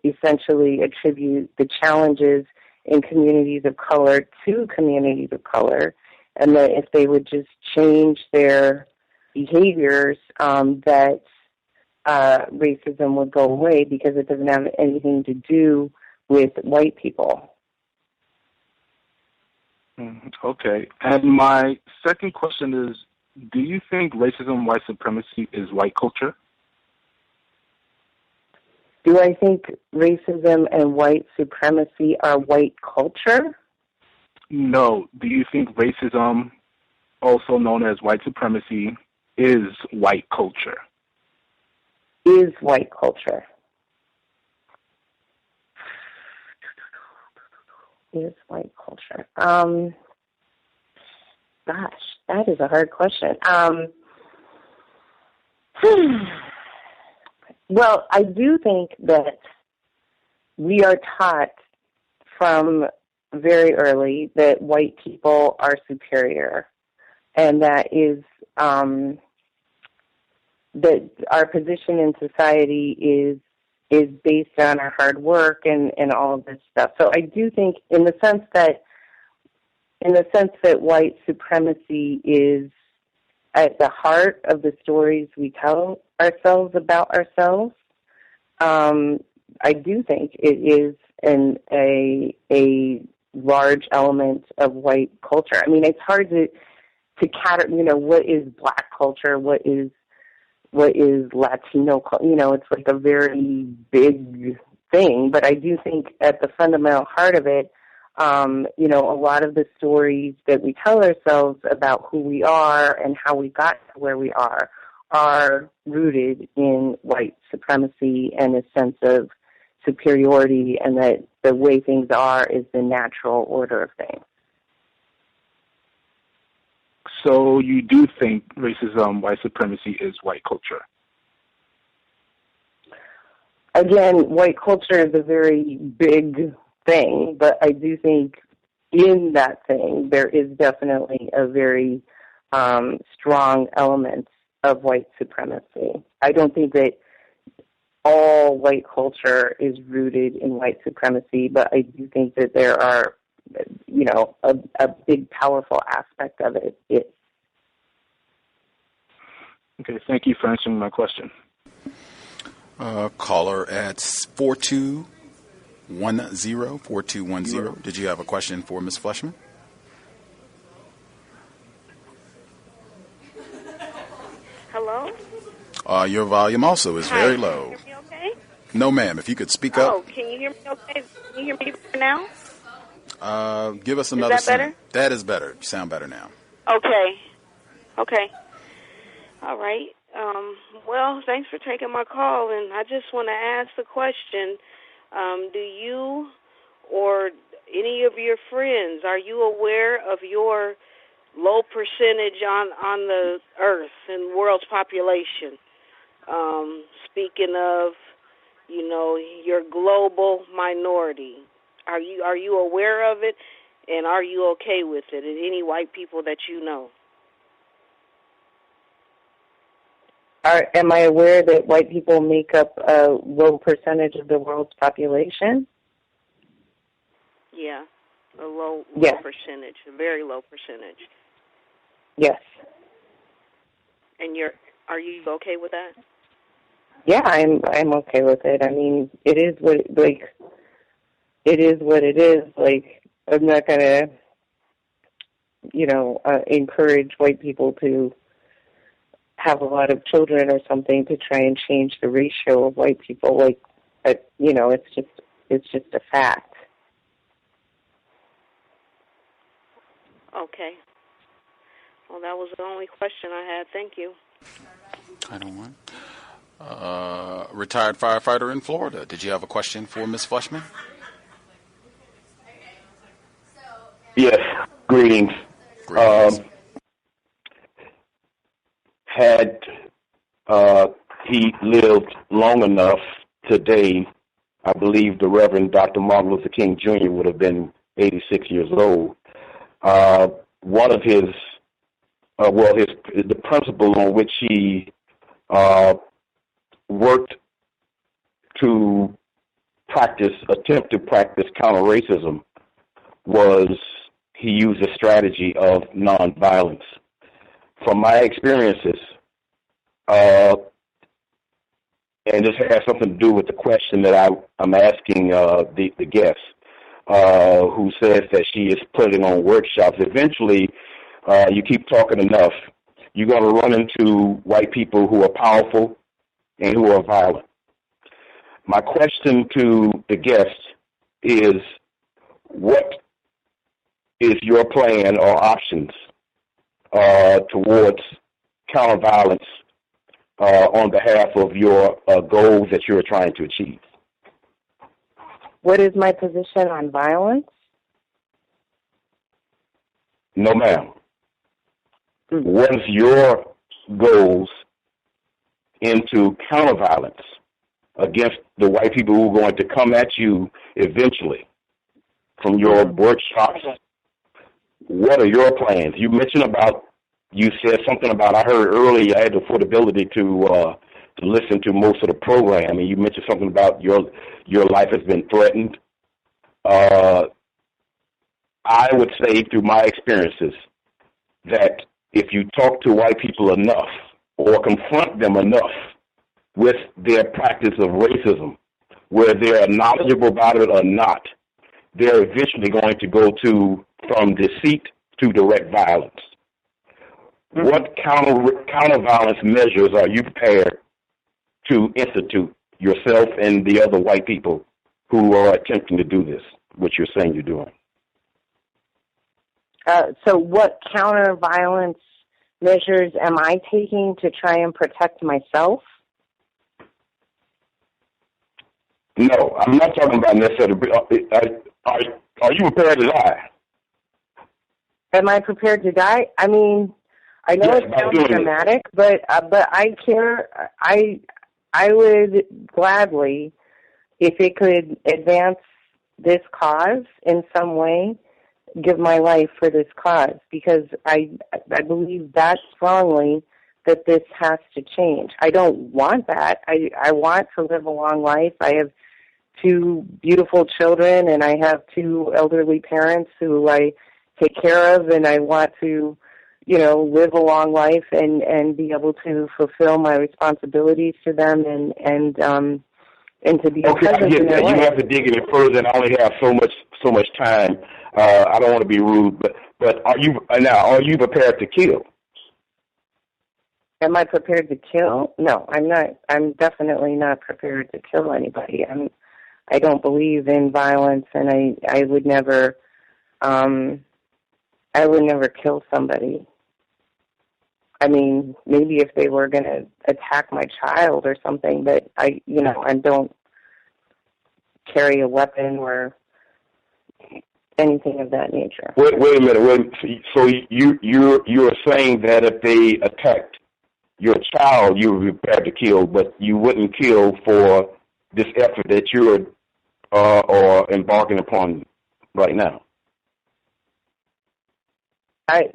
S4: essentially attribute the challenges in communities of color to communities of color, and that if they would just change their behaviors, that racism would go away, because it doesn't have anything to do with white people.
S14: Okay. And my second question is, do you think racism, white supremacy is white culture?
S4: Do I think racism and white supremacy are white culture?
S14: No. Do you think racism, also known as white supremacy, is white culture?
S4: Is white culture. Is white culture. Gosh, that is a hard question. Well, I do think that we are taught from very early that white people are superior, and that is that our position in society is based on our hard work and all of this stuff. So I do think in the sense that white supremacy is at the heart of the stories we tell ourselves about ourselves, I do think it is a large element of white culture. I mean, it's hard to what is black culture, what is Latino culture, it's like a very big thing, but I do think at the fundamental heart of it, a lot of the stories that we tell ourselves about who we are and how we got to where we are rooted in white supremacy and a sense of superiority, and that the way things are is the natural order of things.
S14: So you do think racism, white supremacy is white culture?
S4: Again, white culture is a very big thing, but I do think in that thing there is definitely a very strong element of white supremacy. I don't think that all white culture is rooted in white supremacy, but I do think that there are, a big, powerful aspect of it.
S14: Okay, thank you for answering my question.
S3: Caller at 4210. Did you have a question for Ms. Fleshman?
S15: Hello?
S3: Your volume also is very low.
S15: Can you hear me okay?
S3: No, ma'am. If you could speak up.
S15: Oh, can you hear me okay? Can you hear me now?
S3: Give us another.
S15: Is that better?
S3: That is better. You sound better now.
S15: Okay. All right. Well, thanks for taking my call, and I just want to ask the question, do you or any of your friends, are you aware of your low percentage on the earth and world's population? Speaking of, your global minority, are you aware of it, and are you okay with it, and any white people that you know?
S4: Am I aware that white people make up a low percentage of the world's population?
S15: Yeah, a low percentage, a very low percentage.
S4: Yes.
S15: And are you okay with that?
S4: Yeah, I'm okay with it. I mean, it is what it is. Like, I'm not gonna, encourage white people to have a lot of children or something to try and change the ratio of white people. Like, it's just a fact.
S15: Okay. Well, that was the only question I had. Thank you.
S3: I don't want. Retired firefighter in Florida. Did you have a question for Ms. Fleshman?
S16: Yes. Greetings. Had he lived long enough today, I believe the Reverend Dr. Martin Luther King Jr. would have been 86 years old. One of the principle on which he worked to attempt to practice counter-racism was he used a strategy of nonviolence. From my experiences, and this has something to do with the question that I'm asking the guest, who says that she is putting on workshops. Eventually, you keep talking enough, you're going to run into white people who are powerful and who are violent. My question to the guest is, what is your plan or options towards counter-violence on behalf of your goals that you're trying to achieve?
S4: What is my position on violence?
S16: No, ma'am. What is your goals into counter-violence against the white people who are going to come at you eventually from your workshops? What are your plans? You said something about, I heard earlier, I had the affordability to listen to most of the program, and you mentioned something about your life has been threatened. I would say through my experiences that if you talk to white people enough or confront them enough with their practice of racism, whether they're knowledgeable about it or not, they're eventually going to go from deceit to direct violence. What counter-violence measures are you prepared to institute yourself and the other white people who are attempting to do this, what you're saying you're doing?
S4: So what counter-violence measures am I taking to try and protect myself?
S16: No, I'm not talking about necessarily. Are you prepared to die?
S4: Am I prepared to die? I mean, I know it sounds dramatic, but I care. I would gladly, if it could advance this cause in some way, give my life for this cause, because I believe that strongly that this has to change. I don't want that. I want to live a long life. I have 2 beautiful children, and I have 2 elderly parents who I take care of, and I want to, live a long life and be able to fulfill my responsibilities to them and to be
S16: okay, I get that. You have to dig in it further, and I only have so much time. I don't want to be rude, but are you prepared to kill?
S4: Am I prepared to kill? No, I'm not. I'm definitely not prepared to kill anybody. I don't believe in violence, and I would never kill somebody. I mean, maybe if they were going to attack my child or something, but I don't carry a weapon or anything of that nature.
S16: Wait a minute. So you're saying that if they attacked your child, you would be prepared to kill, but you wouldn't kill for this effort that you're or embarking upon right now? I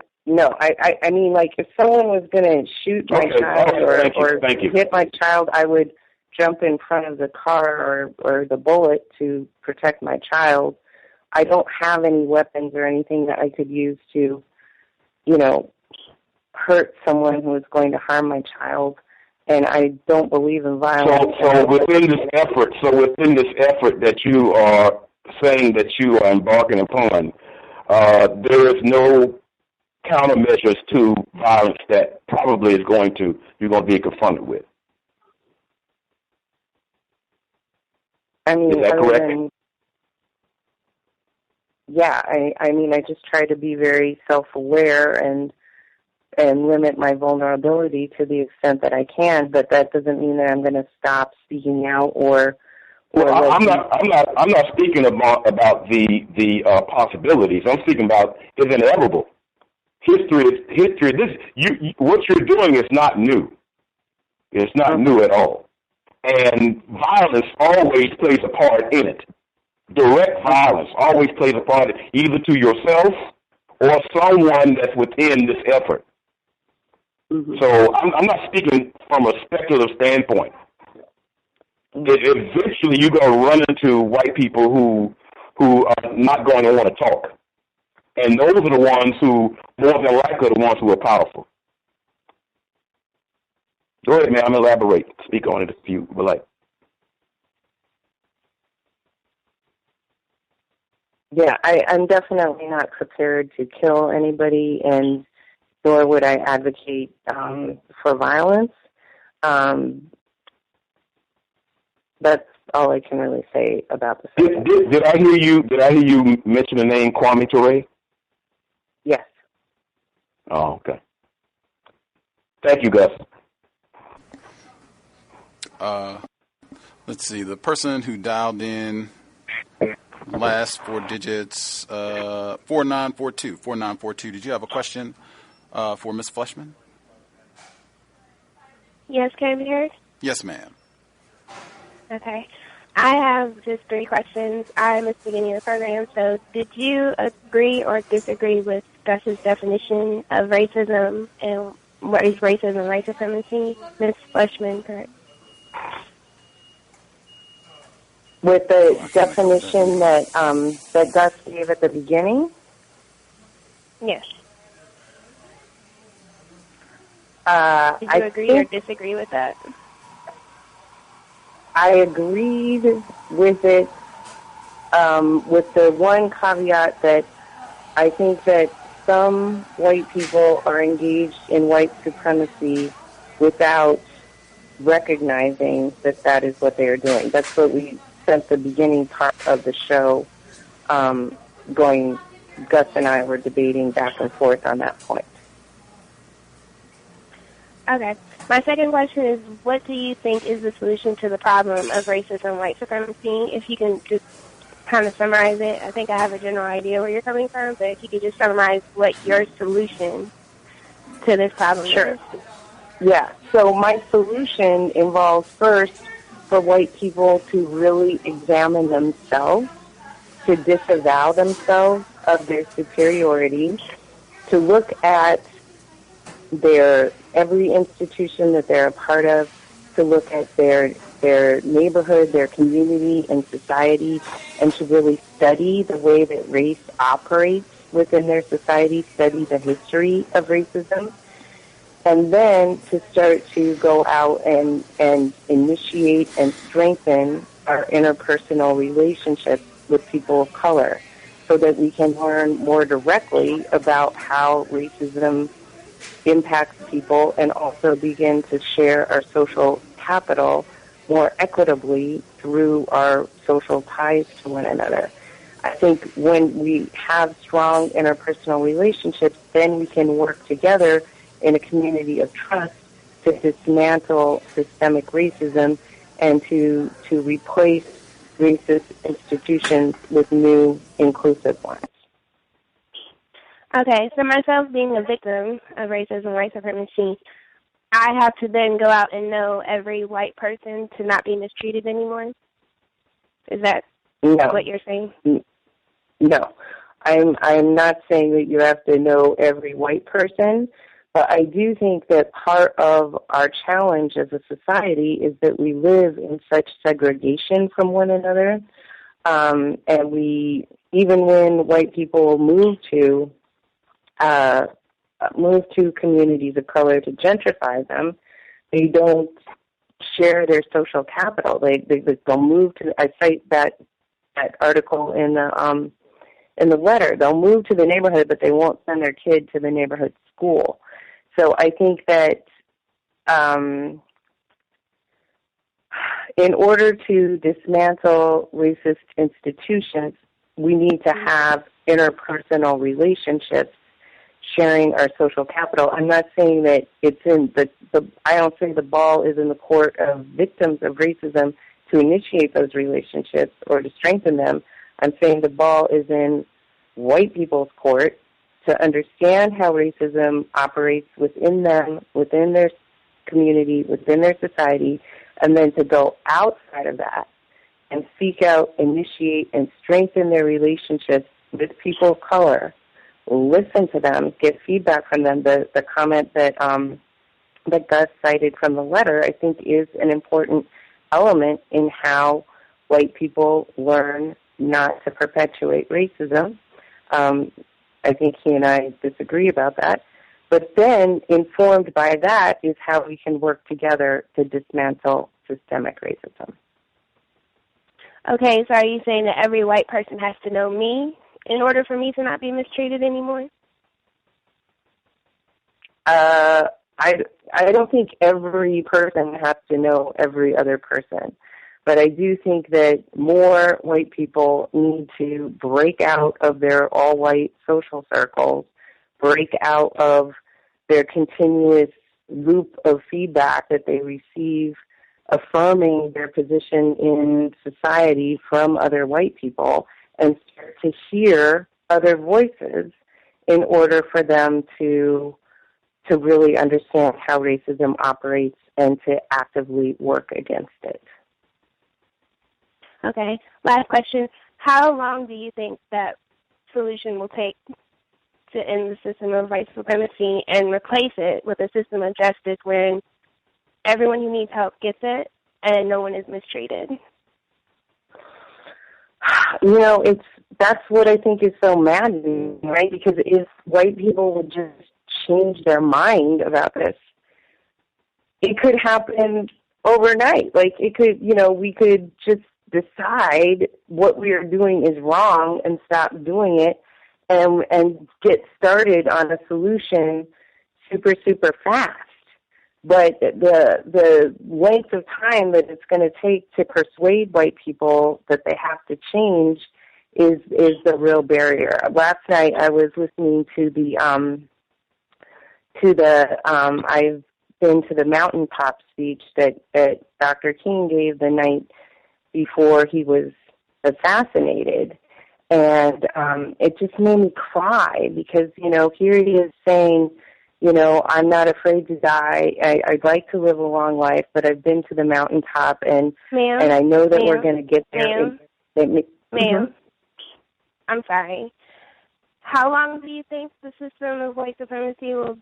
S4: mean, like, if someone was going to shoot my child or hit my child, I would jump in front of the car or the bullet to protect my child. I don't have any weapons or anything that I could use to, hurt someone who is going to harm my child, and I don't believe in violence.
S16: So within this effort that you are saying that you are embarking upon, there is no countermeasures to violence that probably you're going to be confronted with.
S4: I mean,
S16: is that correct?
S4: Yeah, I mean, I just try to be very self-aware and limit my vulnerability to the extent that I can, but that doesn't mean that I'm going to stop speaking out or.
S16: I'm not speaking about the possibilities. I'm speaking about it's inevitable. History. What you're doing is not new. It's not new at all, and violence always plays a part in it. Direct violence always plays a part, either to yourself or someone that's within this effort. Mm-hmm. So I'm not speaking from a speculative standpoint. Eventually, you're going to run into white people who are not going to want to talk, and those are the ones who, more than likely, are the ones who are powerful. Go ahead, ma'am. Elaborate. Speak on it if you would like.
S4: Yeah, I'm definitely not prepared to kill anybody, and nor would I advocate for violence. That's all I can really say about the subject.
S16: Did I hear you? Did I hear you mention the name Kwame Ture?
S4: Yes.
S16: Oh, okay. Thank you, Gus.
S3: Let's see. The person who dialed in last four digits, 4942. 4942. Did you have a question for Ms. Fleshman?
S1: Yes, can I be heard?
S3: Yes, ma'am.
S1: Okay. I have just 3 questions. I missed the beginning of the program, so did you agree or disagree with Gus's definition of racism and what is racism and white supremacy? Ms. Fleshman, correct?
S4: With the definition that that Gus gave at the beginning?
S1: Yes. Did you
S4: I
S1: agree or disagree with that?
S4: I agreed with it, with the one caveat that I think that some white people are engaged in white supremacy without recognizing that that is what they are doing. That's what we spent the beginning part of the show going. Gus and I were debating back and forth on that point.
S1: Okay. My second question is, what do you think is the solution to the problem of racism and white supremacy? If you can just kind of summarize it. I think I have a general idea where you're coming from, but if you could just summarize what your solution to this problem is.
S4: Yeah. So my solution involves first for white people to really examine themselves, to disavow themselves of their superiority, to look at every institution that they're a part of, to look at their neighborhood, their community, and society, and to really study the way that race operates within their society, study the history of racism, and then to start to go out and initiate and strengthen our interpersonal relationships with people of color so that we can learn more directly about how racism impacts people and also begin to share our social capital more equitably through our social ties to one another. I think when we have strong interpersonal relationships, then we can work together in a community of trust to dismantle systemic racism and to replace racist institutions with new inclusive ones.
S1: Okay, so myself being a victim of racism and white supremacy, I have to then go out and know every white person to not be mistreated anymore? Is that what you're saying?
S4: No. I'm not saying that you have to know every white person, but I do think that part of our challenge as a society is that we live in such segregation from one another, and we, even when white people move to communities of color to gentrify them, they don't share their social capital. They'll move to. I cite that article in the letter. They'll move to the neighborhood, but they won't send their kid to the neighborhood school. So I think that in order to dismantle racist institutions, we need to have interpersonal relationships sharing our social capital. I'm not saying that it's in I don't say the ball is in the court of victims of racism to initiate those relationships or to strengthen them. I'm saying the ball is in white people's court to understand how racism operates within them, within their community, within their society, and then to go outside of that and seek out, initiate, and strengthen their relationships with people of color, listen to them, get feedback from them. The comment that Gus cited from the letter, I think, is an important element in how white people learn not to perpetuate racism. I think he and I disagree about that. But then, informed by that, is how we can work together to dismantle systemic racism.
S1: Okay, so are you saying that every white person has to know me in order for me to not be mistreated anymore?
S4: I don't think every person has to know every other person. But I do think that more white people need to break out of their all-white social circles, break out of their continuous loop of feedback that they receive affirming their position in society from other white people, and start to hear other voices in order for them to really understand how racism operates and to actively work against it.
S1: Okay, last question. How long do you think that solution will take to end the system of white supremacy and replace it with a system of justice wherein everyone who needs help gets it and no one is mistreated?
S4: That's what I think is so maddening, right? Because if white people would just change their mind about this, it could happen overnight. Like, it could, we could just decide what we are doing is wrong and stop doing it and get started on a solution super, super fast. But the length of time that it's going to take to persuade white people that they have to change is the real barrier. Last night I was listening to I've been to the mountaintop speech that Dr. King gave the night before he was assassinated. And it just made me cry because, here he is saying, I'm not afraid to die. I'd like to live a long life, but I've been to the mountaintop, and I know that we're going to get there.
S1: Ma'am, I'm sorry. How long do you think the system of white supremacy will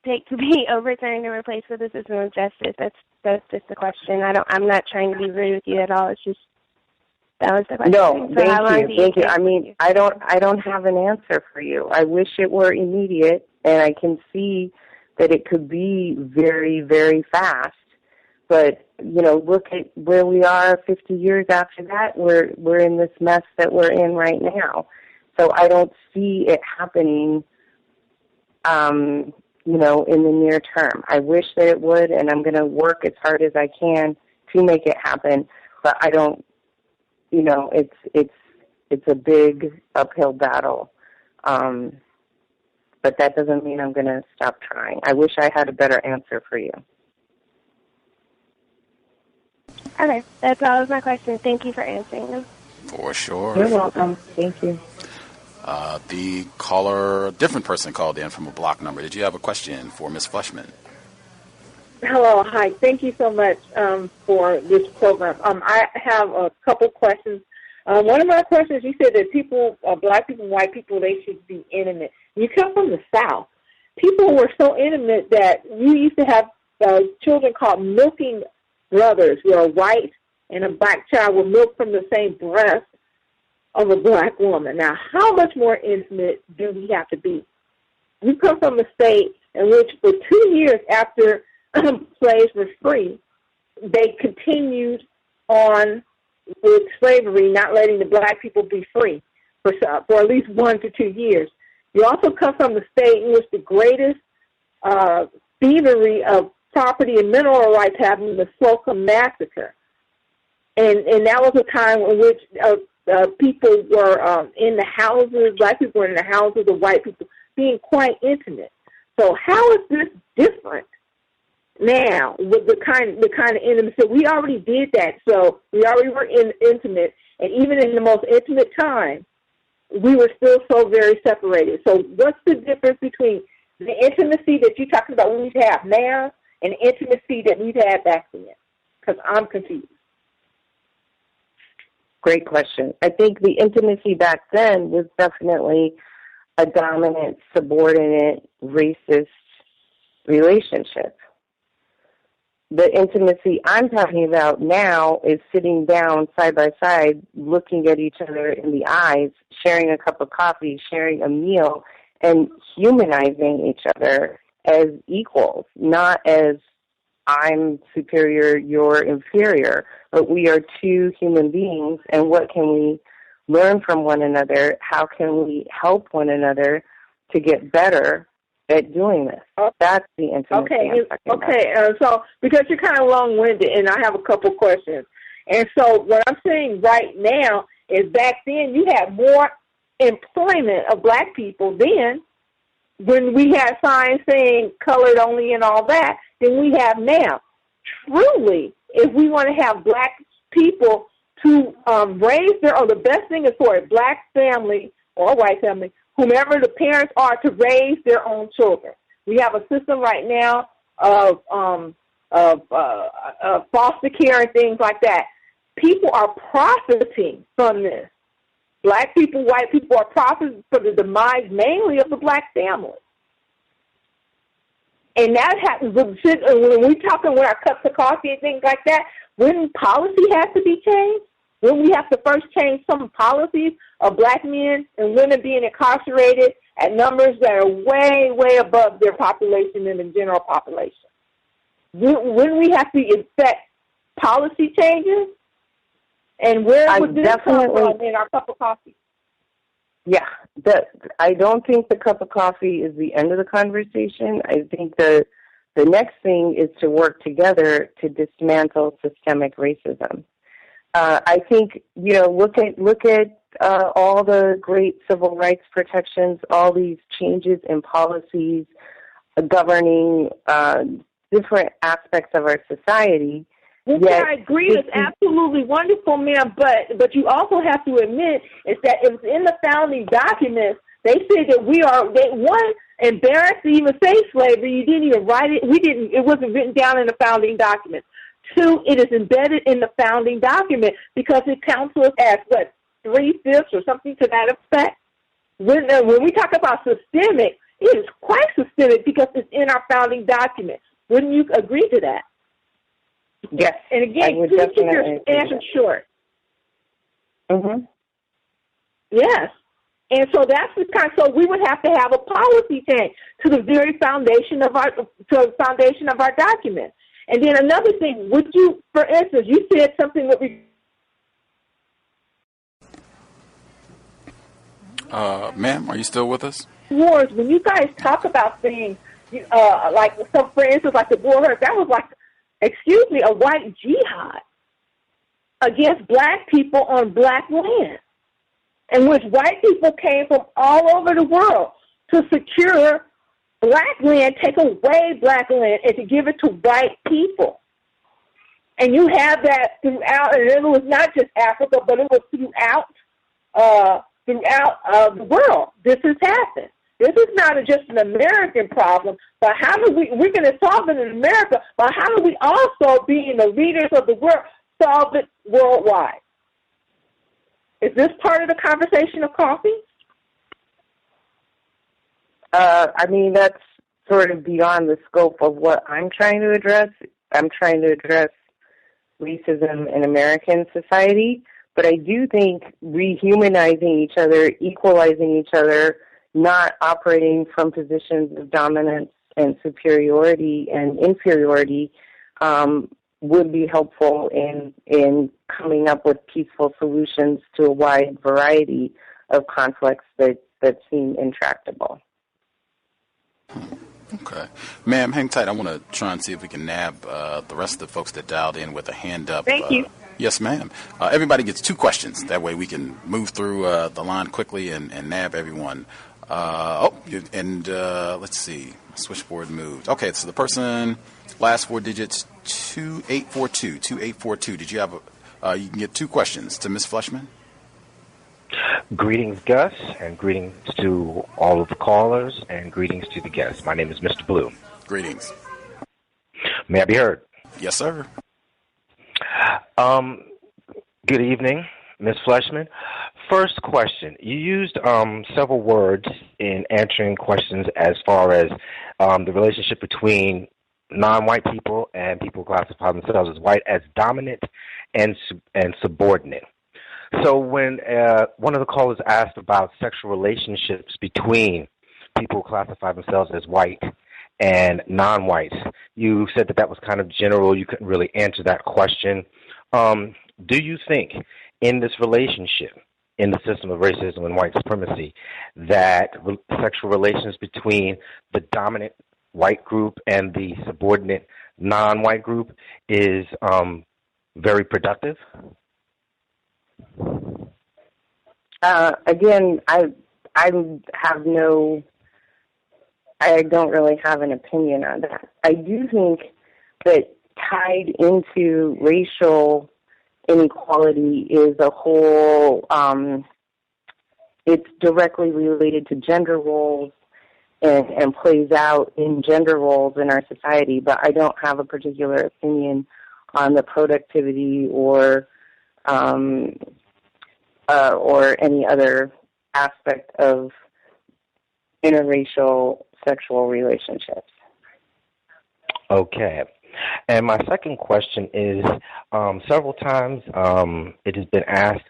S1: take to be overturned and replaced with a system of justice? That's just the question. I'm not trying to be rude with you at all. It's just that was the question.
S4: No, thank you. I mean, I don't have an answer for you. I wish it were immediate, and I can see that it could be very, very fast. But look at where we are 50 years after that. We're in this mess that we're in right now. So I don't see it happening, in the near term. I wish that it would, and I'm going to work as hard as I can to make it happen. But I don't. It's a big uphill battle. But that doesn't mean I'm going to stop trying. I wish I had a better answer for you.
S1: Okay, that's all of my questions. Thank you for answering them.
S3: For sure.
S4: You're welcome. Thank you.
S3: The caller, different person called in from a block number. Did you have a question for Ms. Fleshman?
S17: Hello, hi. Thank you so much for this program. I have a couple questions. One of my questions, you said that people, black people, white people, they should be intimate. You come from the South. People were so intimate that you used to have children called milking brothers, where a white and a black child will milk from the same breast of a black woman. Now, how much more intimate do we have to be? We come from a state in which for 2 years after slaves were free, they continued on with slavery, not letting the black people be free for at least 1 to 2 years. You also come from the state in which the greatest thievery of property and mineral rights happened in the Slocum Massacre. And that was a time in which people were in the houses, black people were in the houses of white people, being quite intimate. So how is this different now with the kind of intimacy? We already did that, so we already were intimate, and even in the most intimate time, we were still so very separated. So what's the difference between the intimacy that you're talking about we need to have now and the intimacy that we've had back then? Because I'm confused.
S4: Great question. I think the intimacy back then was definitely a dominant, subordinate, racist relationship. The intimacy I'm talking about now is sitting down side by side, looking at each other in the eyes, sharing a cup of coffee, sharing a meal, and humanizing each other as equals, not as I'm superior, you're inferior, but we are two human beings, and what can we learn from one another? How can we help one another to get better at doing this? That's the intimacy
S17: So because you're kind of long-winded, and I have a couple questions. And so what I'm saying right now is back then you had more employment of black people then when we had signs saying colored only and all that than we have now. Truly, if we want to have black people to raise the best thing is for a black family or a white family, whomever the parents are, to raise their own children. We have a system right now of foster care and things like that. People are profiting from this. Black people, white people are profiting from the demise mainly of the black family. And that happens when we're talking with our cups of coffee and things like that, when policy has to be changed, when we have to first change some policies of black men and women being incarcerated at numbers that are way, way above their population and the general population. When we have to effect policy changes, and where would this come from in our cup of coffee?
S4: Yeah, I don't think the cup of coffee is the end of the conversation. I think the next thing is to work together to dismantle systemic racism. I think, look at all the great civil rights protections, all these changes in policies governing different aspects of our society.
S17: Well, I agree. It's absolutely wonderful, ma'am. But you also have to admit is that it was in the founding documents. They said that one, embarrassed to even say slavery. You didn't even write it. It wasn't written down in the founding documents. Two, it is embedded in the founding document because it counts us as 3/5 or something to that effect. When we talk about systemic, it is quite systemic because it's in our founding document. Wouldn't you agree to that?
S4: Yes.
S17: And again, please keep your answer short.
S4: Mm-hmm.
S17: Yes. And so that's the kind. So we would have to have a policy change to the very foundation of our document. And then another thing, would you, for instance, you said something with
S3: ma'am, are you still with us?
S17: wars. When you guys talk about things, like some, for instance, like the war, that was like, a white jihad against black people on black land, in which white people came from all over the world to secure black land, take away black land, and to give it to white people. And you have that throughout, and it was not just Africa, but it was throughout the world. This has happened. This is not just an American problem, but how do we're going to solve it in America, but how do we also, being the leaders of the world, solve it worldwide? Is this part of the conversation of coffee?
S4: That's sort of beyond the scope of what I'm trying to address. I'm trying to address racism in American society, but I do think rehumanizing each other, equalizing each other, not operating from positions of dominance and superiority and inferiority would be helpful in coming up with peaceful solutions to a wide variety of conflicts that seem intractable.
S3: Okay. Ma'am, hang tight. I want to try and see if we can nab the rest of the folks that dialed in with a hand up.
S17: Thank you.
S3: Yes, ma'am. Everybody gets 2 questions. That way we can move through the line quickly and nab everyone. Let's see. Switchboard moved. Okay, so the person, last 4 digits, 2842. 2842. Did you have you can get 2 questions to Ms. Fleshman.
S18: Greetings, Gus, and greetings to all of the callers, and greetings to the guests. My name is Mr. Blue.
S3: Greetings.
S18: May I be heard?
S3: Yes, sir.
S18: Good evening, Ms. Fleshman. First question. You used several words in answering questions as far as the relationship between non-white people and people who classify themselves as white as dominant and subordinate. So when one of the callers asked about sexual relationships between people classify themselves as white and non-whites. You said that was kind of general. You couldn't really answer that question. Do you think in this relationship, in the system of racism and white supremacy, that sexual relations between the dominant white group and the subordinate non-white group is very productive?
S4: Again, I don't really have an opinion on that. I do think that tied into racial inequality is a whole, it's directly related to gender roles and plays out in gender roles in our society, but I don't have a particular opinion on the productivity or any other aspect of interracial sexual relationships.
S18: Okay. And my second question is, several times it has been asked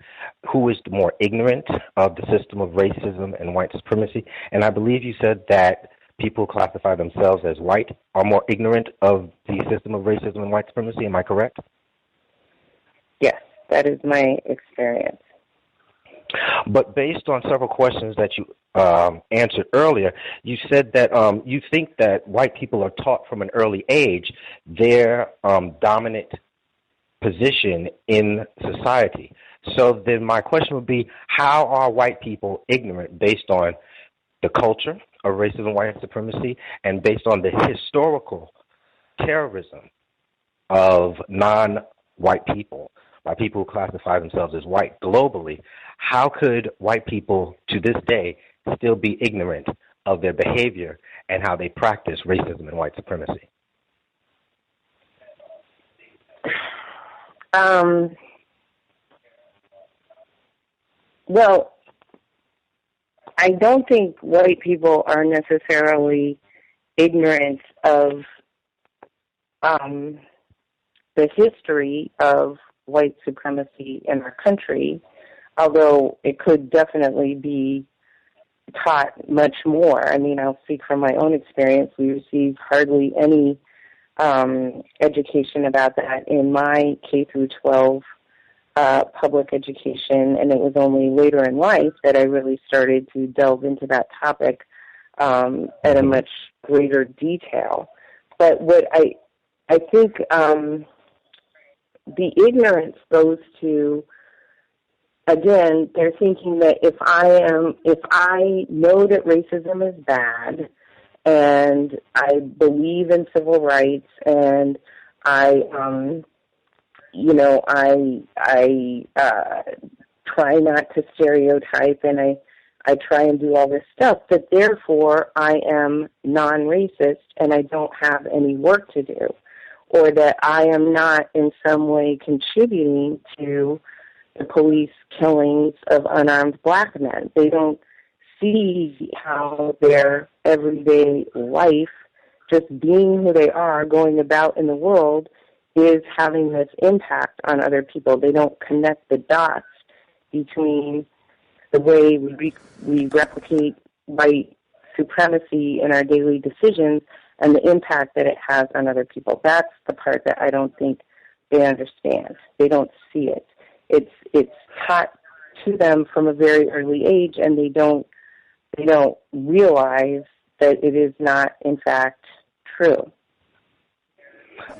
S18: who is the more ignorant of the system of racism and white supremacy, and I believe you said that people who classify themselves as white are more ignorant of the system of racism and white supremacy. Am I correct?
S4: Yes, that is my experience.
S18: But based on several questions that you answered earlier, you said that you think that white people are taught from an early age their dominant position in society. So then my question would be, how are white people ignorant based on the culture of racism and white supremacy and based on the historical terrorism of non-white people, by people who classify themselves as white globally? How could white people to this day still be ignorant of their behavior and how they practice racism and white supremacy?
S4: Well, I don't think white people are necessarily ignorant of the history of white supremacy in our country, although it could definitely be taught much more. I mean, I'll speak from my own experience. We received hardly any education about that in my K through 12 public education, and it was only later in life that I really started to delve into that topic at a much greater detail. But what I think the ignorance goes to, again, they're thinking that if I know that racism is bad, and I believe in civil rights, and I try not to stereotype, and I try and do all this stuff, that therefore I am non-racist and I don't have any work to do, or that I am not in some way contributing to the police killings of unarmed black men. They don't see how their everyday life, just being who they are, going about in the world, is having this impact on other people. They don't connect the dots between the way we replicate white supremacy in our daily decisions and the impact that it has on other people. That's the part that I don't think they understand. They don't see it. It's taught to them from a very early age, and they don't realize that it is not, in fact, true.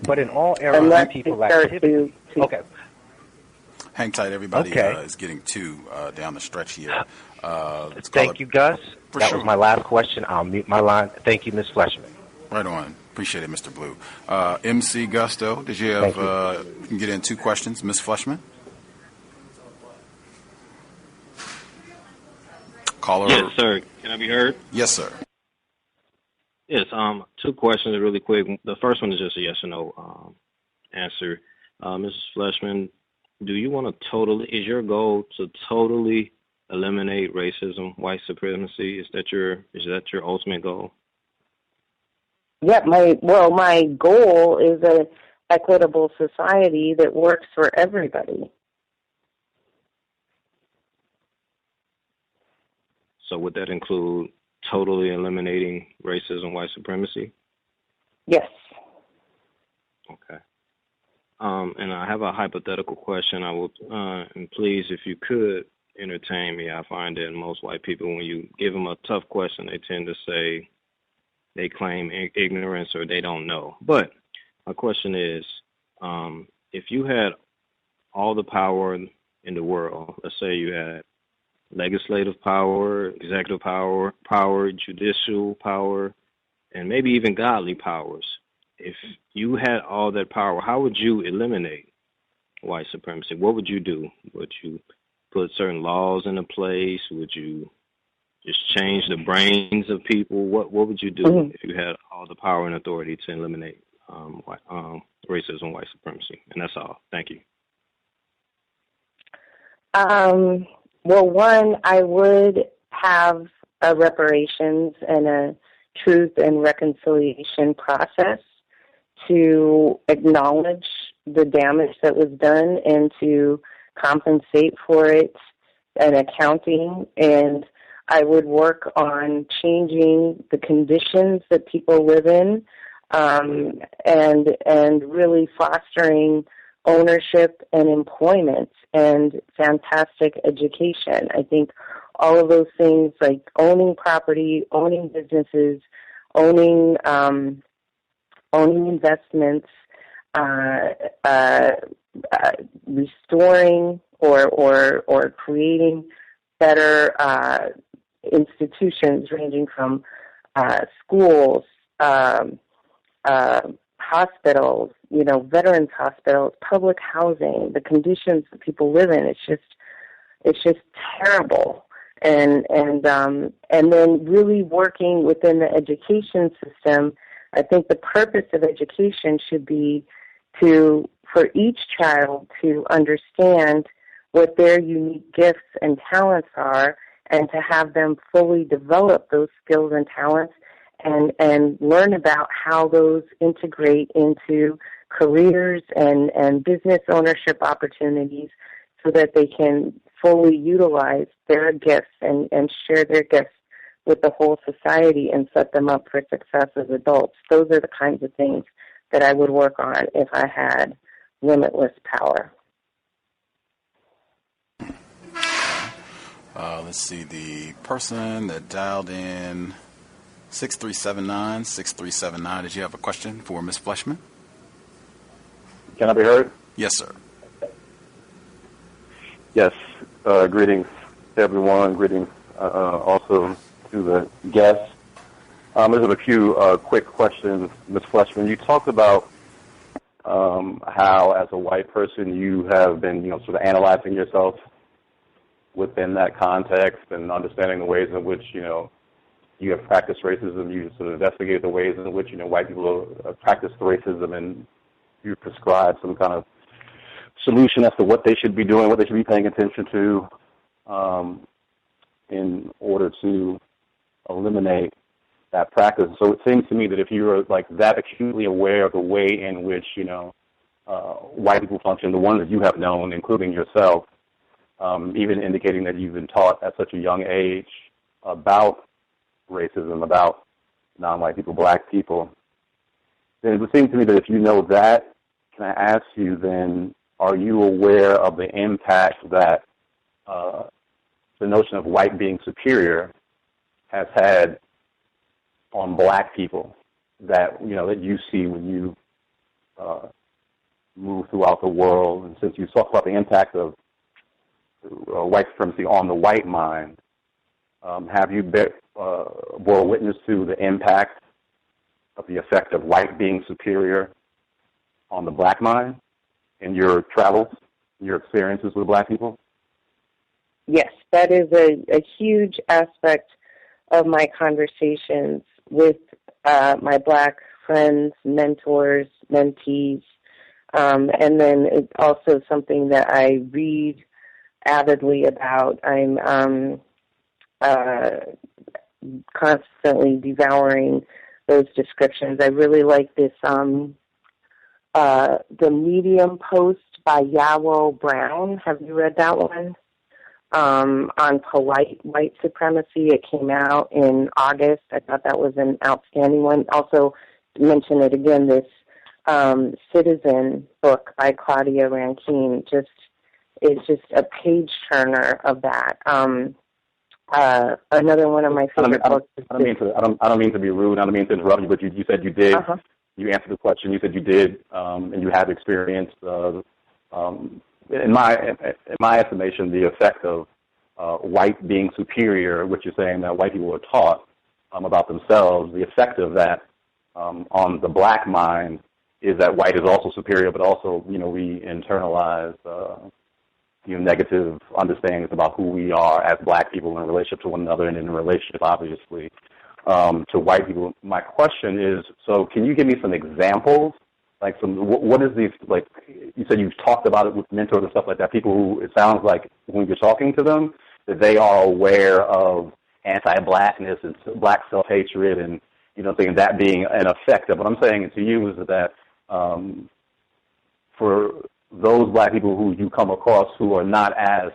S18: But in all eras, people activity.
S3: Okay. Hang tight, everybody. Is getting down the stretch here.
S18: Thank you, Gus. That was my last question. I'll mute my line. Thank you, Ms. Fleshman.
S3: Right on. Appreciate it, Mr. Blue. MC Gusto, did you have, you can get in 2 questions. Ms. Fleshman? Caller.
S19: Yes, sir. Can I be heard?
S3: Yes, sir.
S19: Yes, 2 questions really quick. The first one is just a yes or no answer. Mrs. Fleshman, do you want to is your goal to totally eliminate racism, white supremacy? Is that your ultimate goal?
S4: Yeah, my goal is an equitable society that works for everybody.
S19: So would that include totally eliminating racism, white supremacy?
S4: Yes.
S19: Okay. And I have a hypothetical question. I will, and please, if you could entertain me. I find that most white people, when you give them a tough question, they tend to say they claim ignorance or they don't know. But my question is, if you had all the power in the world, let's say you had legislative power, executive power, judicial power, and maybe even godly powers. If you had all that power, how would you eliminate white supremacy? What would you do? Would you put certain laws into place? Would you just change the brains of people? What would you do if you had all the power and authority to eliminate racism, white supremacy? And that's all. Thank you.
S4: Well, one, I would have a reparations and a truth and reconciliation process to acknowledge the damage that was done and to compensate for it and accounting. And I would work on changing the conditions that people live in, and really fostering ownership and employment and fantastic education. I think all of those things, like owning property, owning businesses, owning investments, restoring or creating better institutions, ranging from schools, hospitals, veterans hospitals, public housing, the conditions that people live in. It's just terrible. And then really working within the education system. I think the purpose of education should be for each child to understand what their unique gifts and talents are, and to have them fully develop those skills and talents and learn about how those integrate into careers and business ownership opportunities, so that they can fully utilize their gifts and share their gifts with the whole society and set them up for success as adults. Those are the kinds of things that I would work on if I had limitless power.
S3: Let's see, the person that dialed in 6379, did you have a question for Ms. Fleshman?
S20: Can I be heard?
S3: Yes, sir.
S20: Yes. Greetings to everyone. Greetings also to the guests. There's a few quick questions, Ms. Fleshman. You talked about how, as a white person, you have been, sort of analyzing yourself within that context and understanding the ways in which, you have practiced racism. You sort of investigate the ways in which, white people practice racism, and you prescribe some kind of solution as to what they should be doing, what they should be paying attention to in order to eliminate that practice. So it seems to me that if you're like that acutely aware of the way in which, white people function, the ones that you have known, including yourself, even indicating that you've been taught at such a young age about racism, about non-white people, black people, then it would seem to me that if you know that, can I ask you then, are you aware of the impact that the notion of white being superior has had on black people that, that you see when you move throughout the world? And since you talk about the impact of white supremacy on the white mind, have you bore witness to the impact of the effect of white being superior on the black mind in your travels, your experiences with black people?
S4: Yes, that is a huge aspect of my conversations with my black friends, mentors, mentees, and then it's also something that I read avidly about. I'm constantly devouring those descriptions. I really like this, the Medium post by Yawo Brown. Have you read that one? on polite white supremacy. It came out in August. I thought that was an outstanding one. Also, mention it again, this Citizen book by Claudia Rankine is just a page turner of that. Another one of my favorite books.
S20: I don't mean to be rude. I don't mean to interrupt you, but you said you did. You answered the question. You said you did, and you have experience. In my estimation, the effect of white being superior, which you're saying that white people are taught about themselves, the effect of that on the black mind is that white is also superior, but also, we internalize, negative understandings about who we are as black people in relationship to one another and in relationship, obviously, to white people. My question is, so can you give me some examples? Like what is these, like you said you've talked about it with mentors and stuff like that, people who, it sounds like when you're talking to them, that they are aware of anti-blackness and black self-hatred and, thinking that being an effect of what I'm saying to you is that for those black people who you come across who are not as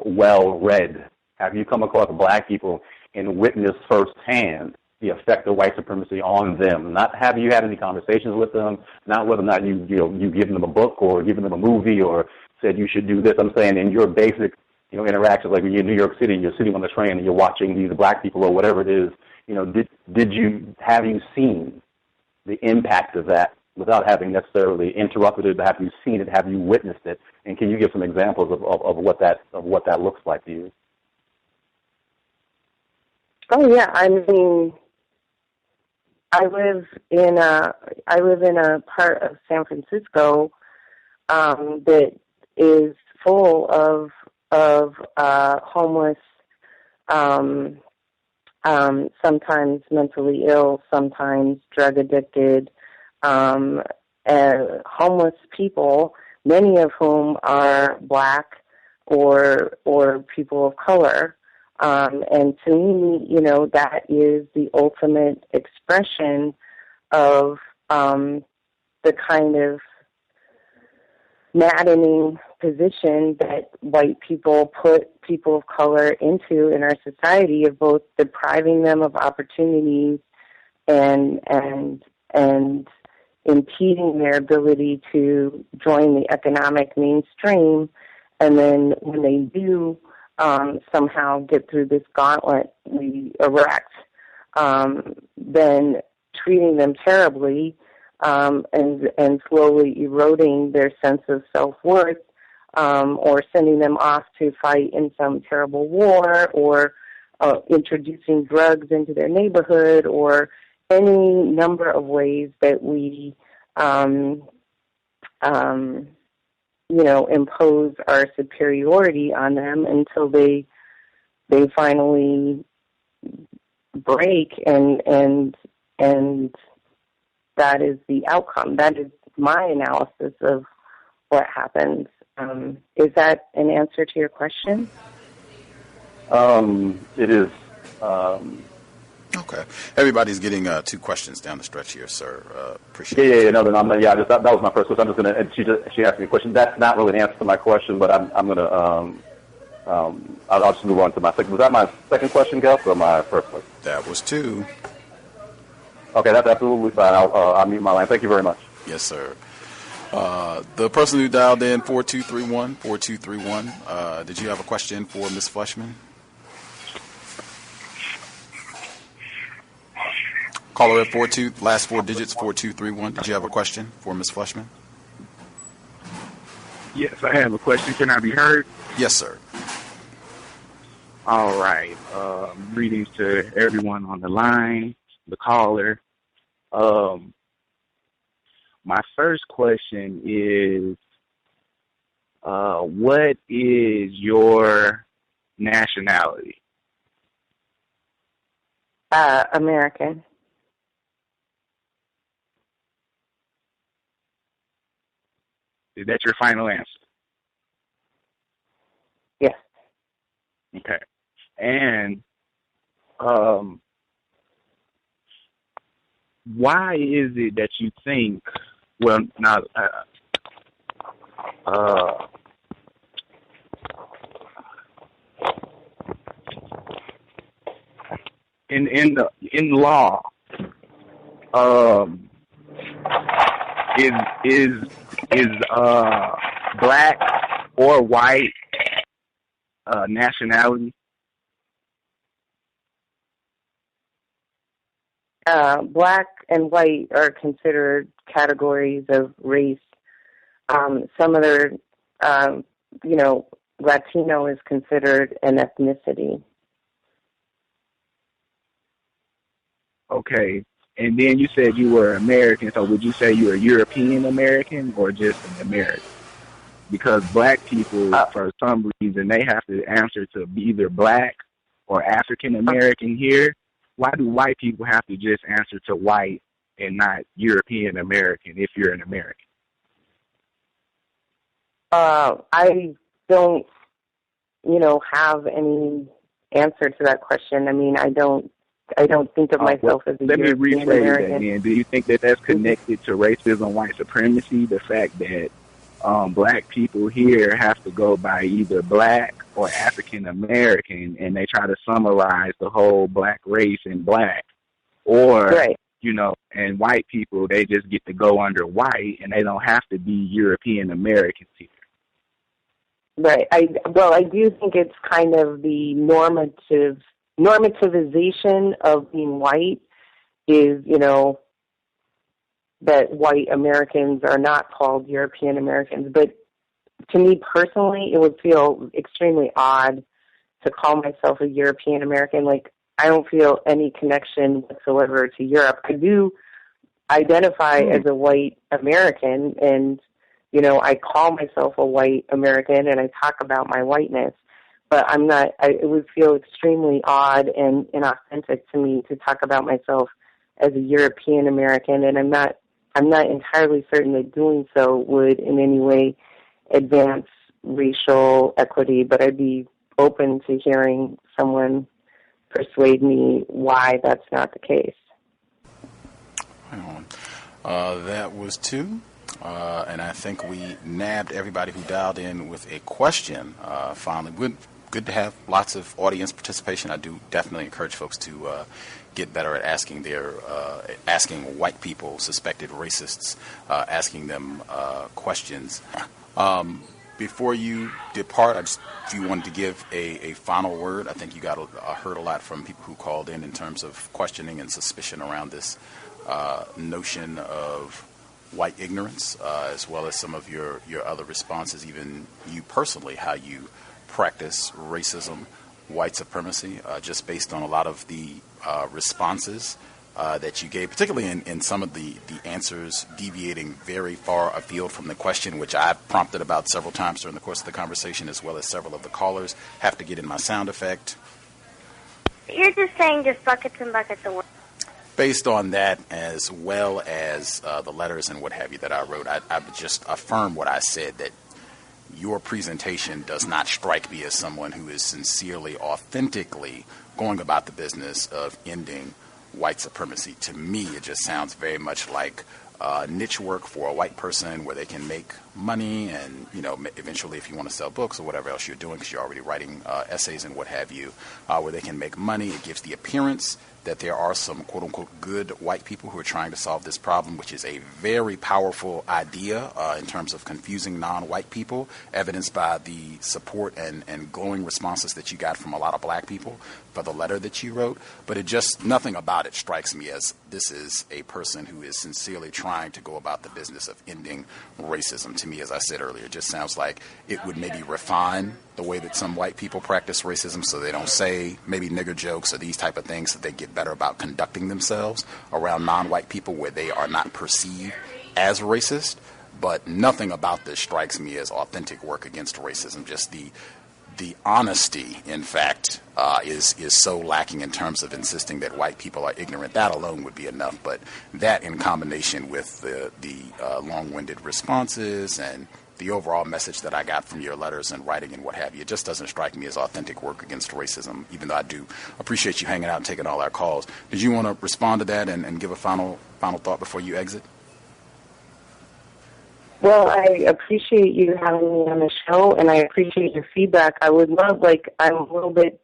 S20: well-read, have you come across black people and witnessed firsthand the effect of white supremacy on them? Not have you had any conversations with them, not whether or not you've given them a book or given them a movie or said you should do this. I'm saying in your basic, interactions, like when you're in New York City and you're sitting on the train and you're watching these black people or whatever it is, have you seen the impact of that without having necessarily interrupted it? Have you seen it? Have you witnessed it? And can you give some examples of what that looks like to you?
S4: Oh yeah, I mean, I live in a part of San Francisco that is full of homeless, sometimes mentally ill, sometimes drug addicted, homeless people, many of whom are black or people of color. And to me, that is the ultimate expression of the kind of maddening position that white people put people of color into in our society, of both depriving them of opportunities and impeding their ability to join the economic mainstream. And then when they do somehow get through this gauntlet we erect, then treating them terribly and slowly eroding their sense of self-worth, or sending them off to fight in some terrible war, or introducing drugs into their neighborhood, or any number of ways that we impose our superiority on them until they finally break, and that is the outcome. That is my analysis of what happens. Is that an answer to your question?
S20: It is.
S3: Okay. Everybody's getting 2 questions down the stretch here, sir. Appreciate it.
S20: Yeah. That was my first question. I'm just gonna. And she asked me a question. That's not really an answer to my question, but I'm gonna. I'll just move on to my second. Was that my second question, Gus, or my first question?
S3: That was 2.
S20: Okay, that's absolutely fine. I'll mute my line. Thank you very much.
S3: Yes, sir. The person who dialed in 4231, did you have a question for Ms. Fleshman? Caller at 42, last 4 digits, 4231. Did you have a question for Ms. Fleshman?
S5: Yes, I have a question. Can I be heard?
S3: Yes, sir.
S5: All right. Greetings to everyone on the line, the caller. My first question is, what is your nationality?
S4: American.
S5: Is that your final answer?
S4: Yes.
S5: Okay. And why is it that you think, well, now, in law, is black or white nationality?
S4: Black and white are considered categories of race. Some other, Latino is considered an ethnicity.
S5: Okay. And then you said you were American, so would you say you're a European American or just an American? Because black people, for some reason, they have to answer to be either black or African American here. Why do white people have to just answer to white and not European American if you're an American?
S4: I don't, have any answer to that question. I mean, I don't think of myself as a European American. Let me rephrase that then.
S5: Do you think that that's connected to racism, white supremacy, the fact that black people here have to go by either black or African American, and they try to summarize the whole black race in black, or
S4: right.
S5: And white people, they just get to go under white, and they don't have to be European Americans here.
S4: Right. I do think it's kind of the normativization of being white is, that white Americans are not called European Americans. But to me personally, it would feel extremely odd to call myself a European American. Like, I don't feel any connection whatsoever to Europe. I do identify as a white American, and, I call myself a white American, and I talk about my whiteness. But I'm not, it would feel extremely odd and inauthentic to me to talk about myself as a European American, and I'm not entirely certain that doing so would in any way advance racial equity, but I'd be open to hearing someone persuade me why that's not the case.
S3: Hang on. That was two. And I think we nabbed everybody who dialed in with a question. Finally, good to have lots of audience participation. I do definitely encourage folks to get better at asking asking white people, suspected racists, asking them questions. Before you depart, if you wanted to give a final word, I think you heard a lot from people who called in terms of questioning and suspicion around this notion of white ignorance, as well as some of your other responses, even you personally, how you practice racism, white supremacy, just based on a lot of the responses that you gave, particularly in some of the answers deviating very far afield from the question, which I prompted about several times during the course of the conversation, as well as several of the callers. Have to get in my sound effect.
S1: You're just saying just buckets and buckets of work.
S3: Based on that, as well as the letters and what have you that I wrote, I would just affirm what I said, that your presentation does not strike me as someone who is sincerely, authentically going about the business of ending white supremacy. To me, it just sounds very much like niche work for a white person where they can make money and, eventually if you want to sell books or whatever else you're doing, because you're already writing essays and what have you, where they can make money. It gives the appearance that there are some quote-unquote good white people who are trying to solve this problem, which is a very powerful idea in terms of confusing non-white people, evidenced by the support and glowing responses that you got from a lot of black people for the letter that you wrote. But nothing about it strikes me as this is a person who is sincerely trying to go about the business of ending racism. To me, as I said earlier, it just sounds like it would maybe refine the way that some white people practice racism, so they don't say maybe nigger jokes or these type of things, so they get better about conducting themselves around non-white people where they are not perceived as racist. But nothing about this strikes me as authentic work against racism. Just the honesty, in fact, is so lacking in terms of insisting that white people are ignorant. That alone would be enough. But that in combination with the long-winded responses and the overall message that I got from your letters and writing and what have you, it just doesn't strike me as authentic work against racism, even though I do appreciate you hanging out and taking all our calls. Did you want to respond to that and give a final thought before you exit?
S4: Well, I appreciate you having me on the show, and I appreciate your feedback. I would love, I'm a little bit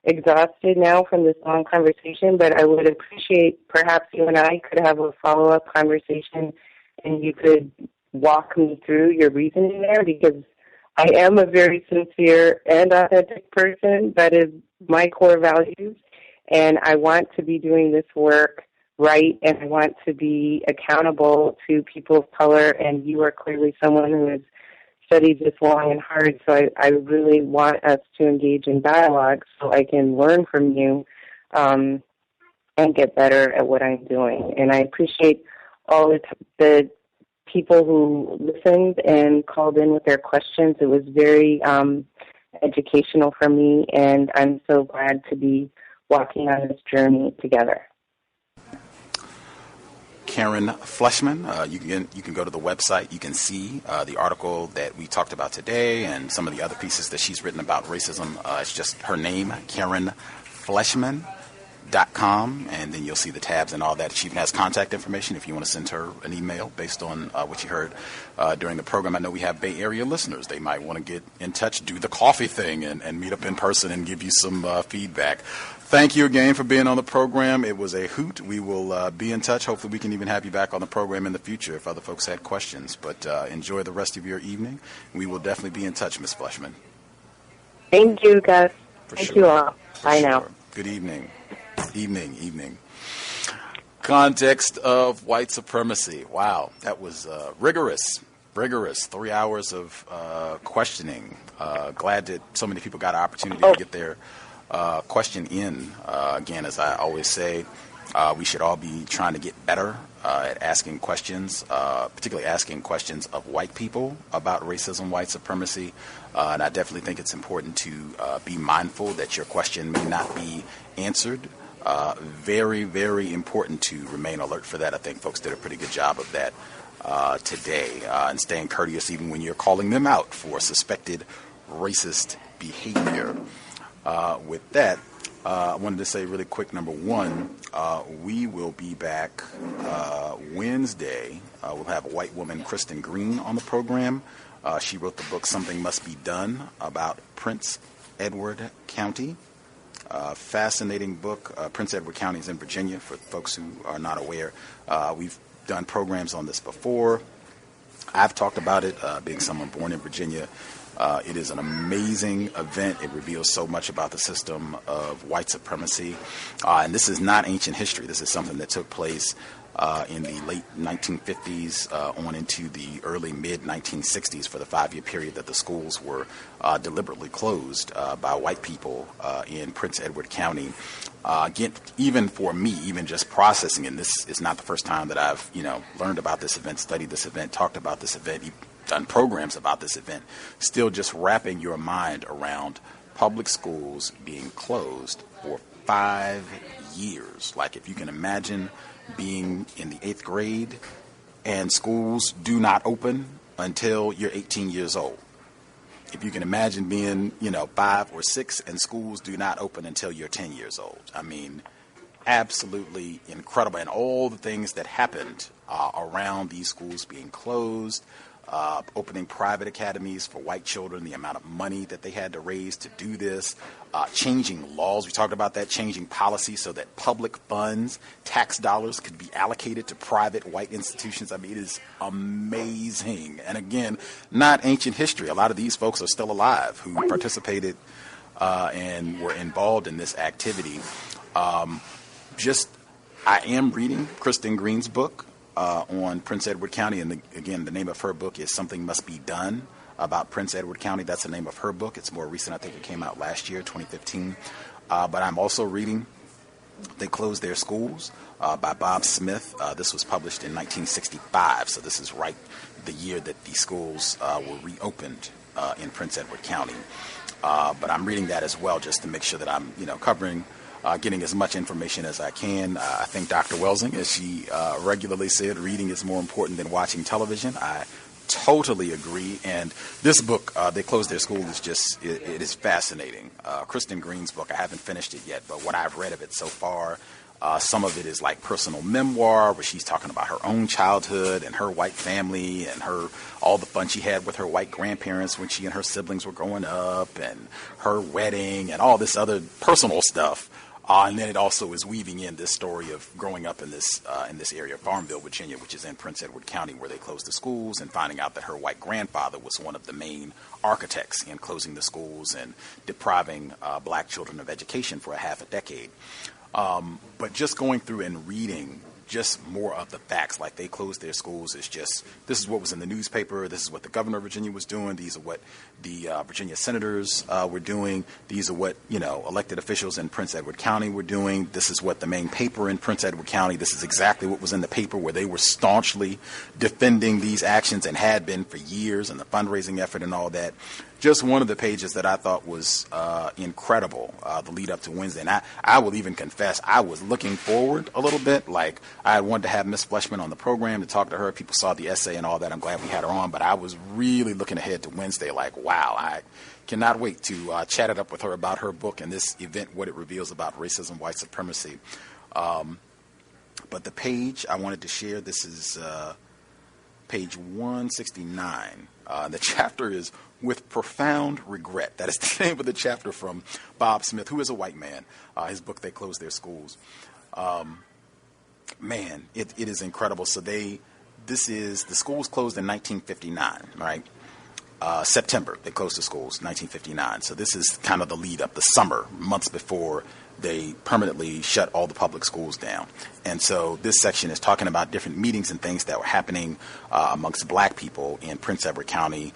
S4: exhausted now from this long conversation, but I would appreciate perhaps you and I could have a follow-up conversation and you could walk me through your reasoning there, because I am a very sincere and authentic person. That is my core values, and I want to be doing this work right, and I want to be accountable to people of color, and you are clearly someone who has studied this long and hard, so I really want us to engage in dialogue so I can learn from you and get better at what I'm doing. And I appreciate all the people who listened and called in with their questions. It was very educational for me, and I'm so glad to be walking on this journey together.
S3: Karen Fleshman, you can go to the website. You can see the article that we talked about today and some of the other pieces that she's written about racism. It's just her name, KarenFleshman.com, and then you'll see the tabs and all that. She even has contact information if you want to send her an email based on what you heard during the program. I know we have Bay Area listeners. They might want to get in touch, do the coffee thing, and meet up in person and give you some feedback. Thank you again for being on the program. It was a hoot. We will be in touch. Hopefully we can even have you back on the program in the future if other folks had questions. But enjoy the rest of your evening. We will definitely be in touch, Ms. Fleshman.
S4: Thank you, Gus. Thank you all. Bye now.
S3: Good evening. Evening. Context of White Supremacy. Wow, that was rigorous. 3 hours of questioning. Glad that so many people got an opportunity to get their question in. Again, as I always say, we should all be trying to get better at asking questions, particularly asking questions of white people about racism, white supremacy. And I definitely think it's important to be mindful that your question may not be answered. Very, very important to remain alert for that. I think folks did a pretty good job of that today, and staying courteous even when you're calling them out for suspected racist behavior. With that, I wanted to say really quick, number one, we will be back Wednesday. We'll have a white woman, Kristen Green, on the program. She wrote the book Something Must Be Done about Prince Edward County. Fascinating book. Prince Edward County is in Virginia, for folks who are not aware. We've done programs on this before. I've talked about it, being someone born in Virginia. It is an amazing event. It reveals so much about the system of white supremacy. And this is not ancient history. This is something that took place in the late 1950s on into the early mid-1960s for the 5-year period that the schools were deliberately closed by white people in Prince Edward County. Again, even for me, even just processing, and this is not the first time that I've learned about this event, studied this event, talked about this event, done programs about this event, still just wrapping your mind around public schools being closed for 5 years. Like, if you can imagine being in the 8th grade and schools do not open until you're 18 years old. If you can imagine being, 5 or 6 and schools do not open until you're 10 years old. I mean, absolutely incredible. And all the things that happened around these schools being closed, opening private academies for white children, the amount of money that they had to raise to do this, changing laws. We talked about that, changing policy so that public funds, tax dollars could be allocated to private white institutions. I mean, it is amazing. And again, not ancient history. A lot of these folks are still alive who participated and were involved in this activity. I am reading Kristen Green's book on Prince Edward County, and again, the name of her book is Something Must Be Done about Prince Edward County. That's the name of her book. It's more recent. I think it came out last year, 2015. But I'm also reading They Closed Their Schools by Bob Smith. This was published in 1965, so this is right the year that the schools were reopened in Prince Edward County. But I'm reading that as well just to make sure that I'm, covering getting as much information as I can. I think Dr. Welsing, as she regularly said, reading is more important than watching television. I totally agree. And this book, They Closed Their School, is just, it is fascinating. Kristen Green's book, I haven't finished it yet, but what I've read of it so far, Some of it is like personal memoir where she's talking about her own childhood and her white family and all the fun she had with her white grandparents when she and her siblings were growing up, and her wedding and all this other personal stuff. And then it also is weaving in this story of growing up in this area of Farmville, Virginia, which is in Prince Edward County, where they closed the schools, and finding out that her white grandfather was one of the main architects in closing the schools and depriving black children of education for a half a decade. But just going through and reading just more of the facts, like they closed their schools, is just, this is what was in the newspaper, this is what the governor of Virginia was doing, these are what the Virginia senators were doing, these are what, elected officials in Prince Edward County were doing, this is what the main paper in Prince Edward County, this is exactly what was in the paper where they were staunchly defending these actions and had been for years, and the fundraising effort and all that. Just one of the pages that I thought was incredible, the lead up to Wednesday. And I will even confess, I was looking forward a little bit. Like, I wanted to have Ms. Fleshman on the program to talk to her. People saw the essay and all that. I'm glad we had her on. But I was really looking ahead to Wednesday, like, wow, I cannot wait to chat it up with her about her book and this event, what it reveals about racism, white supremacy. But the page I wanted to share, this is page 169. The chapter is With Profound Regret. That is the name of the chapter, from Bob Smith, who is a white man. His book, They Closed Their Schools. Man, it is incredible. So the schools closed in 1959, right? September, they closed the schools, 1959. So this is kind of the lead up, the summer, months before they permanently shut all the public schools down. And so this section is talking about different meetings and things that were happening amongst black people in Prince Edward County,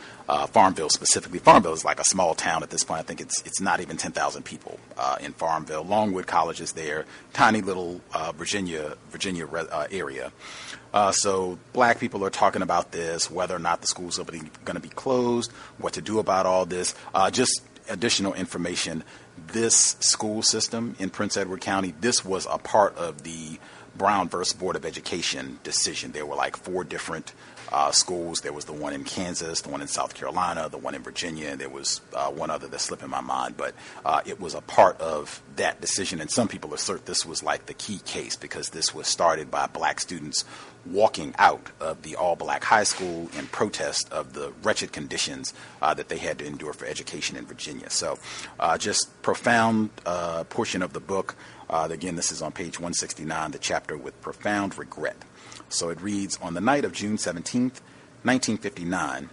S3: Farmville specifically. Farmville is like a small town at this point. I think it's not even 10,000 people in Farmville. Longwood College is there, tiny little Virginia area. So black people are talking about this, whether or not the schools are going to be closed, what to do about all this. Just additional information. This school system in Prince Edward County, this was a part of the Brown versus Board of Education decision. There were like 4 different schools. There was the one in Kansas, the one in South Carolina, the one in Virginia, and there was one other that's slipping my mind. But it was a part of that decision, and some people assert this was like the key case because this was started by black students walking out of the all-black high school in protest of the wretched conditions that they had to endure for education in Virginia. So just profound portion of the book. Again, this is on page 169, the chapter With Profound Regret. So it reads, on the night of June 17th, 1959,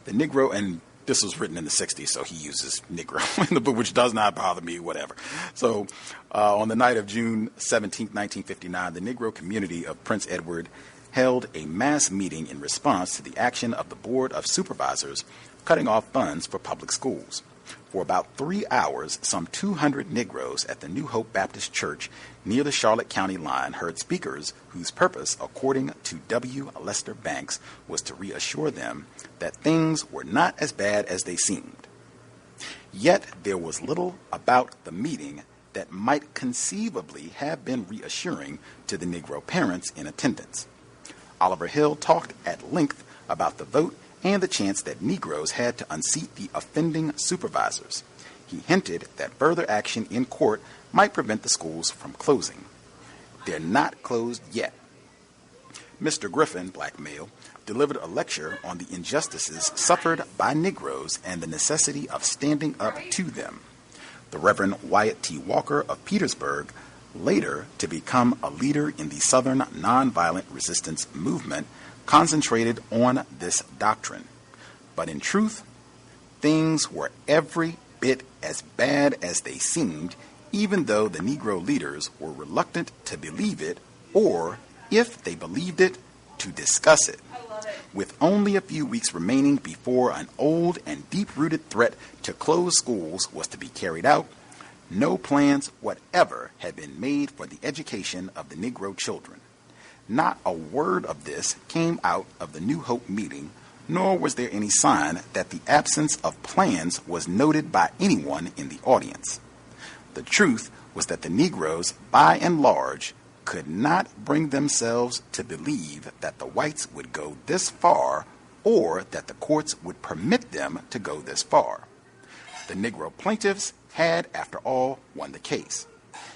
S3: the Negro, and this was written in the 60s, so he uses Negro in the book, which does not bother me, whatever. So on the night of June 17th, 1959, the Negro community of Prince Edward held a mass meeting in response to the action of the Board of Supervisors cutting off funds for public schools. For about 3 hours, some 200 Negroes at the New Hope Baptist Church near the Charlotte County line heard speakers whose purpose, according to W. Lester Banks, was to reassure them that things were not as bad as they seemed. Yet there was little about the meeting that might conceivably have been reassuring to the Negro parents in attendance. Oliver Hill talked at length about the vote and the chance that Negroes had to unseat the offending supervisors. He hinted that further action in court might prevent the schools from closing. They're not closed yet. Mr. Griffin, black male, delivered a lecture on the injustices suffered by Negroes and the necessity of standing up to them. The Reverend Wyatt T. Walker of Petersburg, later to become a leader in the Southern Nonviolent Resistance Movement, concentrated on this doctrine. But in truth, things were every bit as bad as they seemed, even though the Negro leaders were reluctant to believe it, or, if they believed it, to discuss it. With only a few weeks remaining before an old and deep-rooted threat to close schools was to be carried out, no plans whatever had been made for the education of the Negro children. Not a word of this came out of the New Hope meeting, nor was there any sign that the absence of plans was noted by anyone in the audience. The truth was that the Negroes, by and large, could not bring themselves to believe that the whites would go this far or that the courts would permit them to go this far. The Negro plaintiffs had, after all, won the case.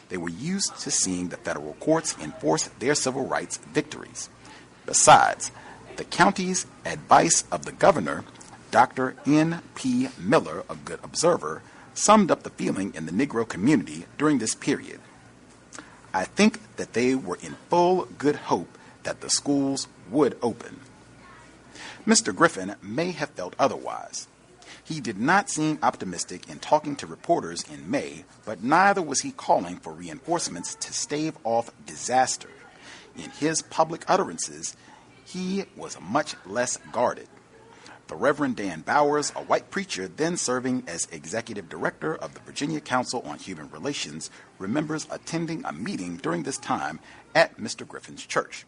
S3: they were used to seeing the federal courts enforce their civil rights victories. Besides, the county's advice of the governor, Dr. N.P. Miller, a good observer, summed up the feeling in the Negro community during this period. I think that they were in full good hope that the schools would open. Mr. Griffin may have felt otherwise. He did not seem optimistic in talking to reporters in May, but neither was he calling for reinforcements to stave off disaster. In his public utterances, he was much less guarded. The Reverend Dan Bowers, a white preacher then serving as executive director of the Virginia Council on Human Relations, remembers attending a meeting during this time at Mr. Griffin's church.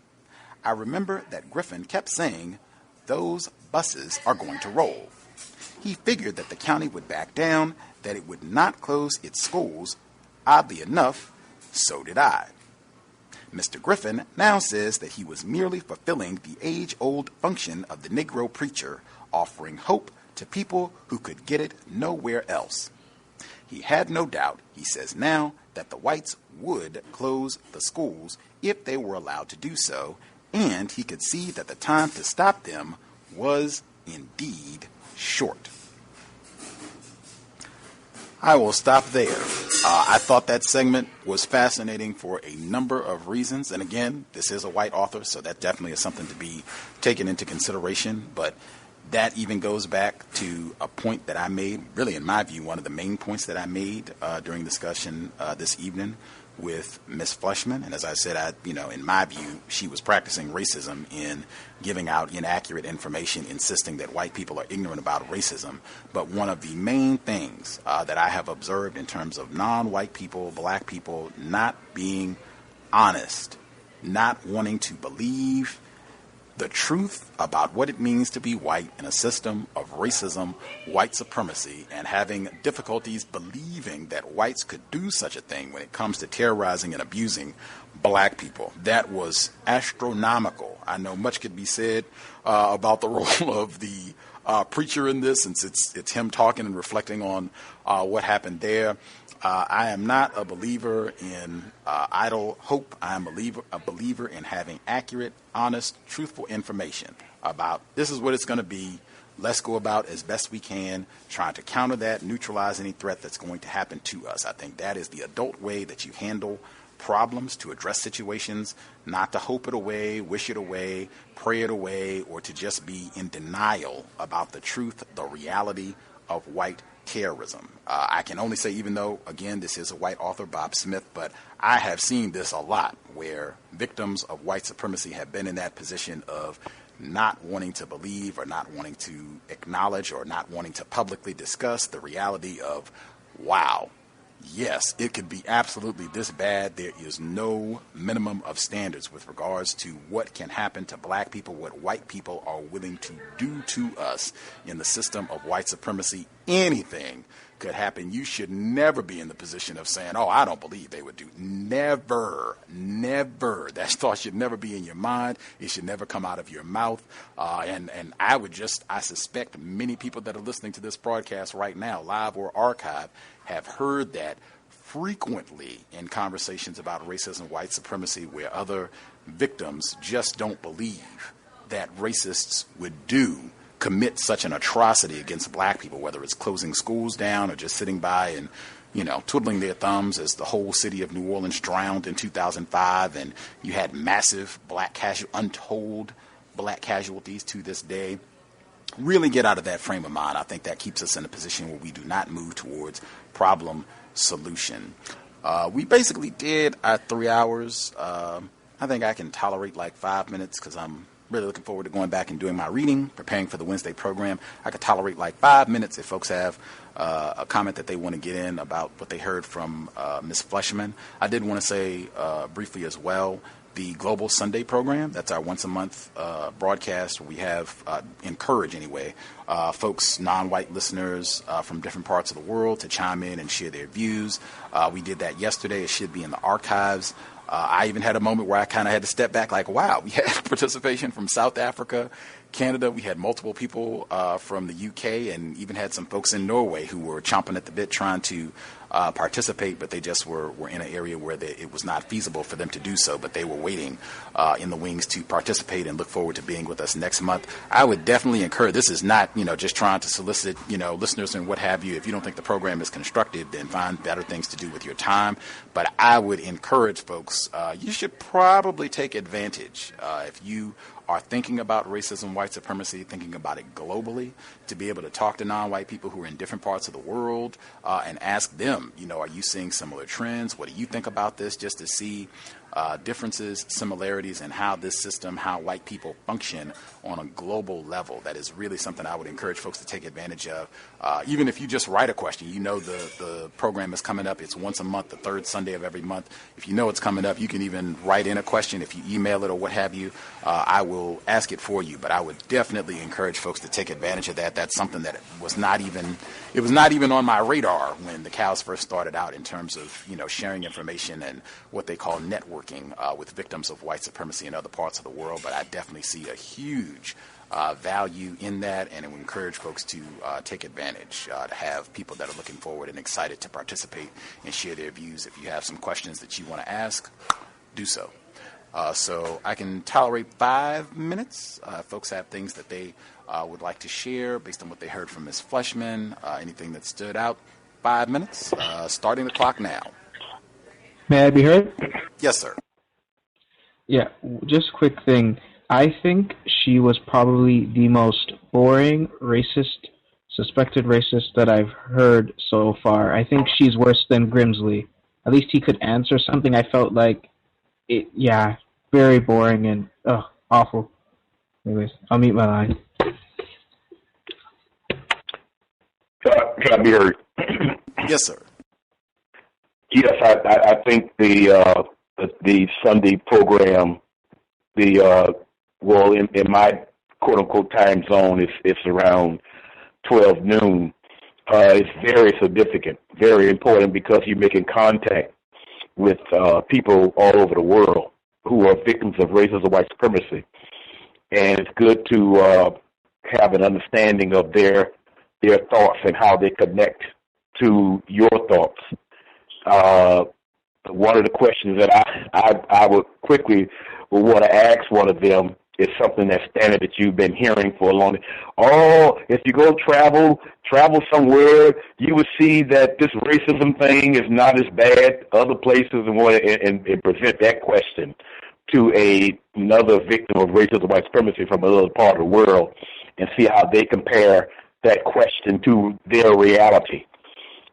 S3: I remember that Griffin kept saying, "Those buses are going to roll." He figured that the county would back down, that it would not close its schools. Oddly enough, so did I. Mr. Griffin now says that he was merely fulfilling the age-old function of the Negro preacher, offering hope to people who could get it nowhere else. He had no doubt, he says now, that the whites would close the schools if they were allowed to do so, and he could see that the time to stop them was indeed short. I will stop there. I thought that segment was fascinating for a number of reasons. And again, this is a white author, so that definitely is something to be taken into consideration. But that even goes back to a point that I made, really in my view, one of the main points that I made during discussion this evening with Ms. Fleshman. And as I said, in my view, she was practicing racism in giving out inaccurate information, insisting that white people are ignorant about racism. But one of the main things that I have observed in terms of non-white people, black people, not being honest, not wanting to believe the truth about what it means to be white in a system of racism, white supremacy, and having difficulties believing that whites could do such a thing when it comes to terrorizing and abusing black people. That was astronomical. I know much could be said about the role of the preacher in this, since it's him talking and reflecting on what happened there. I am not a believer in idle hope. I am a believer in having accurate, honest, truthful information about this is what it's going to be. Let's go about as best we can, trying to counter that, neutralize any threat that's going to happen to us. I think that is the adult way that you handle problems, to address situations, not to hope it away, wish it away, pray it away, or to just be in denial about the truth, the reality of white terrorism. I can only say, even though, again, this is a white author, Bob Smith, but I have seen this a lot where victims of white supremacy have been in that position of not wanting to believe or not wanting to acknowledge or not wanting to publicly discuss the reality of, wow, yes, it could be absolutely this bad. There is no minimum of standards with regards to what can happen to black people, what white people are willing to do to us in the system of white supremacy. Anything could happen. You should never be in the position of saying, oh, I don't believe they would do. Never, never. That thought should never be in your mind. It should never come out of your mouth. And I suspect many people that are listening to this broadcast right now, live or archive, have heard that frequently in conversations about racism, white supremacy, where other victims just don't believe that racists would commit such an atrocity against black people, whether it's closing schools down or just sitting by and, twiddling their thumbs as the whole city of New Orleans drowned in 2005, and you had massive untold black casualties to this day. Really get out of that frame of mind. I think that keeps us in a position where we do not move towards problem solution. We basically did our 3 hours. I think I can tolerate like 5 minutes because I'm really looking forward to going back and doing my reading, preparing for the Wednesday program. I could tolerate like 5 minutes if folks have a comment that they want to get in about what they heard from Ms. Fleshman. I did want to say briefly as well, the Global Sunday program, that's our once-a-month broadcast. We have, encourage anyway, folks, non-white listeners from different parts of the world to chime in and share their views. We did that yesterday. It should be in the archives. I even had a moment where I kind of had to step back like, wow, we had participation from South Africa, Canada. We had multiple people from the UK, and even had some folks in Norway who were chomping at the bit trying to participate, but they just were in an area where it was not feasible for them to do so, but they were waiting in the wings to participate and look forward to being with us next month. I would definitely encourage, this is not, just trying to solicit, listeners and what have you. If you don't think the program is constructive, then find better things to do with your time. But I would encourage folks, you should probably take advantage if you are thinking about racism, white supremacy, thinking about it globally, to be able to talk to non-white people who are in different parts of the world and ask them, are you seeing similar trends? What do you think about this? Just to see differences, similarities, and how this system, how white people function on a global level. That is really something I would encourage folks to take advantage of. Even if you just write a question, the program is coming up. It's once a month, the third Sunday of every month. If you know it's coming up, you can even write in a question. If you email it or what have you, I will ask it for you. But I would definitely encourage folks to take advantage of that. That's something that was not even on my radar when the cows first started out, in terms of sharing information and what they call networking with victims of white supremacy in other parts of the world. But I definitely see a huge value in that, and I would encourage folks to take advantage, to have people that are looking forward and excited to participate and share their views. If you have some questions that you want to ask, do so. So I can tolerate 5 minutes. Folks have things that they would like to share based on what they heard from Ms. Fleshman, anything that stood out. 5 minutes, starting the clock now.
S6: May I be heard?
S3: Yes, sir.
S6: Yeah, just a quick thing. I think she was probably the most boring suspected racist that I've heard so far. I think she's worse than Grimsley. At least he could answer something. I felt like very boring and awful. Anyways, I'll mute my line.
S16: Can I be heard?
S3: Yes, sir.
S16: Yes, I think the Sunday program, in my quote unquote time zone, it's around 12 noon. It's very significant, very important, because you're making contact with people all over the world who are victims of racism, white supremacy, and it's good to have an understanding of their thoughts and how they connect to your thoughts. One of the questions that I would quickly want to ask one of them is something that's standard that you've been hearing for a long time. Oh, if you go travel somewhere, you would see that this racism thing is not as bad other places, and present that question to another victim of racism, white supremacy from another part of the world, and see how they compare that question to their reality.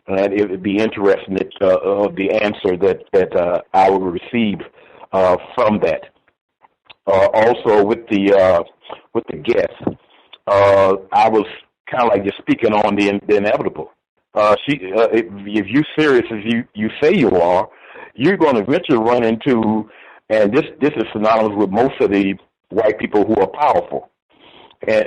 S16: And it would be interesting of the answer that I would receive from that. Also, with the guest, I was kind of like just speaking on the inevitable. If you're serious as you say you are, you're going to eventually run into, and this is synonymous with most of the white people who are powerful. And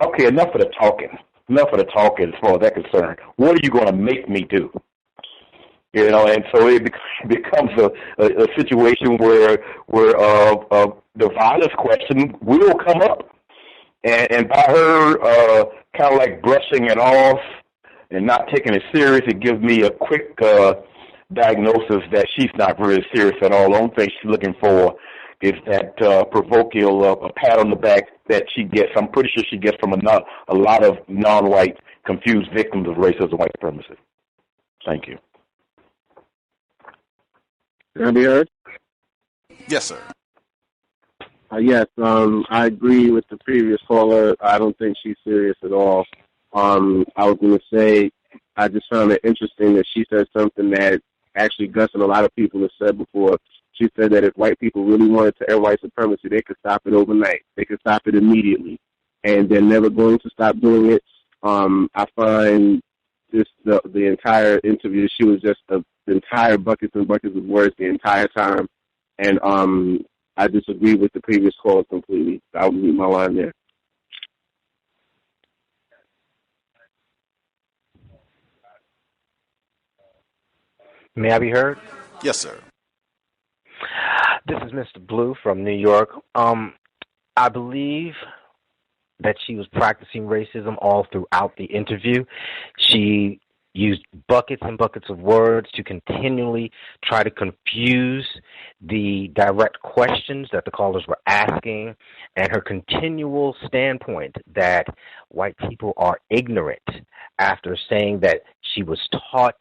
S16: okay, enough of the talking. Enough of the talking as far as that's concerned. What are you going to make me do? And so it becomes a situation where the violence question will come up. And by her kind of like brushing it off and not taking it serious, it gives me a quick diagnosis that she's not really serious at all. The only thing she's looking for is that proverbial a pat on the back that she gets. I'm pretty sure she gets from a lot of non-white confused victims of racism and white supremacy. Thank you.
S13: Can I be heard?
S3: Yes, sir.
S13: Yes, I agree with the previous caller. I don't think she's serious at all. I was going to say, I just found it interesting that she said something that actually Gus and a lot of people have said before. She said that if white people really wanted to end white supremacy, they could stop it overnight. They could stop it immediately. And they're never going to stop doing it. I find the entire interview, she was just the entire buckets and buckets of words the entire time. And I disagree with the previous caller completely. I'll mute my line there.
S18: May I be heard?
S3: Yes, sir.
S18: This is Mr. Blue from New York. I believe that she was practicing racism all throughout the interview. She used buckets and buckets of words to continually try to confuse the direct questions that the callers were asking, and her continual standpoint that white people are ignorant, after saying that she was taught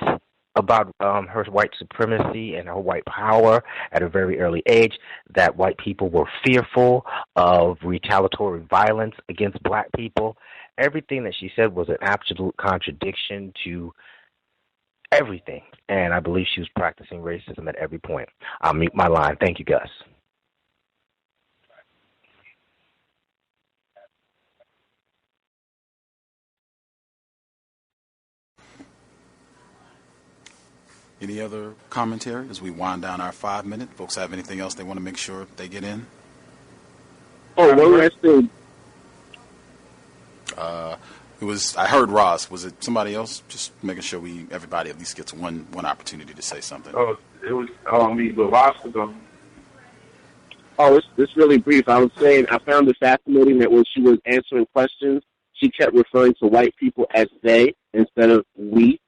S18: about her white supremacy and her white power at a very early age, that white people were fearful of retaliatory violence against black people. Everything that she said was an absolute contradiction to everything, and I believe she was practicing racism at every point. I'll mute my line. Thank you, Gus.
S3: Any other commentary as we wind down our 5 minute? Folks have anything else they want to make sure they get in?
S13: Oh, one last thing.
S3: I heard Ross. Was it somebody else? Just making sure everybody at least gets one opportunity to say something.
S5: Oh, it was me, but Ross was on.
S13: Oh, it's really brief. I was saying I found it fascinating that when she was answering questions, she kept referring to white people as they instead of we,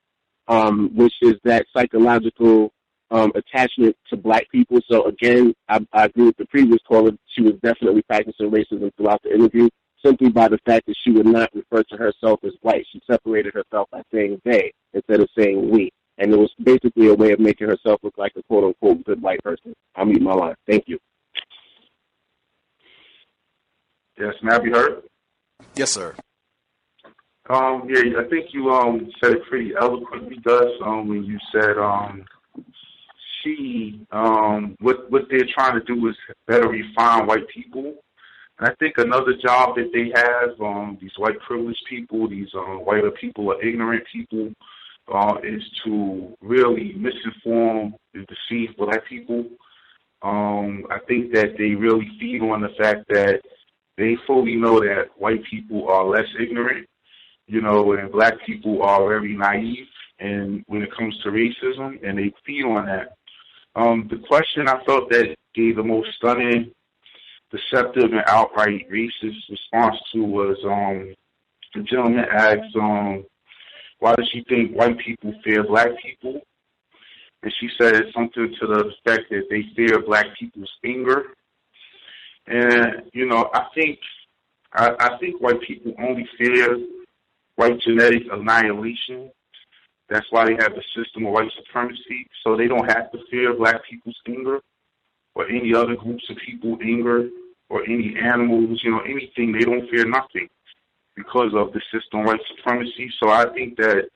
S13: which is that psychological attachment to black people. So again, I agree with the previous caller. She was definitely practicing racism throughout the interview, simply by the fact that she would not refer to herself as white. She separated herself by saying they instead of saying we. And it was basically a way of making herself look like a quote-unquote good white person. I'll mute my line. Thank you.
S5: Yes, may I be heard?
S3: Yes, sir.
S5: Yeah, I think you said it pretty eloquently, Gus, when you said what they're trying to do is better refine white people. And I think another job that they have, these white privileged people, these whiter people or ignorant people, is to really misinform and deceive black people. I think that they really feed on the fact that they fully know that white people are less ignorant, and black people are very naive and when it comes to racism, and they feed on that. The question I felt that gave the most stunning, deceptive, and outright racist response to was the gentleman asked, why does she think white people fear black people? And she said something to the effect that they fear black people's anger. And, I think white people only fear white genetic annihilation. That's why they have the system of white supremacy. So they don't have to fear black people's anger or any other groups of people anger or any animals, anything. They don't fear nothing because of the system of white supremacy. So I think that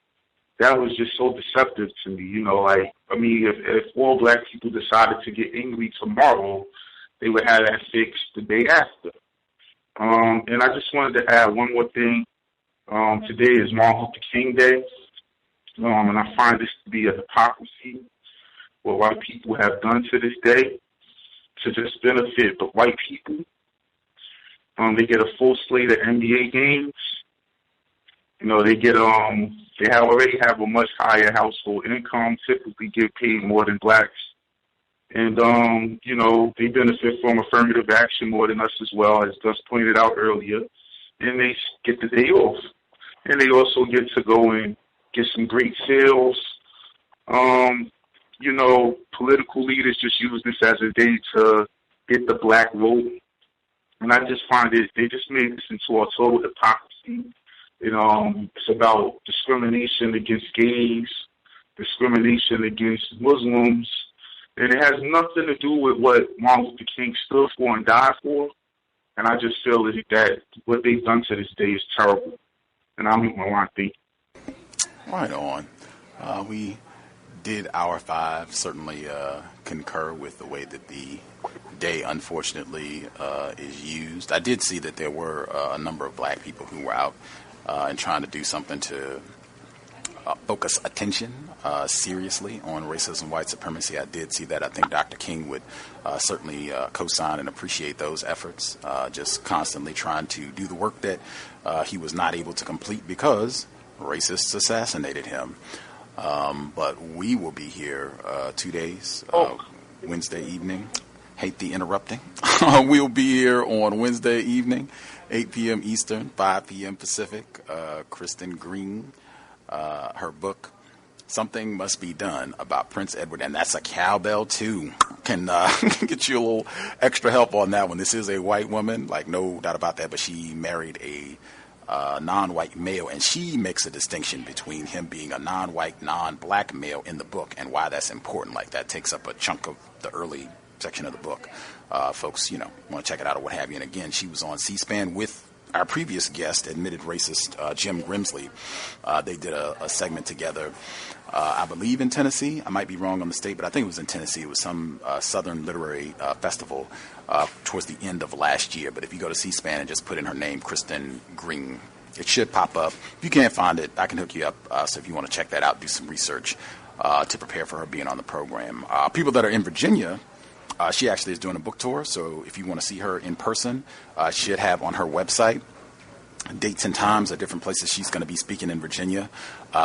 S5: was just so deceptive to me. If all black people decided to get angry tomorrow, they would have that fixed the day after. And I just wanted to add one more thing. Today is Martin Luther King Day, and I find this to be a hypocrisy what white people have done to this day to just benefit the white people. They get a full slate of NBA games. They already have a much higher household income, typically get paid more than blacks. And, they benefit from affirmative action more than us as well, as Gus pointed out earlier. And they get the day off. And they also get to go and get some great sales. Political leaders just use this as a day to get the black vote. And I just find they just made this into a total hypocrisy. It's about discrimination against gays, discrimination against Muslims, and it has nothing to do with what Martin Luther King stood for and died for. And I just feel that what they've done to this day is terrible. And I'll mute my line. Thank you.
S3: Right on. We did our 5. Certainly concur with the way that the day, unfortunately, is used. I did see that there were a number of black people who were out and trying to do something to focus attention seriously on racism, white supremacy. I did see that. I think Dr. King would certainly co-sign and appreciate those efforts, just constantly trying to do the work that he was not able to complete because racists assassinated him. But we will be here 2 days, Wednesday evening. Hate the interrupting. We'll be here on Wednesday evening, 8 p.m. Eastern, 5 p.m. Pacific. Kristen Green, her book, Something Must Be Done, about Prince Edward, and that's a cowbell too. Can get you a little extra help on that one. This is a white woman, like no doubt about that, but she married a non-white male, and she makes a distinction between him being a non-white, non-black male in the book, and why that's important. Like that takes up a chunk of the early section of the book. Folks, want to check it out or what have you. And again, she was on C-SPAN with our previous guest, admitted racist Jim Grimsley. They did a segment together, I believe in Tennessee. I might be wrong on the state, but I think it was in Tennessee. It was some Southern Literary Festival towards the end of last year. But if you go to C-SPAN and just put in her name, Kristen Green, it should pop up. If you can't find it, I can hook you up. So if you want to check that out, do some research to prepare for her being on the program. People that are in Virginia, she actually is doing a book tour, so if you want to see her in person, she should have on her website dates and times at different places she's going to be speaking in Virginia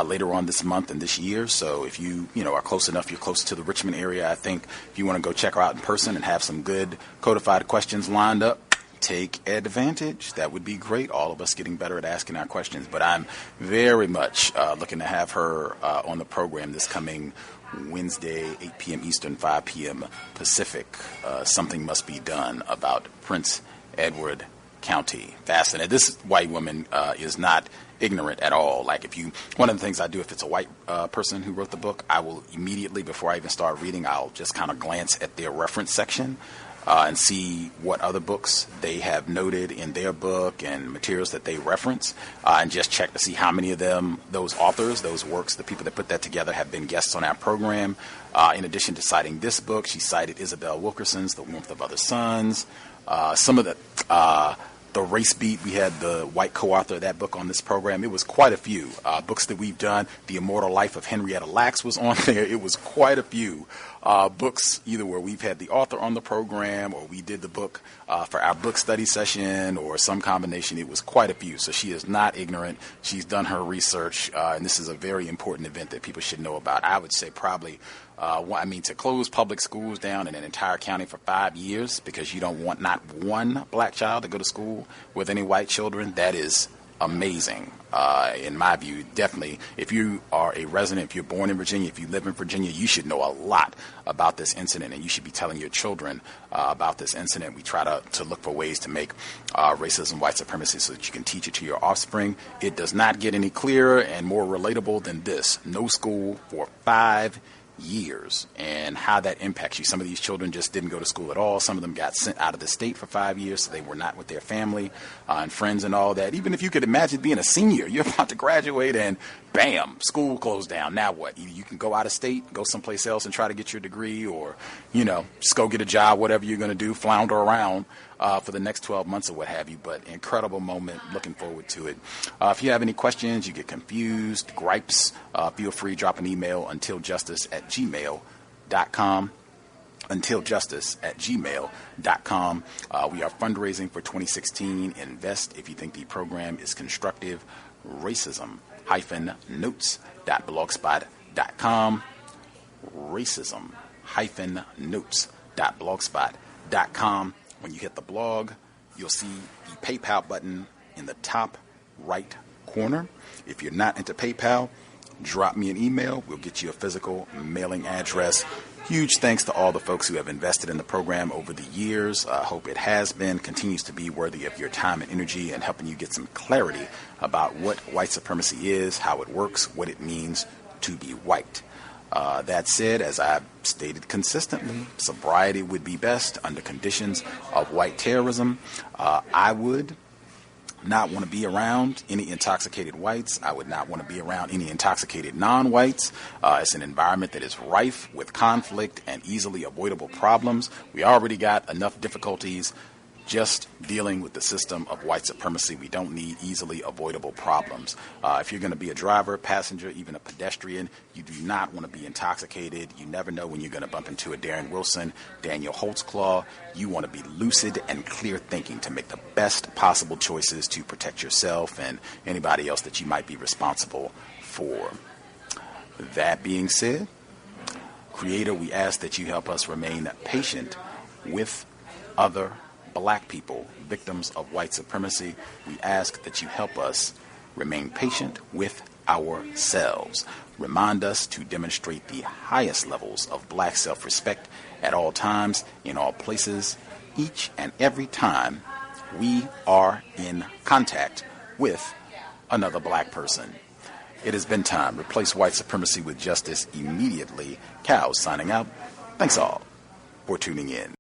S3: later on this month and this year. So if you are close enough, you're close to the Richmond area, I think if you want to go check her out in person and have some good codified questions lined up, take advantage. That would be great. All of us getting better at asking our questions. But I'm very much looking to have her on the program this coming Wednesday, 8 p.m. Eastern, 5 p.m. Pacific. Something Must Be Done about Prince Edward County. Fascinating. This white woman is not ignorant at all. Like one of the things I do if it's a white person who wrote the book, I will immediately, before I even start reading, I'll just kind of glance at their reference section and see what other books they have noted in their book and materials that they reference, and just check to see how many of them, those authors, those works, the people that put that together have been guests on our program. In addition to citing this book, she cited Isabel Wilkerson's The Warmth of Other Suns. Some of the Race Beat, we had the white co-author of that book on this program. It was quite a few books that we've done. The Immortal Life of Henrietta Lacks was on there. It was quite a few books, either where we've had the author on the program or we did the book for our book study session or some combination. It was quite a few. So she is not ignorant. She's done her research, and this is a very important event that people should know about. I would say probably to close public schools down in an entire county for 5 years because you don't want not one black child to go to school with any white children, that is amazing. In my view, definitely, if you are a resident, if you're born in Virginia, if you live in Virginia, you should know a lot about this incident, and you should be telling your children about this incident. We try to look for ways to make racism, white supremacy, so that you can teach it to your offspring. It does not get any clearer and more relatable than this. No school for 5 years, and how that impacts you. Some of these children just didn't go to school at all. Some of them got sent out of the state for 5 years, so they were not with their family and friends and all that. Even if you could imagine being a senior, you're about to graduate and bam, school closed down. Now what? Either you can go out of state, go someplace else and try to get your degree, or just go get a job, whatever you're going to do, flounder around for the next 12 months or what have you. But incredible moment. Looking forward to it. If you have any questions, you get confused, gripes, feel free, drop an email, untiljustice@gmail.com. untiljustice@gmail.com. We are fundraising for 2016 Invest if you think the program is constructive. Racism-notes.blogspot.com. Racism-notes.blogspot.com. When you hit the blog, you'll see the PayPal button in the top right corner. If you're not into PayPal, drop me an email. We'll get you a physical mailing address. Huge thanks to all the folks who have invested in the program over the years. I hope it has been, continues to be worthy of your time and energy and helping you get some clarity about what white supremacy is, how it works, what it means to be white. That said, as I've stated consistently, sobriety would be best under conditions of white terrorism. I would not want to be around any intoxicated whites. I would not want to be around any intoxicated non-whites. It's an environment that is rife with conflict and easily avoidable problems. We already got enough difficulties just dealing with the system of white supremacy. We don't need easily avoidable problems. If you're going to be a driver, passenger, even a pedestrian, you do not want to be intoxicated. You never know when you're going to bump into a Darren Wilson, Daniel Holtzclaw. You want to be lucid and clear thinking to make the best possible choices to protect yourself and anybody else that you might be responsible for. That being said, Creator, we ask that you help us remain patient with other black people, victims of white supremacy. We ask that you help us remain patient with ourselves. Remind us to demonstrate the highest levels of black self-respect at all times, in all places, each and every time we are in contact with another black person. It has been time. Replace white supremacy with justice immediately. C.O.W.S signing out. Thanks all for tuning in.